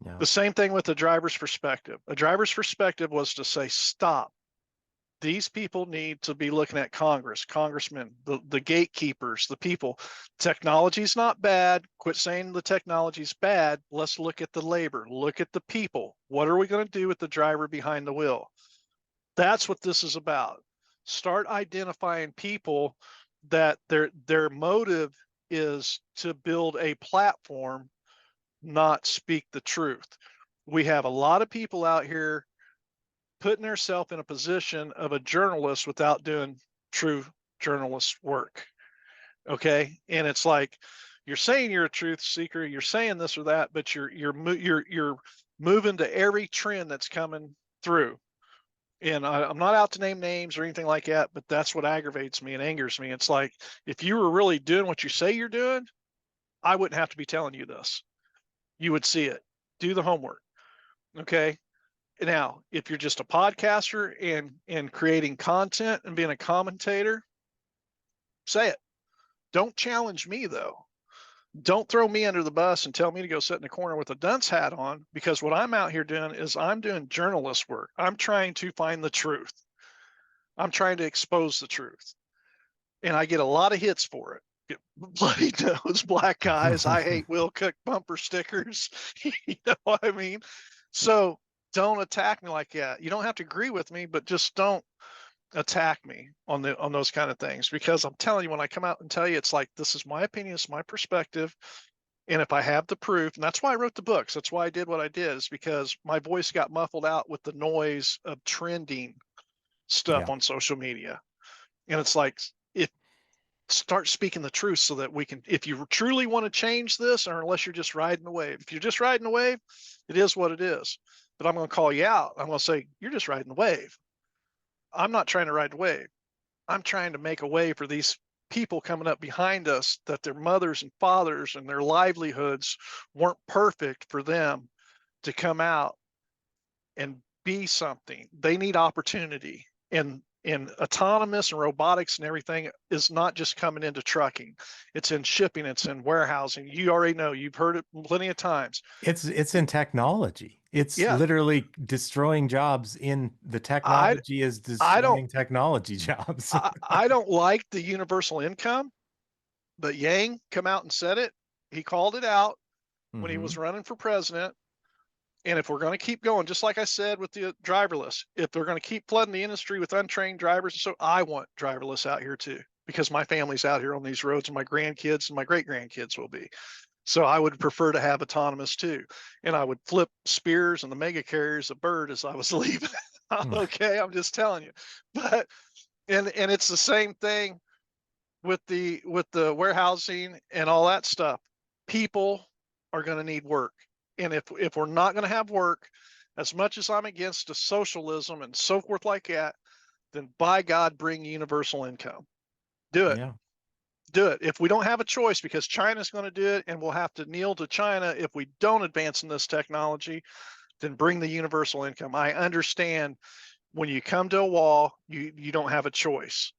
Yeah. The same thing with the driver's perspective. A driver's perspective was to say, stop. These people need to be looking at Congress, congressmen, the gatekeepers, the people. Technology's not bad. Quit saying the technology's bad. Let's look at the labor. Look at the people. What are we going to do with the driver behind the wheel? That's what this is about. Start identifying people that their motive is to build a platform, not speak the truth. We have a lot of people out here putting themselves in a position of a journalist without doing true journalist work. Okay, and it's like you're saying you're a truth seeker, you're saying this or that, but you're moving to every trend that's coming through. And I'm not out to name names or anything like that, but that's what aggravates me and angers me. It's like if you were really doing what you say you're doing, I wouldn't have to be telling you this. You would see it. Do the homework. Okay. Now, if you're just a podcaster and creating content and being a commentator, say it. Don't challenge me though. Don't throw me under the bus and tell me to go sit in the corner with a dunce hat on, because what I'm out here doing is I'm doing journalist work. I'm trying to find the truth. I'm trying to expose the truth. And I get a lot of hits for it. Get bloody nose, black eyes. I hate Will Cook bumper stickers. You know what I mean? So don't attack me like that. You don't have to agree with me, but just don't attack me on those kind of things, because I'm telling you, when I come out and tell you, it's like, this is my opinion, it's my perspective. And if I have the proof, and that's why I wrote the books, that's why I did what I did, is because my voice got muffled out with the noise of trending stuff Yeah. on social media. And it's like, if start speaking the truth so that we can, if you truly want to change this, or unless you're just riding the wave, if you're just riding the wave, it is what it is. But I'm going to call you out. I'm going to say, you're just riding the wave. I'm not trying to ride the wave. I'm trying to make a way for these people coming up behind us, that their mothers and fathers and their livelihoods weren't perfect for them to come out and be something. They need opportunity. And autonomous and robotics and everything is not just coming into trucking. It's in shipping, it's in warehousing. You already know, you've heard it plenty of times. It's in technology. It's Yeah, literally destroying jobs in the I technology is I don't destroying technology jobs. I don't like the universal income, but Yang come out and said it. He called it out when he was Hmm. running for president. And if we're going to keep going, just like I said with the driverless, if they're going to keep flooding the industry with untrained drivers, so I want driverless out here too. because my family's out here on these roads, and my grandkids and my great grandkids will be. So I would prefer to have autonomous too. And I would flip Spears and the mega carriers a bird as I was leaving. Okay, I'm just telling you. But and it's the same thing with the warehousing and all that stuff. People are going to need work. And if we're not going to have work, as much as I'm against a socialism and so forth like that, then by God, bring universal income. Do it. Yeah. Do it. If we don't have a choice, because China's going to do it, and we'll have to kneel to China if we don't advance in this technology, then bring the universal income. I understand when you come to a wall, you don't have a choice.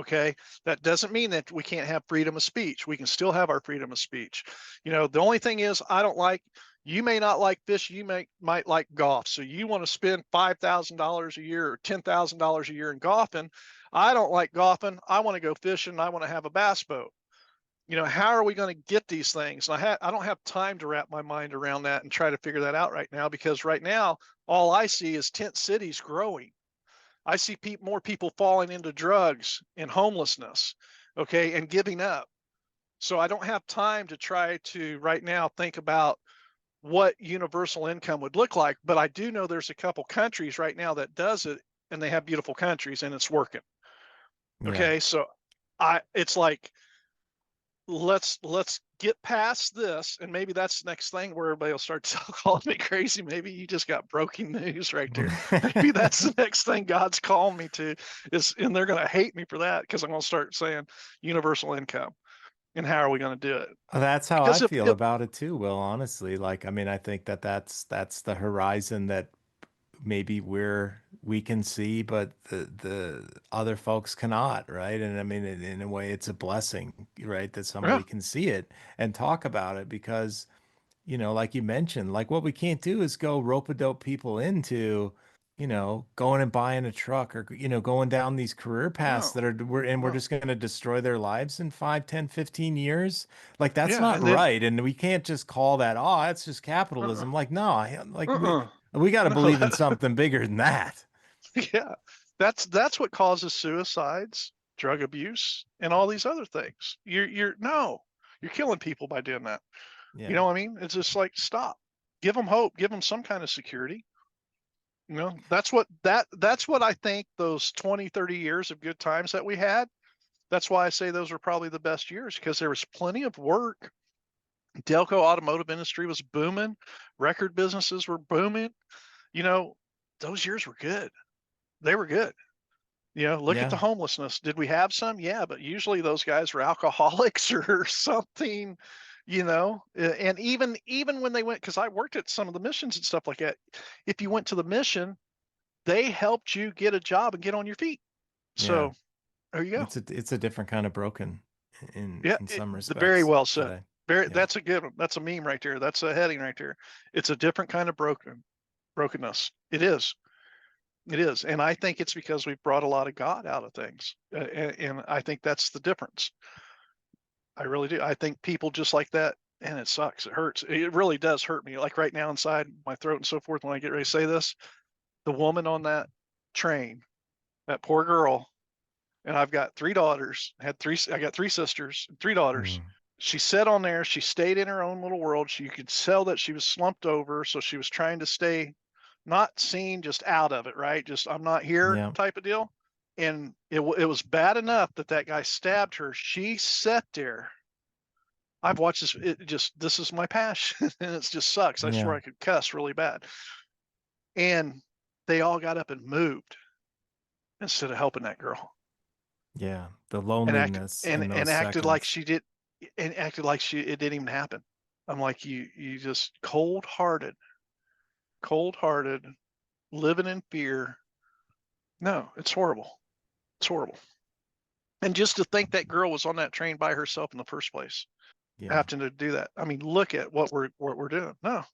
Okay. That doesn't mean that we can't have freedom of speech. We can still have our freedom of speech. The only thing is, you may not like fish, you might like golf. So you want to spend $5,000 a year or $10,000 a year in golfing. I don't like golfing. I want to go fishing. I want to have a bass boat. How are we going to get these things? And I don't have time to wrap my mind around that and try to figure that out right now, because right now, all I see is tent cities growing. I see more people falling into drugs and homelessness, okay, and giving up. So I don't have time to try to right now think about what universal income would look like, but I do know there's a couple countries right now that does it, and they have beautiful countries, and it's working. Yeah. Okay, so it's like, let's get past this, and maybe that's the next thing where everybody will start calling me crazy. Maybe you just got breaking news right there. Maybe that's the next thing God's calling me to, and they're going to hate me for that, because I'm going to start saying universal income, and how are we going to do it? That's how I Because feel about it too, Will, honestly. Like, I mean, I think that's the horizon that maybe we can see, but the other folks cannot, right? And I mean, in a way, it's a blessing, right, that yeah, somebody can see it and talk about it, because like you mentioned, like what we can't do is go rope-a-dope people into, going and buying a truck, or, going down these career paths no, that we're no, just going to destroy their lives in 5, 10, 15 years. Like, that's yeah, not and then right. And we can't just call that, oh, that's just uh-uh, capitalism. Like, no, like uh-uh, we got to no, believe in something bigger than that. yeah, that's what causes suicides, drug abuse, and all these other things. You're killing people by doing that. You Yeah. know what I mean? It's just like, stop. Give them hope. Give them some kind of security. That's what I think those 20, 30 years of good times that we had. That's why I say those were probably the best years, because there was plenty of work. Delco automotive industry was booming. Record businesses were booming. You know, those years were good. They were good. Look at the Yeah. homelessness. Did we have some? Yeah, but usually those guys were alcoholics or something, and even when they went, because I worked at some of the missions and stuff like that. If you went to the mission, they helped you get a job and get on your feet. Yeah. So there you go. It's a different kind of broken Yeah, in some very respects well said. today. Very, Yeah. that's a good one. That's a meme right there. That's a heading right there. It's a different kind of brokenness. It is. It is. And I think it's because we've brought a lot of God out of things. And I think that's the difference. I really do. I think people just like that, and it sucks. It hurts. It really does hurt me. Like right now inside my throat and so forth, when I get ready to say this, the woman on that train, that poor girl, and I've got three daughters, I got three sisters and three daughters. Mhm. She sat on there. She stayed in her own little world. You could tell that she was slumped over. So she was trying to stay not seen, just out of it, right? Just, I'm not here Yeah. type of deal. And it was bad enough that guy stabbed her. She sat there. I've watched this. This is my passion, and it just sucks. I Yeah. swear I could cuss really bad. And they all got up and moved instead of helping that girl, Yeah. The and loneliness in those acted like seconds. she did, and acted like it didn't even happen. I'm like, you just cold hearted, living in fear. No, it's horrible. It's horrible. And just to think that girl was on that train by herself in the first place, Yeah. having to do that. I mean, look at what we're doing. No,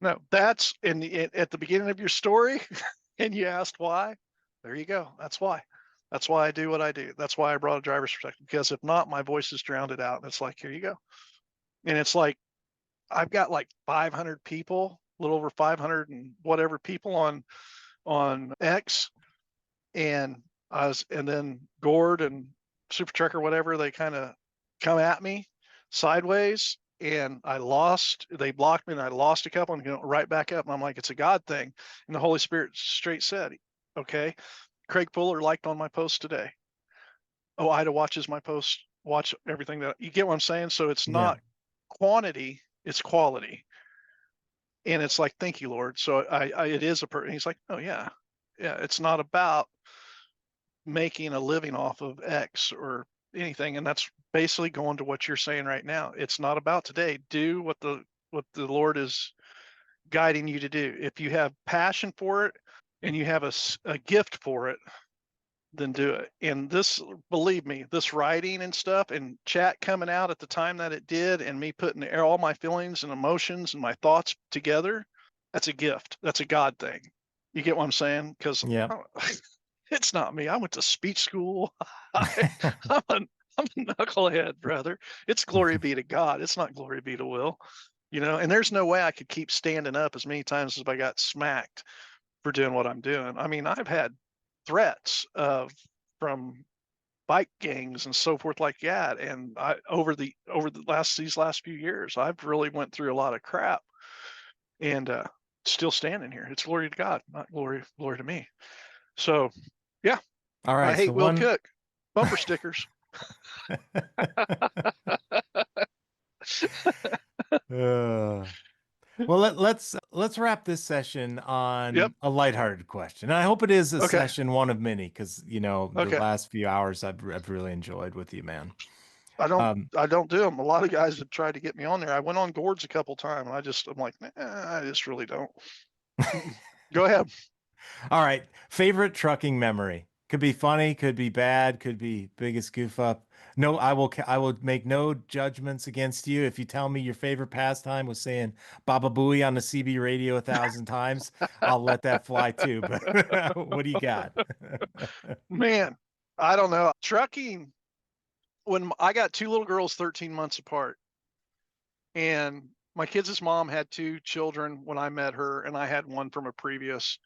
no, that's at the beginning of your story, and you asked why. There you go. That's why. That's why I do what I do. That's why I brought a driver's perspective, because if not, my voice is drowned it out. And it's like, here you go. And it's like, I've got like 500 people, a little over 500 and whatever people on X, and and then Gord and super truck or whatever, they kind of come at me sideways, and they blocked me, and I lost a couple, and right back up. And I'm like, it's a God thing. And the Holy Spirit straight said, okay, Craig Fuller liked on my post today. Oh, Ida watches my post, watch everything that you get what I'm saying. So it's Yeah. not quantity, it's quality. And it's like, thank you, Lord. So it is he's like, oh yeah. Yeah. It's not about making a living off of X or anything. And that's basically going to what you're saying right now. It's not about today. Do what the Lord is guiding you to do. If you have passion for it and you have a gift for it, then do it. And this, believe me, this writing and stuff and chat coming out at the time that it did, and me putting all my feelings and emotions and my thoughts together, that's a gift. That's a God thing. You get what I'm saying? Because Yeah. it's not me. I went to speech school. I'm a knucklehead, brother. It's glory be to God. It's not glory be to Will. And there's no way I could keep standing up as many times as I got smacked for doing what I'm doing. I mean, I've had threats from bike gangs and so forth like that. And over these last few years, I've really went through a lot of crap, and still standing here. It's glory to God, not glory to me. So yeah, All right. I hate So Will Cook. Bumper stickers. Well, let's wrap this session Yep. on a lighthearted question. And I hope it is a Okay. session one of many, because the Okay. last few hours I've really enjoyed with you, man. I don't Um, I don't do them. A lot of guys have tried to get me on there. I went on Gord's a couple times, and I'm like, nah, I just really don't. Go ahead. all right, favorite trucking memory. Could be funny, could be bad, could be biggest goof up. No, I will make no judgments against you. If you tell me your favorite pastime was saying Baba Booey on the CB radio 1,000 times, I'll let that fly too. But what do you got? Man, I don't know. Trucking, when I got two little girls 13 months apart, and my kids' mom had two children when I met her, and I had one from a previous.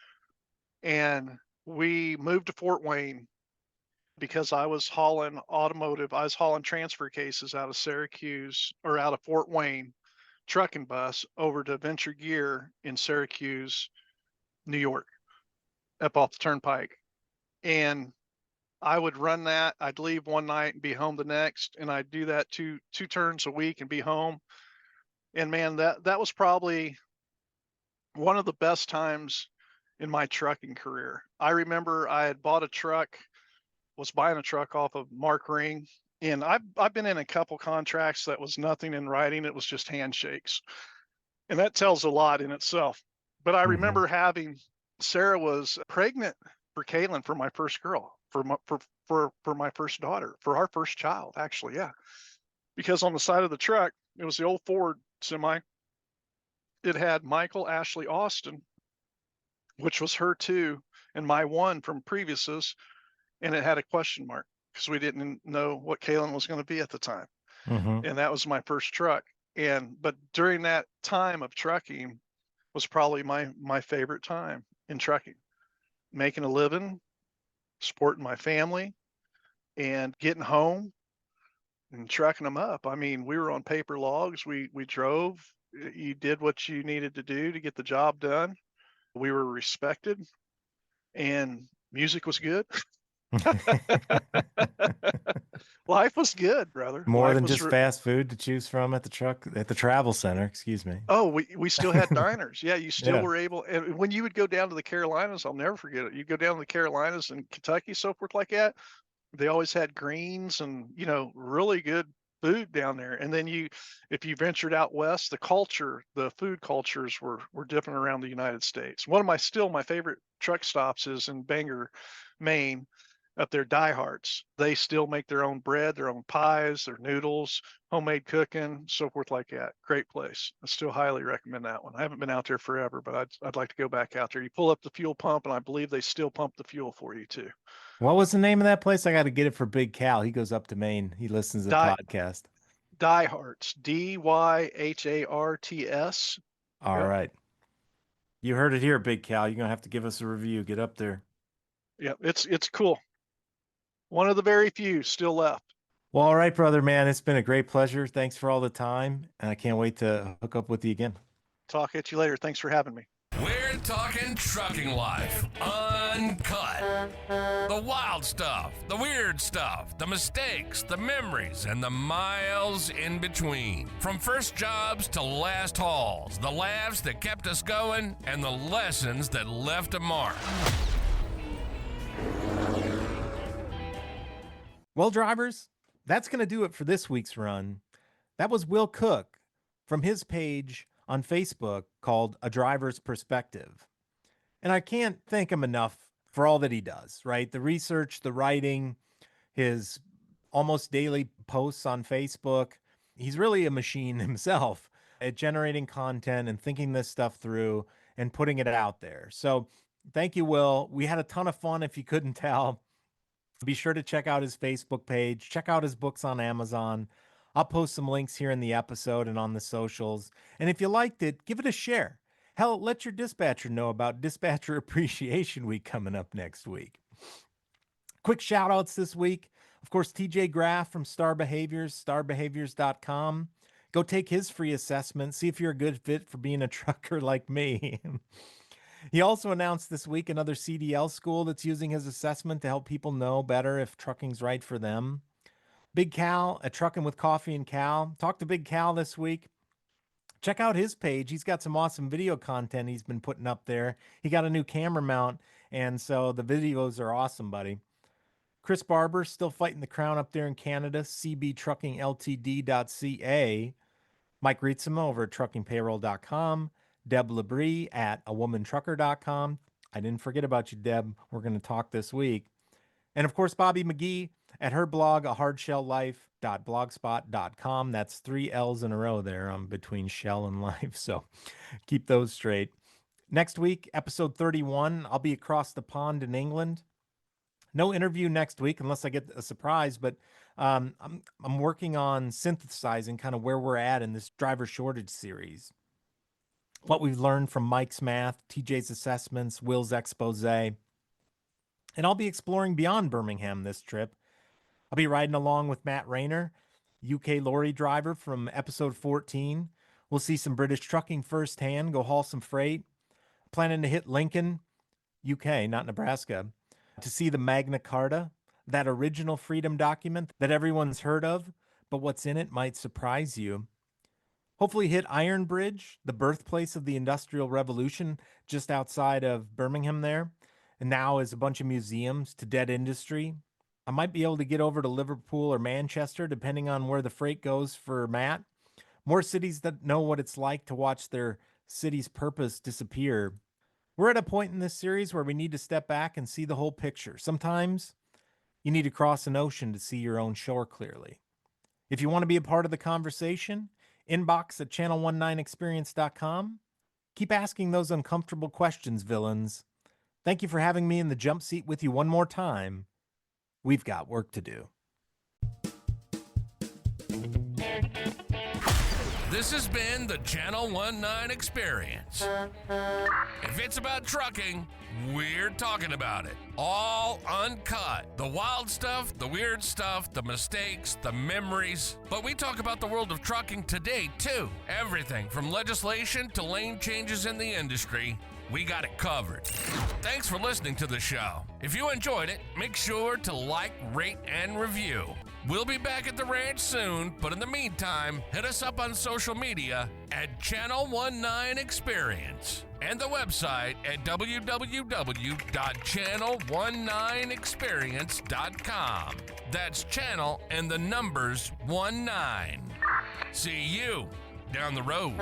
And we moved to Fort Wayne because I was hauling transfer cases out of Syracuse, or out of Fort Wayne, trucking bus over to Venture Gear in Syracuse, New York, up off the turnpike. And I would run that. I'd leave one night and be home the next, and I'd do that two turns a week and be home. And man, that was probably one of the best times in my trucking career. I remember I had was buying a truck off of Mark Ring, and I've been in a couple contracts that was nothing in writing. It was just handshakes, and that tells a lot in itself. But I remember Sarah was pregnant for Kaylin, for my first girl, for my first daughter, for our first child, actually. Yeah. Because on the side of the truck, it was the old Ford semi. It had Michael Ashley Austin, which was her two, and my one from previous's, and it had a question mark because we didn't know what Kaylin was going to be at the time. And that was my first truck. But during that time of trucking was probably my favorite time in trucking, making a living, supporting my family, and getting home and trucking them up. I mean, we were on paper logs. We drove. You did what you needed to do to get the job done. We were respected, and music was good. Life was good, brother. More Life than was just fast food to choose from at the travel center, excuse me. Oh, we still had diners. Yeah, you still Yeah. were able. And when you would go down to the Carolinas, I'll never forget it. You go down to the Carolinas and Kentucky, so forth like that. They always had greens and really good food down there. And then if you ventured out west, the food cultures were different around the United States. One of my favorite truck stops is in Bangor, Maine, up there. Diehards. They still make their own bread, their own pies, their noodles, homemade cooking, so forth like that. Great place. I still highly recommend that one. I haven't been out there forever, but I'd like to go back out there. You pull up the fuel pump, and I believe they still pump the fuel for you too. What was the name of that place? I got to get it for Big Cal. He goes up to Maine. He listens to the Die podcast. Diehards. Dyharts. All Yep. right. You heard it here, Big Cal. You're going to have to give us a review. Get up there. Yep. It's cool. One of the very few still left. Well, all right, brother, man. It's been a great pleasure. Thanks for all the time. And I can't wait to hook up with you again. Talk at you later. Thanks for having me. We're talking trucking life, uncut. The wild stuff, the weird stuff, the mistakes, the memories, and the miles in between. From first jobs to last hauls, the laughs that kept us going, and the lessons that left a mark. Well, drivers, that's going to do it for this week's run. That was Will Cook from his page on Facebook called A Driver's Perspective. And I can't thank him enough for all that he does, right? The research, the writing, his almost daily posts on Facebook. He's really a machine himself at generating content and thinking this stuff through and putting it out there. So thank you, Will. We had a ton of fun if you couldn't tell. Be sure to check out his Facebook page. Check out his books on Amazon. I'll post some links here in the episode and on the socials. And if you liked it, give it a share. Hell, let your dispatcher know about Dispatcher Appreciation Week coming up next week. Quick shout outs this week. Of course, TJ Graff from Star Behaviors, starbehaviors.com. Go take his free assessment. See if you're a good fit for being a trucker like me. He also announced this week another CDL school that's using his assessment to help people know better if trucking's right for them. Big Cal at Trucking with Coffee and Cal. Talked to Big Cal this week. Check out his page. He's got some awesome video content he's been putting up there. He got a new camera mount, and so the videos are awesome, buddy. Chris Barber still fighting the crown up there in Canada, cbtruckingltd.ca. Mike Rietzema over at truckingpayroll.com. Deb Labrie at awomantrucker.com. I didn't forget about you, Deb. We're going to talk this week. And of course, Bobby McGee at her blog, ahardshelllife.blogspot.com. That's 3 L's in a row there between shell and life. So keep those straight. Next week, episode 31, I'll be across the pond in England. No interview next week unless I get a surprise, but I'm working on synthesizing kind of where we're at in this driver shortage series. What we've learned from Mike's math, TJ's assessments, Will's expose. And I'll be exploring beyond Birmingham this trip. I'll be riding along with Matt Rayner, UK lorry driver from episode 14. We'll see some British trucking firsthand, go haul some freight. Planning to hit Lincoln, UK, not Nebraska, to see the Magna Carta, that original freedom document that everyone's heard of, but what's in it might surprise you. Hopefully hit Iron Bridge, the birthplace of the Industrial Revolution, just outside of Birmingham there. And now is a bunch of museums to dead industry. I might be able to get over to Liverpool or Manchester, depending on where the freight goes for Matt. More cities that know what it's like to watch their city's purpose disappear. We're at a point in this series where we need to step back and see the whole picture. Sometimes you need to cross an ocean to see your own shore clearly. If you want to be a part of the conversation, inbox at channel19experience.com. Keep asking those uncomfortable questions, villains. Thank you for having me in the jump seat with you one more time. We've got work to do. This has been the Channel 19 Experience. If it's about trucking, we're talking about it. All uncut. The wild stuff, the weird stuff, the mistakes, the memories. But we talk about the world of trucking today, too. Everything from legislation to lane changes in the industry. We got it covered. Thanks for listening to the show. If you enjoyed it, make sure to like, rate, and review. We'll be back at the ranch soon, but in the meantime, hit us up on social media at Channel 19 Experience and the website at www.channel19experience.com. That's channel and the numbers 19. See you down the road.